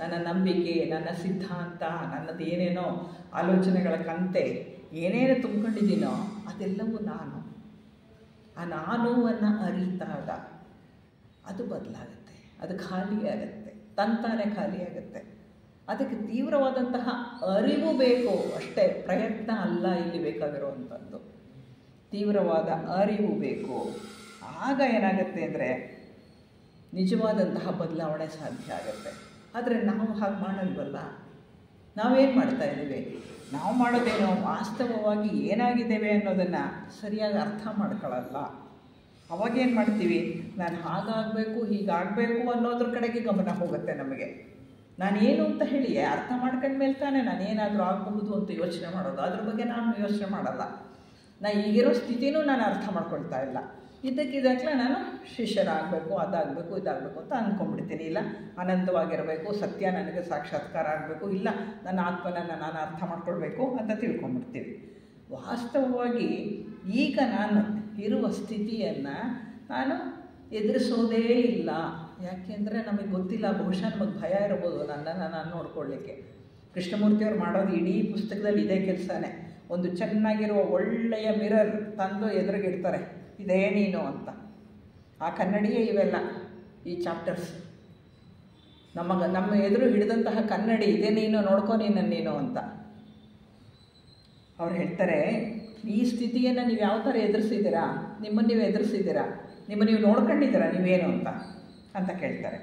ನನ್ನ ನಂಬಿಕೆ, ನನ್ನ ಸಿದ್ಧಾಂತ, ನನ್ನದು ಏನೇನೋ ಆಲೋಚನೆಗಳ ಕಂತೆ ಏನೇನು ತುಂಬಿಕೊಂಡಿದ್ದೀನೋ ಅದೆಲ್ಲವೂ ನಾನು. ಆ ನಾನುವನ್ನು ಅರಿತಾಗ ಅದು ಬದಲಾಗುತ್ತೆ, ಅದು ಖಾಲಿಯಾಗುತ್ತೆ, ತಂತಾನೆ ಖಾಲಿಯಾಗುತ್ತೆ. ಅದಕ್ಕೆ ತೀವ್ರವಾದಂತಹ ಅರಿವು ಬೇಕು ಅಷ್ಟೇ, ಪ್ರಯತ್ನ ಅಲ್ಲ ಇಲ್ಲಿ ಬೇಕಾಗಿರುವಂಥದ್ದು. ತೀವ್ರವಾದ ಅರಿವು ಬೇಕು. ಆಗ ಏನಾಗುತ್ತೆ ಅಂದರೆ ನಿಜವಾದಂತಹ ಬದಲಾವಣೆ ಸಾಧ್ಯ ಆಗುತ್ತೆ. ಆದರೆ ನಾವು ಹಾಗೆ ಮಾಡಲ್ವಲ್ಲ. ನಾವೇನು ಮಾಡ್ತಾ ಇದ್ದೀವಿ, ನಾವು ಮಾಡೋದೇನೋ ವಾಸ್ತವವಾಗಿ ಏನಾಗಿದ್ದೇವೆ ಅನ್ನೋದನ್ನು ಸರಿಯಾಗಿ ಅರ್ಥ ಮಾಡ್ಕೊಳ್ಳಲ್ಲ. ಅವಾಗೇನು ಮಾಡ್ತೀವಿ, ನಾನು ಹಾಗಾಗಬೇಕು ಹೀಗಾಗಬೇಕು ಅನ್ನೋದ್ರ ಕಡೆಗೆ ಗಮನ ಹೋಗುತ್ತೆ ನಮಗೆ. ನಾನೇನು ಅಂತ ಹೇಳಿ ಅರ್ಥ ಮಾಡ್ಕೊಂಡ್ಮೇಲೆ ತಾನೇ ನಾನೇನಾದರೂ ಆಗಬಹುದು ಅಂತ ಯೋಚನೆ ಮಾಡೋದು. ಅದ್ರ ಬಗ್ಗೆ ನಾನು ಯೋಚನೆ ಮಾಡಲ್ಲ. ನಾನು ಈಗಿರೋ ಸ್ಥಿತಿನೂ ನಾನು ಅರ್ಥ ಮಾಡ್ಕೊಳ್ತಾ ಇಲ್ಲ. ಇದ್ದಕ್ಕಿದ್ದಾಗಲೇ ನಾನು ಶಿಷ್ಯರಾಗಬೇಕು, ಅದಾಗಬೇಕು, ಇದಾಗಬೇಕು ಅಂತ ಅಂದ್ಕೊಂಡ್ಬಿಡ್ತೀನಿ. ಇಲ್ಲ ಅನಂತವಾಗಿರಬೇಕು, ಸತ್ಯ ನನಗೆ ಸಾಕ್ಷಾತ್ಕಾರ ಆಗಬೇಕು, ಇಲ್ಲ ನನ್ನ ಆತ್ಮನನ್ನು ನಾನು ಅರ್ಥ ಮಾಡ್ಕೊಳ್ಬೇಕು ಅಂತ ತಿಳ್ಕೊಂಡ್ಬಿಡ್ತೀವಿ. ವಾಸ್ತವವಾಗಿ ಈಗ ನಾನು ಇರುವ ಸ್ಥಿತಿಯನ್ನು ನಾನು ಎದುರಿಸೋದೇ ಇಲ್ಲ. ಯಾಕೆಂದರೆ ನಮಗೆ ಗೊತ್ತಿಲ್ಲ, ಬಹುಶಃ ನಮಗೆ ಭಯ ಇರ್ಬೋದು ನನ್ನನ್ನು ನಾನು ನೋಡ್ಕೊಳ್ಳಿಕ್ಕೆ. ಕೃಷ್ಣಮೂರ್ತಿಯವ್ರು ಮಾಡೋದು ಇಡೀ ಪುಸ್ತಕದಲ್ಲಿ ಇದೇ ಕೆಲಸನೇ. ಒಂದು ಚೆನ್ನಾಗಿರುವ ಒಳ್ಳೆಯ ಮಿರರ್ ತಂದು ಎದುರಿಗಿಡ್ತಾರೆ, ಇದೇ ನೀನು ಅಂತ. ಆ ಕನ್ನಡಿಯೇ ಇವೆಲ್ಲ ಈ ಚಾಪ್ಟರ್ಸ್. ನಮ್ಮ ಎದುರು ಹಿಡಿದಂತಹ ಕನ್ನಡಿ ಇದೇ ನೀನು, ನೋಡ್ಕೊ ನೀನು ಅಂತ. ಅವ್ರು ಹೇಳ್ತಾರೆ, ಈ ಸ್ಥಿತಿಯನ್ನು ನೀವು ಯಾವ ಥರ ಎದುರಿಸಿದ್ದೀರಾ, ನಿಮ್ಮನ್ನು ನೀವು ಎದುರಿಸಿದ್ದೀರಾ, ನಿಮ್ಮನ್ನು ನೀವು ನೋಡ್ಕೊಂಡಿದ್ದೀರಾ ನೀವೇನು ಅಂತ ಕೇಳ್ತಾರೆ.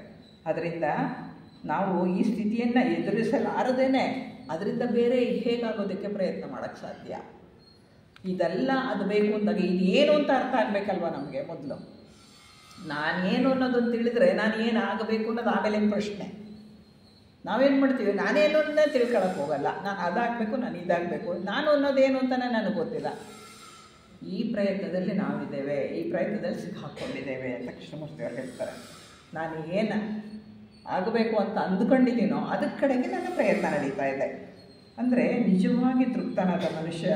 ಅದರಿಂದ ನಾವು ಈ ಸ್ಥಿತಿಯನ್ನು ಎದುರಿಸಲಾರದೇನೆ ಅದರಿಂದ ಬೇರೆ ಹೇಗಾಗೋದಕ್ಕೆ ಪ್ರಯತ್ನ ಮಾಡೋಕ್ಕೆ ಸಾಧ್ಯ. ಇದೆಲ್ಲ ಅದು ಬೇಕು ಅಂದಾಗ ಇದು ಏನು ಅಂತ ಅರ್ಥ ಆಗಬೇಕಲ್ವ ನಮಗೆ. ಮೊದಲು ನಾನೇನು ಅನ್ನೋದನ್ನು ತಿಳಿದ್ರೆ ನಾನು ಏನು ಆಗಬೇಕು ಅನ್ನೋದು ಆಮೇಲೆ ಪ್ರಶ್ನೆ. ನಾವೇನು ಮಾಡ್ತೀವಿ, ನಾನೇನು ಅನ್ನೋದನ್ನೇ ತಿಳ್ಕೊಳಕ್ಕೆ ಹೋಗಲ್ಲ. ನಾನು ಅದಾಗಬೇಕು, ನಾನು ಇದಾಗಬೇಕು, ನಾನು ಅನ್ನೋದೇನು ಅಂತಲೇ ನನಗೆ ಗೊತ್ತಿಲ್ಲ. ಈ ಪ್ರಯತ್ನದಲ್ಲಿ ನಾವಿದ್ದೇವೆ, ಈ ಪ್ರಯತ್ನದಲ್ಲಿ ಸಿಕ್ಕಾಕ್ಕೊಂಡಿದ್ದೇವೆ ಅಂತ ಕೃಷ್ಣಮೂರ್ತಿಯವರು ಹೇಳ್ತಾರೆ. ನಾನು ಏನು ಆಗಬೇಕು ಅಂತ ಅಂದುಕೊಂಡಿದ್ದೀನೋ ಅದಕ್ಕೆ ಕಡೆಗೆ ನನ್ನ ಪ್ರಯತ್ನ ನಡೀತಾ ಇದೆ. ಅಂದರೆ ನಿಜವಾಗಿ ತೃಪ್ತನಾದ ಮನುಷ್ಯ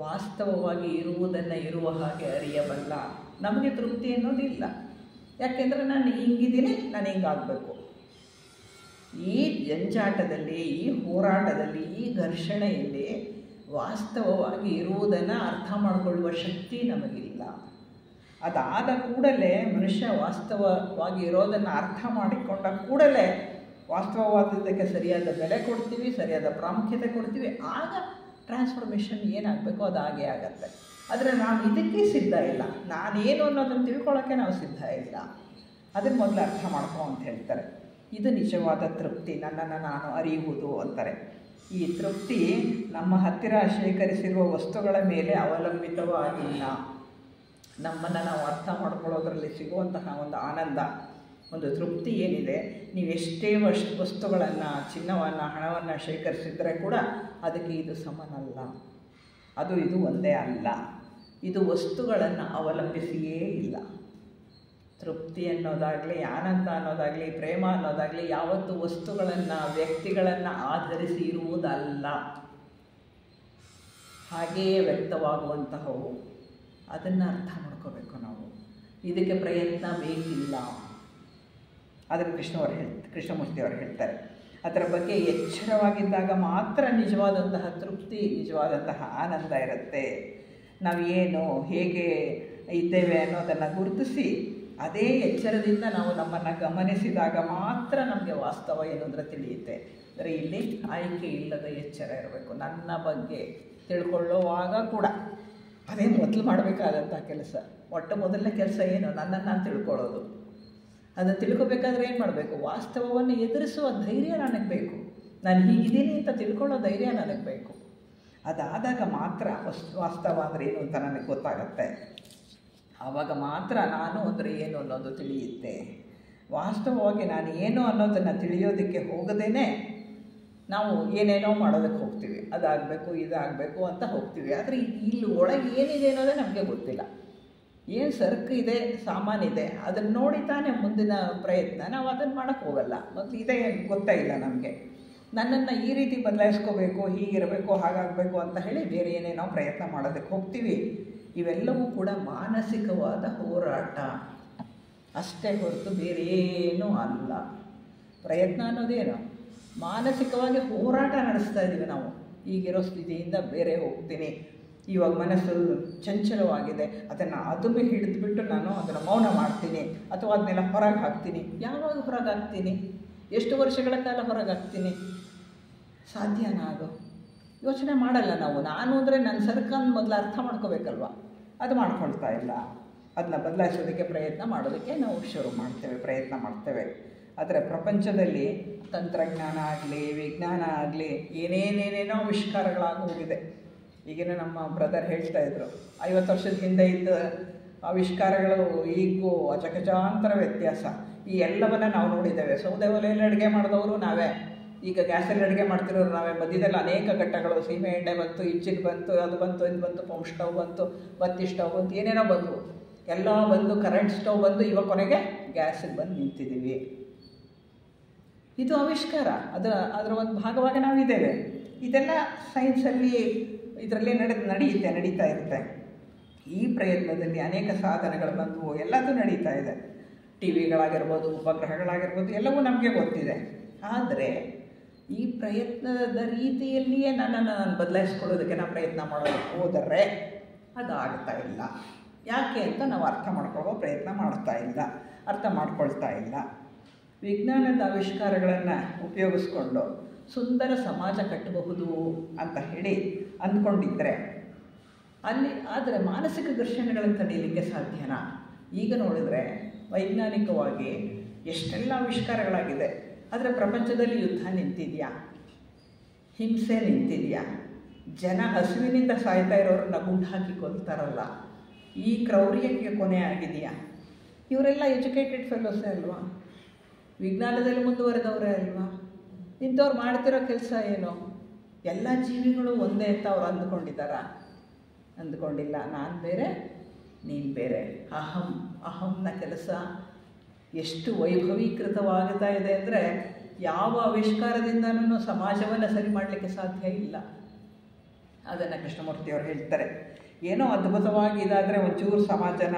ವಾಸ್ತವವಾಗಿ ಇರುವುದನ್ನು ಇರುವ ಹಾಗೆ ಅರಿಯಬಲ್ಲ. ನಮಗೆ ತೃಪ್ತಿ ಅನ್ನೋದಿಲ್ಲ. ಯಾಕೆಂದರೆ ನಾನು ಹಿಂಗಿದ್ದೀನಿ, ನಾನು ಹಿಂಗಾಗಬೇಕು. ಈ ಜಂಜಾಟದಲ್ಲಿ, ಈ ಹೋರಾಟದಲ್ಲಿ, ಈ ಘರ್ಷಣೆಯಲ್ಲಿ ವಾಸ್ತವವಾಗಿ ಇರುವುದನ್ನು ಅರ್ಥ ಮಾಡಿಕೊಳ್ಳುವ ಶಕ್ತಿ ನಮಗಿಲ್ಲ. ಅದಾದ ಕೂಡಲೇ ಮನುಷ್ಯ ವಾಸ್ತವವಾಗಿ ಇರೋದನ್ನು ಅರ್ಥ ಮಾಡಿಕೊಂಡ ಕೂಡಲೇ ವಾಸ್ತವವಾದದ್ದಕ್ಕೆ ಸರಿಯಾದ ಬೆಲೆ ಕೊಡ್ತೀವಿ, ಸರಿಯಾದ ಪ್ರಾಮುಖ್ಯತೆ ಕೊಡ್ತೀವಿ. ಆಗ ಟ್ರಾನ್ಸ್ಫಾರ್ಮೇಷನ್ ಏನಾಗಬೇಕು ಅದು ಹಾಗೆ ಆಗತ್ತೆ. ಆದರೆ ನಾವು ಇದಕ್ಕೆ ಸಿದ್ಧ ಇಲ್ಲ. ನಾನೇನು ಅನ್ನೋದನ್ನು ತಿಳ್ಕೊಳ್ಳೋಕ್ಕೆ ನಾವು ಸಿದ್ಧ ಇಲ್ಲ. ಅದನ್ನು ಮೊದಲು ಅರ್ಥ ಮಾಡ್ಕೊ ಅಂತ ಹೇಳ್ತಾರೆ. ಇದು ನಿಜವಾದ ತೃಪ್ತಿ, ನನ್ನನ್ನು ನಾನು ಅರಿಯುವುದು ಅಂತಾರೆ. ಈ ತೃಪ್ತಿ ನಮ್ಮ ಹತ್ತಿರ ಶೇಖರಿಸಿರುವ ವಸ್ತುಗಳ ಮೇಲೆ ಅವಲಂಬಿತವಾಗಿಲ್ಲ. ನಮ್ಮನ್ನು ನಾವು ಅರ್ಥ ಮಾಡ್ಕೊಳ್ಳೋದ್ರಲ್ಲಿ ಸಿಗುವಂತಹ ಒಂದು ಆನಂದ, ಒಂದು ತೃಪ್ತಿ ಏನಿದೆ, ನೀವೆಷ್ಟೇ ವಸ್ತುಗಳನ್ನು, ಚಿನ್ನವನ್ನು, ಹಣವನ್ನು ಶೇಖರಿಸಿದರೆ ಕೂಡ ಅದಕ್ಕೆ ಇದು ಸಮನಲ್ಲ. ಅದು ಇದು ಒಂದೇ ಅಲ್ಲ. ಇದು ವಸ್ತುಗಳನ್ನು ಅವಲಂಬಿಸಿಯೇ ಇಲ್ಲ. ತೃಪ್ತಿ ಅನ್ನೋದಾಗಲಿ, ಆನಂದ ಅನ್ನೋದಾಗಲಿ, ಪ್ರೇಮ ಅನ್ನೋದಾಗಲಿ ಯಾವತ್ತು ವಸ್ತುಗಳನ್ನು, ವ್ಯಕ್ತಿಗಳನ್ನು ಆಧರಿಸಿ ಇರುವುದಲ್ಲ. ಹಾಗೆಯೇ ವ್ಯಕ್ತವಾಗುವಂತಹವು. ಅದನ್ನು ಅರ್ಥ ಮಾಡ್ಕೋಬೇಕು ನಾವು. ಇದಕ್ಕೆ ಪ್ರಯತ್ನ ಬೇಕಿಲ್ಲ. ಅದನ್ನು ಕೃಷ್ಣಮೂರ್ತಿ ಅವರು ಹೇಳ್ತಾರೆ. ಅದರ ಬಗ್ಗೆ ಎಚ್ಚರವಾಗಿದ್ದಾಗ ಮಾತ್ರ ನಿಜವಾದಂತಹ ತೃಪ್ತಿ, ನಿಜವಾದಂತಹ ಆನಂದ ಇರುತ್ತೆ. ನಾವು ಏನು, ಹೇಗೆ ಇದ್ದೇವೆ ಅನ್ನೋದನ್ನು ಗುರುತಿಸಿ ಅದೇ ಎಚ್ಚರದಿಂದ ನಾವು ನಮ್ಮನ್ನು ಗಮನಿಸಿದಾಗ ಮಾತ್ರ ನಮಗೆ ವಾಸ್ತವ ಏನಂದ್ರೆ ತಿಳಿಯುತ್ತೆ. ಅಂದರೆ ಇಲ್ಲಿ ಆಯ್ಕೆ ಇಲ್ಲದ ಎಚ್ಚರ ಇರಬೇಕು. ನನ್ನ ಬಗ್ಗೆ ತಿಳ್ಕೊಳ್ಳುವಾಗ ಕೂಡ ಅದೇ ಮೊದಲು ಮಾಡಬೇಕಾದಂಥ ಕೆಲಸ. ಮೊದಲನೇ ಕೆಲಸ ಏನು? ನನ್ನನ್ನು ನಾನು ತಿಳ್ಕೊಳ್ಳೋದು. ಅದನ್ನು ತಿಳ್ಕೊಬೇಕಾದ್ರೆ ಏನು ಮಾಡಬೇಕು? ವಾಸ್ತವವನ್ನು ಎದುರಿಸುವ ಧೈರ್ಯ ನನಗೆ ಬೇಕು. ನಾನು ಹೀಗಿದ್ದೀನಿ ಅಂತ ತಿಳ್ಕೊಳ್ಳೋ ಧೈರ್ಯ ನನಗೆ ಬೇಕು. ಅದಾದಾಗ ಮಾತ್ರ ವಾಸ್ತವ ಅಂದರೆ ಏನು ಅಂತ ನನಗೆ ಗೊತ್ತಾಗತ್ತೆ. ಆವಾಗ ಮಾತ್ರ ನಾನು ಅಂದರೆ ಏನು ಅನ್ನೋದು ತಿಳಿಯುತ್ತೆ. ವಾಸ್ತವವಾಗಿ ನಾನು ಏನು ಅನ್ನೋದನ್ನು ತಿಳಿಯೋದಕ್ಕೆ ಹೋಗದೇ ನಾವು ಏನೇನೋ ಮಾಡೋದಕ್ಕೆ ಹೋಗ್ತೀವಿ. ಅದಾಗಬೇಕು, ಇದಾಗಬೇಕು ಅಂತ ಹೋಗ್ತೀವಿ. ಆದರೆ ಇಲ್ಲಿ ಒಳಗೆ ಏನಿದೆ ಅನ್ನೋದೇ ನಮಗೆ ಗೊತ್ತಿಲ್ಲ. ಏನು ಸರಕು ಇದೆ, ಸಾಮಾನಿದೆ, ಅದನ್ನು ನೋಡಿ ತಾನೇ ಮುಂದಿನ ಪ್ರಯತ್ನ. ನಾವು ಅದನ್ನು ಮಾಡೋಕ್ಕೆ ಹೋಗಲ್ಲ. ಮೊದಲು ಇದೇ ಗೊತ್ತೇ ಇಲ್ಲ ನಮಗೆ. ನನ್ನನ್ನು ಈ ರೀತಿ ಬದಲಾಯಿಸ್ಕೋಬೇಕು, ಹೀಗಿರಬೇಕು, ಹಾಗಾಗಬೇಕು ಅಂತ ಹೇಳಿ ಬೇರೆ ಏನೇನೋ ಪ್ರಯತ್ನ ಮಾಡೋದಕ್ಕೆ ಹೋಗ್ತೀವಿ. ಇವೆಲ್ಲವೂ ಕೂಡ ಮಾನಸಿಕವಾದ ಹೋರಾಟ ಅಷ್ಟೇ ಹೊರತು ಬೇರೇನೂ ಅಲ್ಲ. ಪ್ರಯತ್ನ ಅನ್ನೋದೇನು? ಮಾನಸಿಕವಾಗಿ ಹೋರಾಟ ನಡೆಸ್ತಾ ಇದ್ದೀವಿ ನಾವು. ಈಗಿರೋ ಸ್ಥಿತಿಯಿಂದ ಬೇರೆ ಹೋಗ್ತೀನಿ, ಇವಾಗ ಮನಸ್ಸು ಚಂಚಲವಾಗಿದೆ, ಅದನ್ನು ಅದುಮಿ ಹಿಡಿದುಬಿಟ್ಟು ನಾನು ಅದನ್ನು ಮೌನ ಮಾಡ್ತೀನಿ ಅಥವಾ ಅದನ್ನೆಲ್ಲ ಹೊರಗೆ ಹಾಕ್ತೀನಿ. ಯಾವಾಗ ಹೊರಗೆ ಹಾಕ್ತೀನಿ? ಎಷ್ಟು ವರ್ಷಗಳ ಕಾಲ ಹೊರಗೆ ಹಾಕ್ತೀನಿ? ಸಾಧ್ಯನಾ ಅದು? ಯೋಚನೆ ಮಾಡಲ್ಲ ನಾವು. ನಾನು ಅಂದರೆ ನನ್ನ ಸರಕನ್ನು ಮೊದಲು ಅರ್ಥ ಮಾಡ್ಕೋಬೇಕಲ್ವ? ಅದು ಮಾಡ್ಕೊಳ್ತಾ ಇಲ್ಲ. ಅದನ್ನ ಬದಲಾಯಿಸೋದಕ್ಕೆ ಪ್ರಯತ್ನ ಮಾಡೋದಕ್ಕೆ ನಾವು ಶುರು ಮಾಡ್ತೇವೆ, ಪ್ರಯತ್ನ ಮಾಡ್ತೇವೆ. ಆದರೆ ಪ್ರಪಂಚದಲ್ಲಿ ತಂತ್ರಜ್ಞಾನ ಆಗಲಿ, ವಿಜ್ಞಾನ ಆಗಲಿ, ಏನೇನೇನೇನೋ ಆವಿಷ್ಕಾರಗಳಾಗಿ ಹೋಗಿದೆ. ಈಗಿನ ನಮ್ಮ ಬ್ರದರ್ ಹೇಳ್ತಾ ಇದ್ರು, 50 ವರ್ಷದ ಹಿಂದೆ ಇದ್ದ ಆವಿಷ್ಕಾರಗಳು ಈಗೂ ಅಜಗಜಾಂತರ ವ್ಯತ್ಯಾಸ. ಈ ಎಲ್ಲವನ್ನ ನಾವು ನೋಡಿದ್ದೇವೆ. ಸೌದೆ ಒಲೆಯಲ್ಲಿ ಅಡುಗೆ ಮಾಡಿದವರು ನಾವೇ, ಈಗ ಗ್ಯಾಸಲ್ಲಿ ಅಡುಗೆ ಮಾಡ್ತಿರೋರು ನಾವೇ. ಮಧ್ಯದಲ್ಲಿ ಅನೇಕ ಘಟ್ಟಗಳು, ಸೀಮೆ ಎಣ್ಣೆ ಬಂತು, ಇಂಚಿನ್ ಬಂತು, ಅದು ಬಂತು, ಇದು ಬಂತು, ಪಂಪ್ ಸ್ಟವ್ ಬಂತು, ಬತ್ತಿ ಸ್ಟವ್ ಬಂತು, ಏನೇನೋ ಬಂದವು. ಎಲ್ಲ ಬಂದು, ಕರೆಂಟ್ ಸ್ಟವ್ ಬಂದು, ಇವಾಗ ಕೊನೆಗೆ ಗ್ಯಾಸಿಗೆ ಬಂದು ನಿಂತಿದ್ದೀವಿ. ಇದು ಆವಿಷ್ಕಾರ. ಅದರ ಒಂದು ಭಾಗವಾಗಿ ನಾವಿದ್ದೇವೆ. ಇದೆಲ್ಲ ಸೈನ್ಸಲ್ಲಿ ಇದರಲ್ಲಿ ನಡೀತಾ ಇರುತ್ತೆ. ಈ ಪ್ರಯತ್ನದಲ್ಲಿ ಅನೇಕ ಸಾಧನಗಳು ಬಂದವು, ಎಲ್ಲದೂ ನಡೀತಾ ಇದೆ. ಟಿ ವಿಗಳಾಗಿರ್ಬೋದು, ಉಪಗ್ರಹಗಳಾಗಿರ್ಬೋದು, ಎಲ್ಲವೂ ನಮಗೆ ಗೊತ್ತಿದೆ. ಆದರೆ ಈ ಪ್ರಯತ್ನದ ರೀತಿಯಲ್ಲಿಯೇ ನನ್ನನ್ನು ನಾನು ಬದಲಾಯಿಸ್ಕೊಳ್ಳೋದಕ್ಕೆ ನಾವು ಪ್ರಯತ್ನ ಮಾಡೋದಕ್ಕೆ ಹೋದರೆ ಅದು ಆಗ್ತಾ ಇಲ್ಲ. ಯಾಕೆ ಅಂತ ನಾವು ಅರ್ಥ ಮಾಡ್ಕೊಳ್ಳೋ ಪ್ರಯತ್ನ ಮಾಡ್ಕೊಳ್ತಾ ಇಲ್ಲ. ವಿಜ್ಞಾನದ ಆವಿಷ್ಕಾರಗಳನ್ನು ಉಪಯೋಗಿಸ್ಕೊಂಡು ಸುಂದರ ಸಮಾಜ ಕಟ್ಟಬಹುದು ಅಂತ ಹೇಳಿ ಅಂದ್ಕೊಂಡಿದ್ದರೆ ಆದರೆ ಮಾನಸಿಕ ಘರ್ಷಣೆಗಳನ್ನು ತಡೆಯಲಿಕ್ಕೆ ಸಾಧ್ಯನಾ? ಈಗ ನೋಡಿದರೆ ವೈಜ್ಞಾನಿಕವಾಗಿ ಎಷ್ಟೆಲ್ಲ ಆವಿಷ್ಕಾರಗಳಾಗಿದೆ. ಆದರೆ ಪ್ರಪಂಚದಲ್ಲಿ ಯುದ್ಧ ನಿಂತಿದೆಯಾ? ಹಿಂಸೆ ನಿಂತಿದೆಯಾ? ಜನ ಹಸುವಿನಿಂದ ಸಾಯ್ತಾ ಇರೋರನ್ನ ಗುಂಡು ಹಾಕಿ ಕೊಲ್ತಾರಲ್ಲ, ಈ ಕ್ರೌರ್ಯಕ್ಕೆ ಕೊನೆ ಆಗಿದೆಯಾ? ಇವರೆಲ್ಲ ಎಜುಕೇಟೆಡ್ ಫೆಲೋಸೇ ಅಲ್ವಾ? ವಿಜ್ಞಾನದಲ್ಲಿ ಮುಂದುವರೆದವರೇ ಅಲ್ವಾ? ಇಂಥವ್ರು ಮಾಡ್ತಿರೋ ಕೆಲಸ ಏನು? ಎಲ್ಲ ಜೀವಿಗಳು ಒಂದೇ ಅಂತ ಅವ್ರು ಅಂದ್ಕೊಂಡಿಲ್ಲ. ನಾನು ಬೇರೆ, ನೀನು ಬೇರೆ. ಅಹಂನ ಕೆಲಸ ಎಷ್ಟು ವೈಭವೀಕೃತವಾಗ್ತಾ ಇದೆ ಅಂದರೆ ಯಾವ ಆವಿಷ್ಕಾರದಿಂದನೂ ಸಮಾಜವನ್ನು ಸರಿ ಮಾಡಲಿಕ್ಕೆ ಸಾಧ್ಯ ಇಲ್ಲ. ಅದನ್ನು ಕೃಷ್ಣಮೂರ್ತಿಯವರು ಹೇಳ್ತಾರೆ. ಏನೋ ಅದ್ಭುತವಾಗಿ ಇದಾದರೆ ಒಂಚೂರು ಸಮಾಜನ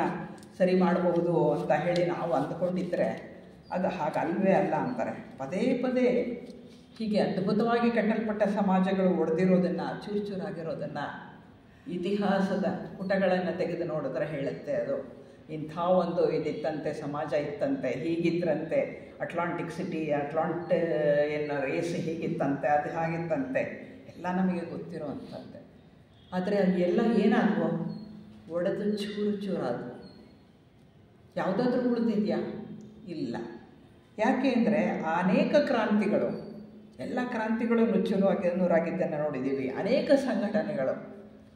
ಸರಿ ಮಾಡಬಹುದು ಅಂತ ಹೇಳಿ ನಾವು ಅಂದ್ಕೊಂಡಿದ್ದರೆ ಅದು ಹಾಗಲ್ವೇ ಅಲ್ಲ ಅಂತಾರೆ. ಪದೇ ಪದೇ ಹೀಗೆ ಅದ್ಭುತವಾಗಿ ಕಟ್ಟಲ್ಪಟ್ಟ ಸಮಾಜಗಳು ಒಡೆದಿರೋದನ್ನು, ಚೂರು ಚೂರಾಗಿರೋದನ್ನು ಇತಿಹಾಸದ ಪುಟಗಳನ್ನು ತೆಗೆದು ನೋಡಿದ್ರೆ ಹೇಳುತ್ತೆ. ಅದು ಇಂಥ ಒಂದು ಇದಿತ್ತಂತೆ, ಸಮಾಜ ಇತ್ತಂತೆ, ಹೀಗಿದ್ರಂತೆ, ಅಟ್ಲಾಂಟಿಕ್ ಸಿಟಿ, ಏನು ರೇಸ್ ಹೀಗಿತ್ತಂತೆ, ಅದು ಹಾಗಿತ್ತಂತೆ, ಎಲ್ಲ ನಮಗೆ ಗೊತ್ತಿರೋವಂಥದ್ದೇ. ಆದರೆ ಎಲ್ಲ ಏನಾದವು? ಒಡೆದು ಚೂರು ಚೂರಾದವು. ಯಾವುದಾದ್ರೂ ಉಳಿದಿದೆಯಾ? ಇಲ್ಲ. ಯಾಕೆ ಅಂದರೆ ಅನೇಕ ಕ್ರಾಂತಿಗಳು, ಎಲ್ಲ ಕ್ರಾಂತಿಗಳು ನೂರಾಗಿದ್ದನ್ನು ನೋಡಿದ್ದೀವಿ. ಅನೇಕ ಸಂಘಟನೆಗಳು,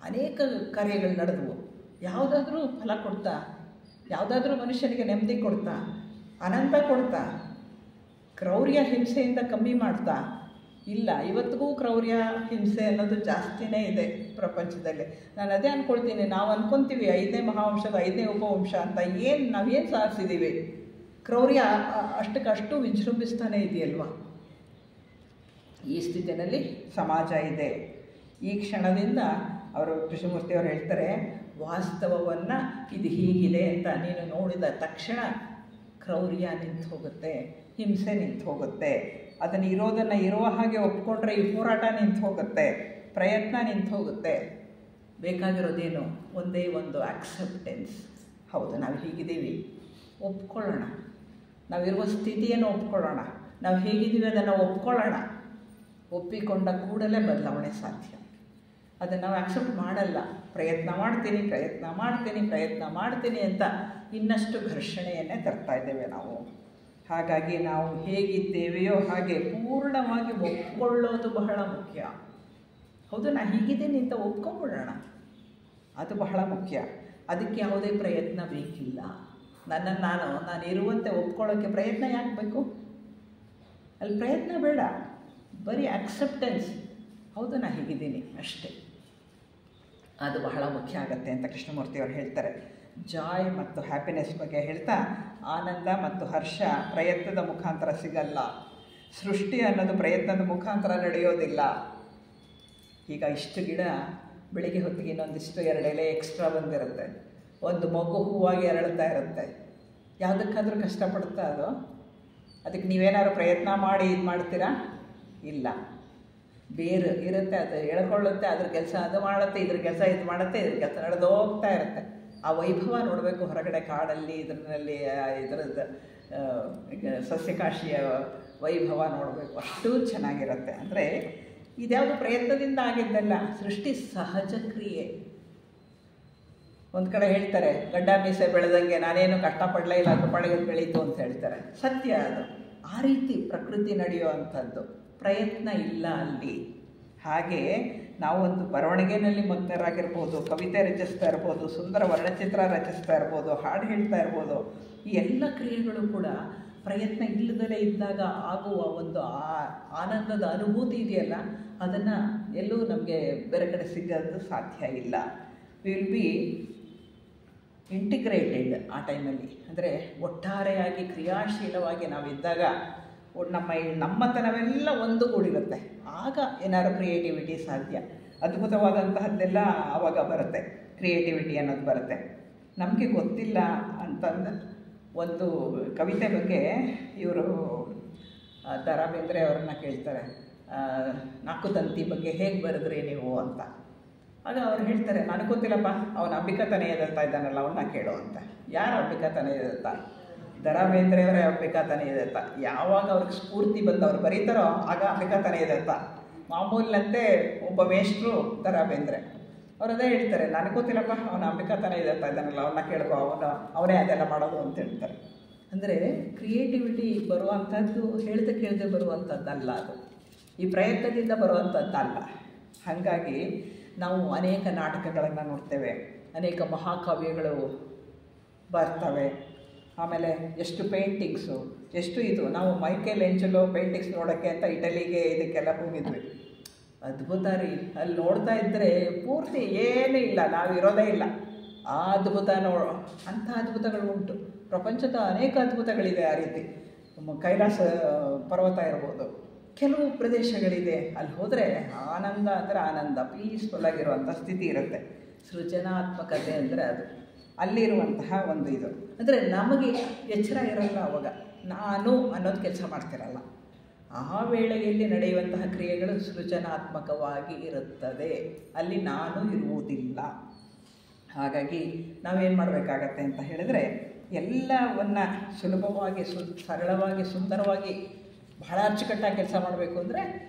ಅನೇಕ ಕಾರ್ಯಗಳು ನಡೆದವು. ಯಾವುದಾದ್ರೂ ಫಲ ಕೊಡ್ತಾ? ಯಾವುದಾದ್ರೂ ಮನುಷ್ಯನಿಗೆ ನೆಮ್ಮದಿ ಕೊಡ್ತಾ? ಆನಂದ ಕೊಡ್ತಾ? ಕ್ರೌರ್ಯ ಹಿಂಸೆಯಿಂದ ಕಮ್ಮಿ ಮಾಡ್ತಾ? ಇಲ್ಲ. ಇವತ್ತಿಗೂ ಕ್ರೌರ್ಯ ಹಿಂಸೆ ಅನ್ನೋದು ಜಾಸ್ತಿನೇ ಇದೆ ಪ್ರಪಂಚದಲ್ಲಿ. ನಾನು ಅದೇ ಅಂದ್ಕೊಳ್ತೀನಿ, ನಾವು ಅಂದ್ಕೊತೀವಿ 5ನೇ ಮಹಾವಂಶದ 5ನೇ ಉಪವಂಶ ಅಂತ. ನಾವೇನು ಸಾಧಿಸಿದ್ದೀವಿ? ಕ್ರೌರ್ಯ ಅಷ್ಟಕ್ಕಷ್ಟು ವಿಜೃಂಭಿಸ್ತಾನೆ ಇದೆಯಲ್ವ. ಈ ಸ್ಥಿತಿಯಲ್ಲಿ ಸಮಾಜ ಇದೆ. ಈ ಕ್ಷಣದಿಂದ ಅವರು ಕೃಷ್ಣಮೂರ್ತಿಯವರು ಹೇಳ್ತಾರೆ, ವಾಸ್ತವವನ್ನು ಇದು ಹೀಗಿದೆ ಅಂತ ನೀನು ನೋಡಿದ ತಕ್ಷಣ ಕ್ರೌರ್ಯ ನಿಂತು ಹೋಗುತ್ತೆ, ಹಿಂಸೆ ನಿಂತು ಹೋಗುತ್ತೆ. ಅದನ್ನು ಇರೋದನ್ನು ಇರುವ ಹಾಗೆ ಒಪ್ಕೊಂಡ್ರೆ ಈ ಹೋರಾಟ ನಿಂತು ಹೋಗುತ್ತೆ, ಪ್ರಯತ್ನ ನಿಂತು ಹೋಗುತ್ತೆ. ಬೇಕಾಗಿರೋದೇನು? ಒಂದೇ ಒಂದು ಆಕ್ಸೆಪ್ಟೆನ್ಸ್. ಹೌದು, ನಾವು ಹೀಗಿದ್ದೀವಿ, ಒಪ್ಕೊಳ್ಳೋಣ. ನಾವಿರುವ ಸ್ಥಿತಿಯನ್ನು ಒಪ್ಕೊಳ್ಳೋಣ. ನಾವು ಹೇಗಿದ್ದೀವಿ ಅದನ್ನು ಒಪ್ಕೊಳ್ಳೋಣ. ಒಪ್ಪಿಕೊಂಡ ಕೂಡಲೇ ಬದಲಾವಣೆ ಸಾಧ್ಯ. ಅದನ್ನು ನಾವು ಆಕ್ಸೆಪ್ಟ್ ಮಾಡಲ್ಲ. ಪ್ರಯತ್ನ ಮಾಡ್ತೀನಿ ಅಂತ ಇನ್ನಷ್ಟು ಘರ್ಷಣೆಯನ್ನೇ ತರ್ತಾ ಇದ್ದೇವೆ ನಾವು. ಹಾಗಾಗಿ ನಾವು ಹೇಗಿದ್ದೇವೆಯೋ ಹಾಗೆ ಪೂರ್ಣವಾಗಿ ಒಪ್ಕೊಳ್ಳೋದು ಬಹಳ ಮುಖ್ಯ. ಹೌದು, ನಾನು ಹೀಗಿದ್ದೀನಿ ಅಂತ ಒಪ್ಕೊಂಡ್ಬಿಡೋಣ, ಅದು ಬಹಳ ಮುಖ್ಯ. ಅದಕ್ಕೆ ಯಾವುದೇ ಪ್ರಯತ್ನ ಬೇಕಿಲ್ಲ. ನಾನು ಇರುವಂತೆ ಒಪ್ಕೊಳ್ಳೋಕ್ಕೆ ಪ್ರಯತ್ನ ಯಾಕೆ ಬೇಕು? ಅಲ್ಲಿ ಪ್ರಯತ್ನ ಬೇಡ, ಬರೀ ಆಕ್ಸೆಪ್ಟೆನ್ಸ್. ಹೌದು, ನಾನು ಹೀಗಿದ್ದೀನಿ ಅಷ್ಟೇ. ಅದು ಬಹಳ ಮುಖ್ಯ ಆಗುತ್ತೆ ಅಂತ ಕೃಷ್ಣಮೂರ್ತಿಯವರು ಹೇಳ್ತಾರೆ. ಜಾಯ್ ಮತ್ತು ಹ್ಯಾಪಿನೆಸ್ ಬಗ್ಗೆ ಹೇಳ್ತಾ, ಆನಂದ ಮತ್ತು ಹರ್ಷ ಪ್ರಯತ್ನದ ಮುಖಾಂತರ ಸಿಗಲ್ಲ. ಸೃಷ್ಟಿ ಅನ್ನೋದು ಪ್ರಯತ್ನದ ಮುಖಾಂತರ ನಡೆಯೋದಿಲ್ಲ. ಈಗ ಇಷ್ಟು ಗಿಡ ಬೆಳಿಗ್ಗೆ ಹೊತ್ತಿಗೆ ಇನ್ನೊಂದಿಷ್ಟು 2 ಎಲೆ ಎಕ್ಸ್ಟ್ರಾ ಬಂದಿರುತ್ತೆ. ಒಂದು ಮಗು ಹೂವಾಗಿ ಅರಳ್ತಾ ಇರುತ್ತೆ. ಯಾವುದಕ್ಕಾದ್ರೂ ಕಷ್ಟಪಡುತ್ತಾ ಅದು? ಅದಕ್ಕೆ ನೀವೇನಾದ್ರು ಪ್ರಯತ್ನ ಮಾಡಿ ಇದು ಮಾಡ್ತೀರಾ? ಇಲ್ಲ. ಬೇರು ಇರುತ್ತೆ, ಅದು ಎಳ್ಕೊಳ್ಳುತ್ತೆ, ಅದ್ರ ಕೆಲಸ ಅದು ಮಾಡುತ್ತೆ, ಇದ್ರ ಕೆಲಸ ಇದು ಮಾಡುತ್ತೆ, ಇದ್ರ ಕೆಲಸ ನಡೆದು ಹೋಗ್ತಾ ಇರುತ್ತೆ. ಆ ವೈಭವ ನೋಡಬೇಕು ಹೊರಗಡೆ ಕಾಡಲ್ಲಿ, ಇದರದ್ದು ಸಸ್ಯಕಾಶಿಯ ವೈಭವ ನೋಡಬೇಕು. ಅಷ್ಟೂ ಚೆನ್ನಾಗಿರುತ್ತೆ. ಅಂದರೆ ಇದ್ಯಾವುದು ಪ್ರಯತ್ನದಿಂದ ಆಗಿದ್ದಲ್ಲ, ಸೃಷ್ಟಿ ಸಹಜ ಕ್ರಿಯೆ. ಒಂದು ಕಡೆ ಹೇಳ್ತಾರೆ, ಗಡ್ಡ ಮೀಸೆ ಬೆಳೆದಂಗೆ ನಾನೇನು ಕಷ್ಟಪಡಲೇ ಇಲ್ಲ, ಅದ್ರ ಪಾಡಿಗೆ ಬೆಳೀತು ಅಂತ ಹೇಳ್ತಾರೆ. ಸತ್ಯ ಅದು. ಆ ರೀತಿ ಪ್ರಕೃತಿ ನಡೆಯುವಂಥದ್ದು. ಪ್ರಯತ್ನ ಇಲ್ಲ ಅಲ್ಲಿ. ಹಾಗೆ ನಾವೊಂದು ಬರವಣಿಗೆಯಲ್ಲಿ ಮಗ್ನರಾಗಿರ್ಬೋದು, ಕವಿತೆ ರಚಿಸ್ತಾ ಇರ್ಬೋದು, ಸುಂದರ ವರ್ಣಚಿತ್ರ ರಚಿಸ್ತಾ ಇರ್ಬೋದು, ಹಾಡು ಹೇಳ್ತಾ ಇರ್ಬೋದು. ಈ ಎಲ್ಲ ಕ್ರಿಯೆಗಳು ಕೂಡ ಪ್ರಯತ್ನ ಇಲ್ಲದಲೇ ಇದ್ದಾಗ ಆಗುವ ಒಂದು ಆನಂದದ ಅನುಭೂತಿ ಇದೆಯಲ್ಲ, ಅದನ್ನು ಎಲ್ಲೂ ನಮಗೆ ಬೇರೆ ಕಡೆ ಸಿಗೋದು ಸಾಧ್ಯ ಇಲ್ಲ. ವಿಲ್ ಬಿ ಇಂಟಿಗ್ರೇಟೆಡ್ ಆ ಟೈಮಲ್ಲಿ. ಅಂದರೆ ಒಟ್ಟಾರೆಯಾಗಿ ಕ್ರಿಯಾಶೀಲವಾಗಿ ನಾವಿದ್ದಾಗ ನಮ್ಮತನವೆಲ್ಲ ಒಂದುಗೂಡಿರುತ್ತೆ. ಆಗ ಏನಾದ್ರು ಕ್ರಿಯೇಟಿವಿಟಿ ಸಾಧ್ಯ. ಅದ್ಭುತವಾದಂತಹದ್ದೆಲ್ಲ ಆವಾಗ ಬರುತ್ತೆ, ಕ್ರಿಯೇಟಿವಿಟಿ ಅನ್ನೋದು ಬರುತ್ತೆ. ನಮಗೆ ಗೊತ್ತಿಲ್ಲ ಅಂತಂದು ಒಂದು ಕವಿತೆ ಬಗ್ಗೆ ಇವರು ದ ರಾ ಬೇಂದ್ರೆ ಅವ್ರನ್ನ ಕೇಳ್ತಾರೆ, 4 ತಂತಿ ಬಗ್ಗೆ ಹೇಗೆ ಬರೆದ್ರಿ ನೀವು ಅಂತ. ಆಗ ಅವ್ರು ಹೇಳ್ತಾರೆ, ನನಗೆ ಗೊತ್ತಿಲ್ಲಪ್ಪ, ಅವನ ಅಂಬಿಕಾ ತನಯದತ್ತ ಇದ್ದಾನಲ್ಲ ಅವನ್ನ ಕೇಳು ಅಂತ. ಯಾರು ಅಂಬಿಕಾ ತನಯದತ್ತ? ದ ರಾ ಬೇಂದ್ರೆಯವರೇ ಅಂಬಿಕಾ ತನಯದತ್ತ. ಯಾವಾಗ ಅವ್ರಿಗೆ ಸ್ಫೂರ್ತಿ ಬಂದು ಅವ್ರು ಬರೀತಾರೋ ಆಗ ಅಂಬಿಕಾ ತನಯದತ್ತ. ಮಾಮೂಲಿನಂತೆ ಒಬ್ಬ ಮೇಷ್ಟ್ರು ದ ರಾ ಬೇಂದ್ರೆ ಅವರದೇ ಹೇಳ್ತಾರೆ, ನನಗೆ ಗೊತ್ತಿಲ್ಲಪ್ಪ, ಅವನ ಅಂಬಿಕಾ ತನಯದತ್ತ ಇದ್ದಾನಲ್ಲ ಅವನ್ನ ಕೇಳ್ಕೊ, ಅವನೇ ಅದೆಲ್ಲ ಮಾಡೋದು ಅಂತ ಹೇಳ್ತಾರೆ. ಅಂದರೆ ಕ್ರಿಯೇಟಿವಿಟಿ ಬರುವಂಥದ್ದು ಕೇಳದೆ ಬರುವಂಥದ್ದಲ್ಲ, ಅದು ಈ ಪ್ರಯತ್ನದಿಂದ ಬರುವಂಥದ್ದಲ್ಲ. ಹಾಗಾಗಿ ನಾವು ಅನೇಕ ನಾಟಕಗಳನ್ನು ನೋಡ್ತೇವೆ, ಅನೇಕ ಮಹಾಕಾವ್ಯಗಳು ಬರ್ತವೆ. ಆಮೇಲೆ ಎಷ್ಟು ಪೇಂಟಿಂಗ್ಸು, ಎಷ್ಟು ಇದು. ನಾವು ಮೈಕೇಲ್ ಏಂಜಲೋ ಪೇಂಟಿಂಗ್ಸ್ ನೋಡೋಕ್ಕೆ ಅಂತ ಇಟಲಿಗೆ ಇದಕ್ಕೆಲ್ಲ ಹೋಗಿದ್ವಿ. ಅದ್ಭುತ ರೀ. ಅಲ್ಲಿ ನೋಡ್ತಾ ಇದ್ದರೆ ಪೂರ್ತಿ ಏನೂ ಇಲ್ಲ, ನಾವಿರೋದೇ ಇಲ್ಲ. ಆ ಅದ್ಭುತ ಅಂಥ ಅದ್ಭುತಗಳು ಉಂಟು. ಪ್ರಪಂಚದ ಅನೇಕ ಅದ್ಭುತಗಳಿದೆ ಆ ರೀತಿ. ಕೈಲಾಸ ಪರ್ವತ ಇರ್ಬೋದು, ಕೆಲವು ಪ್ರದೇಶಗಳಿದೆ, ಅಲ್ಲಿ ಹೋದರೆ ಆನಂದ ಅಂದರೆ ಆನಂದ, ಪೀಸ್ಫುಲ್ ಆಗಿರುವಂಥ ಸ್ಥಿತಿ ಇರುತ್ತೆ. ಸೃಜನಾತ್ಮಕತೆ ಅಂದರೆ ಅದು ಅಲ್ಲಿರುವಂತಹ ಒಂದು ಇದು. ಅಂದರೆ ನಮಗೆ ಎಚ್ಚರ ಇರಲ್ಲ ಅವಾಗ, ನಾನು ಅನ್ನೋದು ಕೆಲಸ ಮಾಡ್ತಿರಲ್ಲ. ಆ ವೇಳೆಯಲ್ಲಿ ನಡೆಯುವಂತಹ ಕ್ರಿಯೆಗಳು ಸೃಜನಾತ್ಮಕವಾಗಿ ಇರುತ್ತದೆ, ಅಲ್ಲಿ ನಾನು ಇರುವುದಿಲ್ಲ. ಹಾಗಾಗಿ ನಾವೇನು ಮಾಡಬೇಕಾಗತ್ತೆ ಅಂತ ಹೇಳಿದರೆ, ಎಲ್ಲವನ್ನು ಸುಲಭವಾಗಿ ಸರಳವಾಗಿ ಸುಂದರವಾಗಿ ಬಹಳ ಅಚ್ಚುಕಟ್ಟಾಗಿ ಕೆಲಸ ಮಾಡಬೇಕು ಅಂದರೆ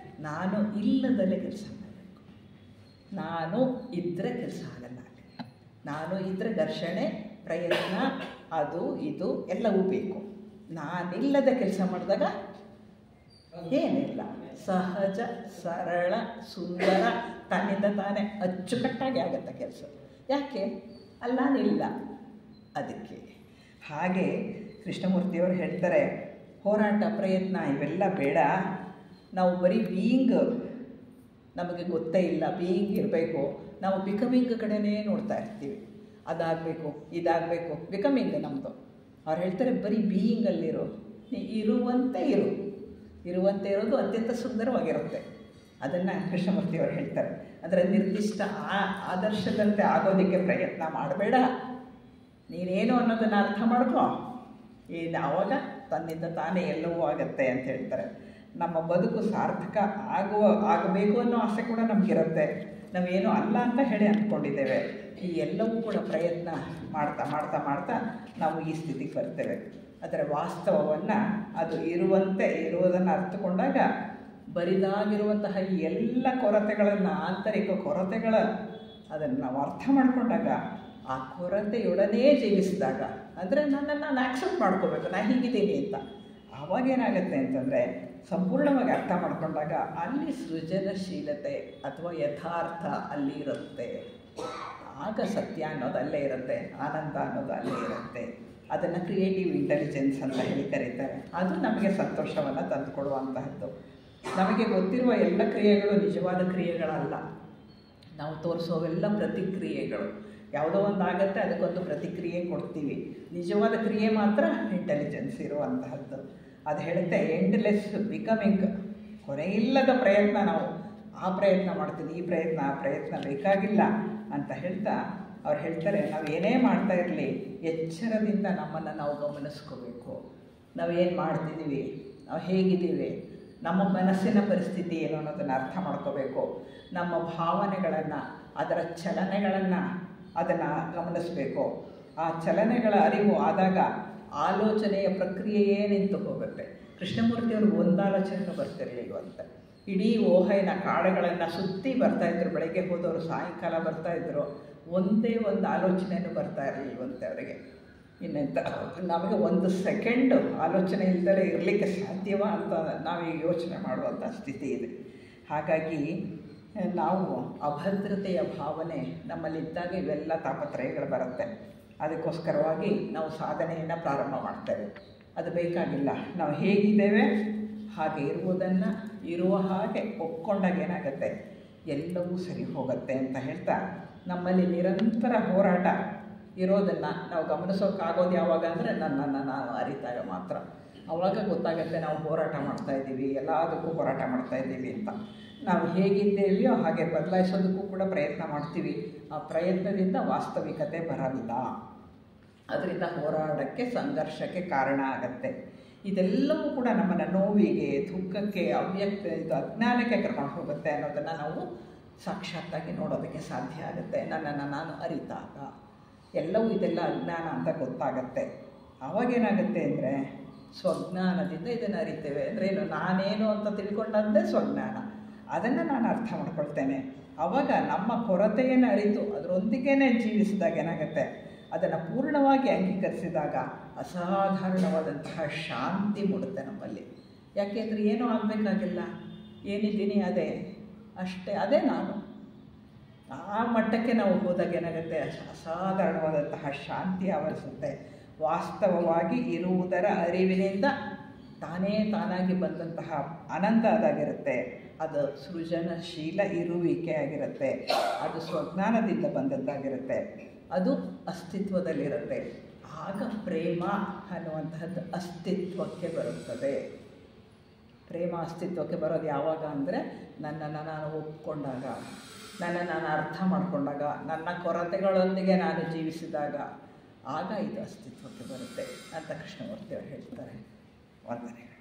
ನಾನು ಇಲ್ಲದಲ್ಲೇ ಕೆಲಸ ಮಾಡಬೇಕು. ನಾನು ಇದ್ದರೆ ಕೆಲಸ ಆಗಲ್ಲ. ನಾನು ಇದ್ದರೆ ಘರ್ಷಣೆ, ಪ್ರಯತ್ನ, ಅದು ಇದು ಎಲ್ಲವೂ ಬೇಕು. ನಾನಿಲ್ಲದ ಕೆಲಸ ಮಾಡಿದಾಗ ಏನಿಲ್ಲ, ಸಹಜ, ಸರಳ, ಸುಂದರ, ತನ್ನಿಂದ ತಾನೇ ಅಚ್ಚುಕಟ್ಟಾಗಿ ಆಗುತ್ತೆ ಕೆಲಸ. ಯಾಕೆ? ಅಲ್ಲಿ ನಾನಿಲ್ಲ ಅದಕ್ಕೆ. ಹಾಗೆ ಕೃಷ್ಣಮೂರ್ತಿಯವರು ಹೇಳ್ತಾರೆ, ಹೋರಾಟ, ಪ್ರಯತ್ನ ಇವೆಲ್ಲ ಬೇಡ, ನಾವು ಬರೀ ಬೀಯಿಂಗ್ ನಮಗೆ ಗೊತ್ತೇ ಇಲ್ಲ, ಬೀಯಿಂಗ್ ಇರಬೇಕು. ನಾವು ಬಿಕಮಿಂಗ್ ಕಡೆನೇ ನೋಡ್ತಾ ಇರ್ತೀವಿ, ಅದಾಗಬೇಕು ಇದಾಗಬೇಕು, ಬಿಕಮಿಂಗ್ ನಮ್ಮದು. ಅವ್ರು ಹೇಳ್ತಾರೆ ಬರೀ ಬೀಯಿಂಗಲ್ಲಿರೋ, ಇರುವಂತೆ ಇರು. ಇರುವಂತೆ ಇರೋದು ಅತ್ಯಂತ ಸುಂದರವಾಗಿರುತ್ತೆ. ಅದನ್ನು ಕೃಷ್ಣಮೂರ್ತಿಯವರು ಹೇಳ್ತಾರೆ. ಅಂದರೆ ನಿರ್ದಿಷ್ಟ ಆದರ್ಶದಂತೆ ಆಗೋದಕ್ಕೆ ಪ್ರಯತ್ನ ಮಾಡಬೇಡ, ನೀನೇನು ಅನ್ನೋದನ್ನು ಅರ್ಥ ಮಾಡ್ಕೊ, ಆವಾಗ ತನ್ನಿಂದ ತಾನೇ ಎಲ್ಲವೂ ಆಗತ್ತೆ ಅಂತ ಹೇಳ್ತಾರೆ. ನಮ್ಮ ಬದುಕು ಸಾರ್ಥಕ ಆಗಬೇಕು ಅನ್ನೋ ಆಸೆ ಕೂಡ ನಮಗಿರುತ್ತೆ. ನಾವೇನು ಅಲ್ಲ ಅಂತ ಹೇಳಿ ಅಂದ್ಕೊಂಡಿದ್ದೇವೆ. ಈ ಎಲ್ಲವೂ ಕೂಡ ಪ್ರಯತ್ನ ಮಾಡ್ತಾ ಮಾಡ್ತಾ ಮಾಡ್ತಾ ನಾವು ಈ ಸ್ಥಿತಿಗೆ ಬರ್ತೇವೆ. ಅದರ ವಾಸ್ತವವನ್ನು, ಅದು ಇರುವಂತೆ ಇರುವುದನ್ನು ಅರ್ಥಕೊಂಡಾಗ, ಬರಿದಾಗಿರುವಂತಹ ಈ ಎಲ್ಲ ಕೊರತೆಗಳನ್ನು, ಆಂತರಿಕ ಕೊರತೆಗಳ ಅದನ್ನು ನಾವು ಅರ್ಥ ಮಾಡಿಕೊಂಡಾಗ, ಆ ಕೊರತೆಯೊಡನೆ ಜೀವಿಸಿದಾಗ, ಅಂದರೆ ನನ್ನನ್ನು ನಾನು ಆಕ್ಸೆಪ್ಟ್ ಮಾಡ್ಕೋಬೇಕು, ನಾನು ಹೀಗಿದ್ದೀನಿ ಅಂತ. ಆವಾಗೇನಾಗುತ್ತೆ ಅಂತಂದರೆ, ಸಂಪೂರ್ಣವಾಗಿ ಅರ್ಥ ಮಾಡಿಕೊಂಡಾಗ ಅಲ್ಲಿ ಸೃಜನಶೀಲತೆ ಅಥವಾ ಯಥಾರ್ಥ ಅಲ್ಲಿ ಇರುತ್ತೆ. ಆಗ ಸತ್ಯ ಅನ್ನೋದು ಅಲ್ಲೇ ಇರುತ್ತೆ, ಆನಂದ ಅನ್ನೋದು ಅಲ್ಲೇ ಇರುತ್ತೆ. ಅದನ್ನು ಕ್ರಿಯೇಟಿವ್ ಇಂಟೆಲಿಜೆನ್ಸ್ ಅಂತ ಹೇಳಿ ಕರೀತಾರೆ. ಅದು ನಮಗೆ ಸಂತೋಷವನ್ನು ತಂದುಕೊಡುವಂತಹದ್ದು. ನಮಗೆ ಗೊತ್ತಿರುವ ಎಲ್ಲ ಕ್ರಿಯೆಗಳು ನಿಜವಾದ ಕ್ರಿಯೆಗಳಲ್ಲ. ನಾವು ತೋರಿಸೋವೆಲ್ಲ ಪ್ರತಿಕ್ರಿಯೆಗಳು. ಯಾವುದೋ ಒಂದು ಆಗುತ್ತೆ, ಅದಕ್ಕೊಂದು ಪ್ರತಿಕ್ರಿಯೆ ಕೊಡ್ತೀವಿ. ನಿಜವಾದ ಕ್ರಿಯೆ ಮಾತ್ರ ಇಂಟೆಲಿಜೆನ್ಸ್ ಇರುವಂತಹದ್ದು. ಅದು ಹೇಳುತ್ತೆ ಎಂಡ್ಲೆಸ್ ಬಿಕಮಿಂಗ್, ಕೊನೆಯಿಲ್ಲದ ಪ್ರಯತ್ನ. ನಾವು ಆ ಪ್ರಯತ್ನ ಮಾಡ್ತೀವಿ, ಈ ಪ್ರಯತ್ನ, ಆ ಪ್ರಯತ್ನ ಬೇಕಾಗಿಲ್ಲ ಅಂತ ಹೇಳ್ತಾ ಅವ್ರು ಹೇಳ್ತಾರೆ, ನಾವು ಏನೇ ಮಾಡ್ತಾ ಇರಲಿ ಎಚ್ಚರದಿಂದ ನಮ್ಮನ್ನು ನಾವು ಗಮನಿಸ್ಕೋಬೇಕು. ನಾವೇನು ಮಾಡ್ತಿದ್ದೀವಿ, ನಾವು ಹೇಗಿದ್ದೀವಿ, ನಮ್ಮ ಮನಸ್ಸಿನ ಪರಿಸ್ಥಿತಿ ಏನು ಅನ್ನೋದನ್ನು ಅರ್ಥ ಮಾಡ್ಕೋಬೇಕು. ನಮ್ಮ ಭಾವನೆಗಳನ್ನು, ಅದರ ಚಲನೆಗಳನ್ನು ಅದನ್ನು ಗಮನಿಸಬೇಕು. ಆ ಚಲನೆಗಳ ಅರಿವು ಆದಾಗ ಆಲೋಚನೆಯ ಪ್ರಕ್ರಿಯೆಯೇ ನಿಂತು ಹೋಗುತ್ತೆ. ಕೃಷ್ಣಮೂರ್ತಿಯವರು ಒಂದು ಆಲೋಚನೆಯೂ ಬರ್ತಿರಲಿಲ್ವಂತೆ. ಇಡೀ ಓಹೈನ ಕಾಡುಗಳನ್ನು ಸುತ್ತಿ ಬರ್ತಾಯಿದ್ರು. ಬೆಳಗ್ಗೆ ಹೋದವರು ಸಾಯಂಕಾಲ ಬರ್ತಾಯಿದ್ರು. ಒಂದೇ ಒಂದು ಆಲೋಚನೆಯೂ ಬರ್ತಾ ಇರಲಿಲ್ವಂತೆ ಅವರಿಗೆ. ಇನ್ನೆಂತ ನಮಗೆ ಒಂದು ಸೆಕೆಂಡು ಆಲೋಚನೆ ಇಲ್ಲದೆ ಇರಲಿಕ್ಕೆ ಸಾಧ್ಯವಾ ಅಂತ ನಾವೀಗ ಯೋಚನೆ ಮಾಡುವಂಥ ಸ್ಥಿತಿ ಇದೆ. ಹಾಗಾಗಿ ನಾವು ಅಭದ್ರತೆಯ ಭಾವನೆ ನಮ್ಮಲ್ಲಿದ್ದಾಗ ಇವೆಲ್ಲ ತಾಪತ್ರಯಗಳು ಬರುತ್ತೆ. ಅದಕ್ಕೋಸ್ಕರವಾಗಿ ನಾವು ಸಾಧನೆಯನ್ನು ಪ್ರಾರಂಭ ಮಾಡ್ತೇವೆ. ಅದು ಬೇಕಾಗಿಲ್ಲ. ನಾವು ಹೇಗಿದ್ದೇವೆ ಹಾಗೆ ಇರುವುದನ್ನು ಇರುವ ಹಾಗೆ ಒಪ್ಕೊಂಡಾಗ ಏನಾಗುತ್ತೆ, ಎಲ್ಲವೂ ಸರಿ ಹೋಗುತ್ತೆ ಅಂತ ಹೇಳ್ತಾ, ನಮ್ಮಲ್ಲಿ ನಿರಂತರ ಹೋರಾಟ ಇರೋದನ್ನು ನಾವು ಗಮನಿಸೋಕ್ಕಾಗೋದು ಯಾವಾಗ ಅಂದರೆ ನನ್ನನ್ನು ನಾನು ಅರಿತಾಗ ಮಾತ್ರ. ಆವಾಗ ಗೊತ್ತಾಗುತ್ತೆ ನಾವು ಹೋರಾಟ ಮಾಡ್ತಾಯಿದ್ದೀವಿ, ಎಲ್ಲದಕ್ಕೂ ಹೋರಾಟ ಮಾಡ್ತಾಯಿದ್ದೀವಿ ಅಂತ. ನಾವು ಹೇಗಿದ್ದೇವೆಯೋ ಹಾಗೆ ಬದಲಾಯಿಸೋದಕ್ಕೂ ಕೂಡ ಪ್ರಯತ್ನ ಮಾಡ್ತೀವಿ. ಆ ಪ್ರಯತ್ನದಿಂದ ವಾಸ್ತವಿಕತೆ ಬರಲ್ಲ. ಅದರಿಂದ ಹೋರಾಟಕ್ಕೆ, ಸಂಘರ್ಷಕ್ಕೆ ಕಾರಣ ಆಗತ್ತೆ. ಇದೆಲ್ಲವೂ ಕೂಡ ನಮ್ಮನ್ನು ನೋವಿಗೆ, ದುಃಖಕ್ಕೆ, ಇದು ಅಜ್ಞಾನಕ್ಕೆ ಕರ್ಕೊಂಡು ಹೋಗುತ್ತೆ ಅನ್ನೋದನ್ನು ನಾವು ಸಾಕ್ಷಾತ್ತಾಗಿ ನೋಡೋದಕ್ಕೆ ಸಾಧ್ಯ ಆಗುತ್ತೆ. ನನ್ನನ್ನು ನಾನು ಅರಿತಾಗ ಎಲ್ಲವೂ ಇದೆಲ್ಲ ಅಜ್ಞಾನ ಅಂತ ಗೊತ್ತಾಗತ್ತೆ. ಆವಾಗೇನಾಗುತ್ತೆ ಅಂದರೆ ಸ್ವಜ್ಞಾನದಿಂದ ಇದನ್ನು ಅರಿತೇವೆ. ಅಂದರೆ ಏನು, ನಾನೇನು ಅಂತ ತಿಳ್ಕೊಂಡಂತೆ ಸ್ವಜ್ಞಾನ, ಅದನ್ನು ನಾನು ಅರ್ಥ ಮಾಡ್ಕೊಳ್ತೇನೆ. ಆವಾಗ ನಮ್ಮ ಕೊರತೆಯನ್ನು ಅರಿತು ಅದರೊಂದಿಗೇ ಜೀವಿಸಿದಾಗ ಏನಾಗುತ್ತೆ, ಅದನ್ನು ಪೂರ್ಣವಾಗಿ ಅಂಗೀಕರಿಸಿದಾಗ ಅಸಾಧಾರಣವಾದಂತಹ ಶಾಂತಿ ಮೂಡುತ್ತೆ ನಮ್ಮಲ್ಲಿ. ಯಾಕೆಂದರೆ ಏನೂ ಆಗಬೇಕಾಗಿಲ್ಲ, ಏನಿದ್ದೀನಿ ಅದೇ ಅಷ್ಟೇ, ಅದೇ ನಾನು. ಆ ಮಟ್ಟಕ್ಕೆ ನಾವು ಹೋದಾಗ ಏನಾಗುತ್ತೆ, ಅಸಾಧಾರಣವಾದಂತಹ ಶಾಂತಿ ಆವರಿಸುತ್ತೆ. ವಾಸ್ತವವಾಗಿ ಇರುವುದರ ಅರಿವಿನಿಂದ ತಾನಾಗಿ ಬಂದಂತಹ ಆನಂದ ಅದಾಗಿರುತ್ತೆ. ಅದು ಸೃಜನಶೀಲ ಇರುವಿಕೆ ಆಗಿರುತ್ತೆ. ಅದು ಸ್ವಜ್ಞಾನದಿಂದ ಬಂದದ್ದಾಗಿರುತ್ತೆ. ಅದು ಅಸ್ತಿತ್ವದಲ್ಲಿರುತ್ತೆ. ಆಗ ಪ್ರೇಮ ಅನ್ನುವಂತಹದ್ದು ಅಸ್ತಿತ್ವಕ್ಕೆ ಬರುತ್ತದೆ. ಪ್ರೇಮ ಅಸ್ತಿತ್ವಕ್ಕೆ ಬರೋದು ಯಾವಾಗ ಅಂದರೆ ನನ್ನನ್ನು ನಾನು ಒಪ್ಕೊಂಡಾಗ, ನನ್ನನ್ನು ನಾನು ಅರ್ಥ ಮಾಡಿಕೊಂಡಾಗ, ನನ್ನ ಕೊರತೆಗಳೊಂದಿಗೆ ನಾನು ಜೀವಿಸಿದಾಗ ಆಗ ಇದು ಅಸ್ತಿತ್ವಕ್ಕೆ ಬರುತ್ತೆ ಅಂತ ಕೃಷ್ಣಮೂರ್ತಿಯವರು ಹೇಳ್ತಾರೆ. ವಂದನೆಗಳು.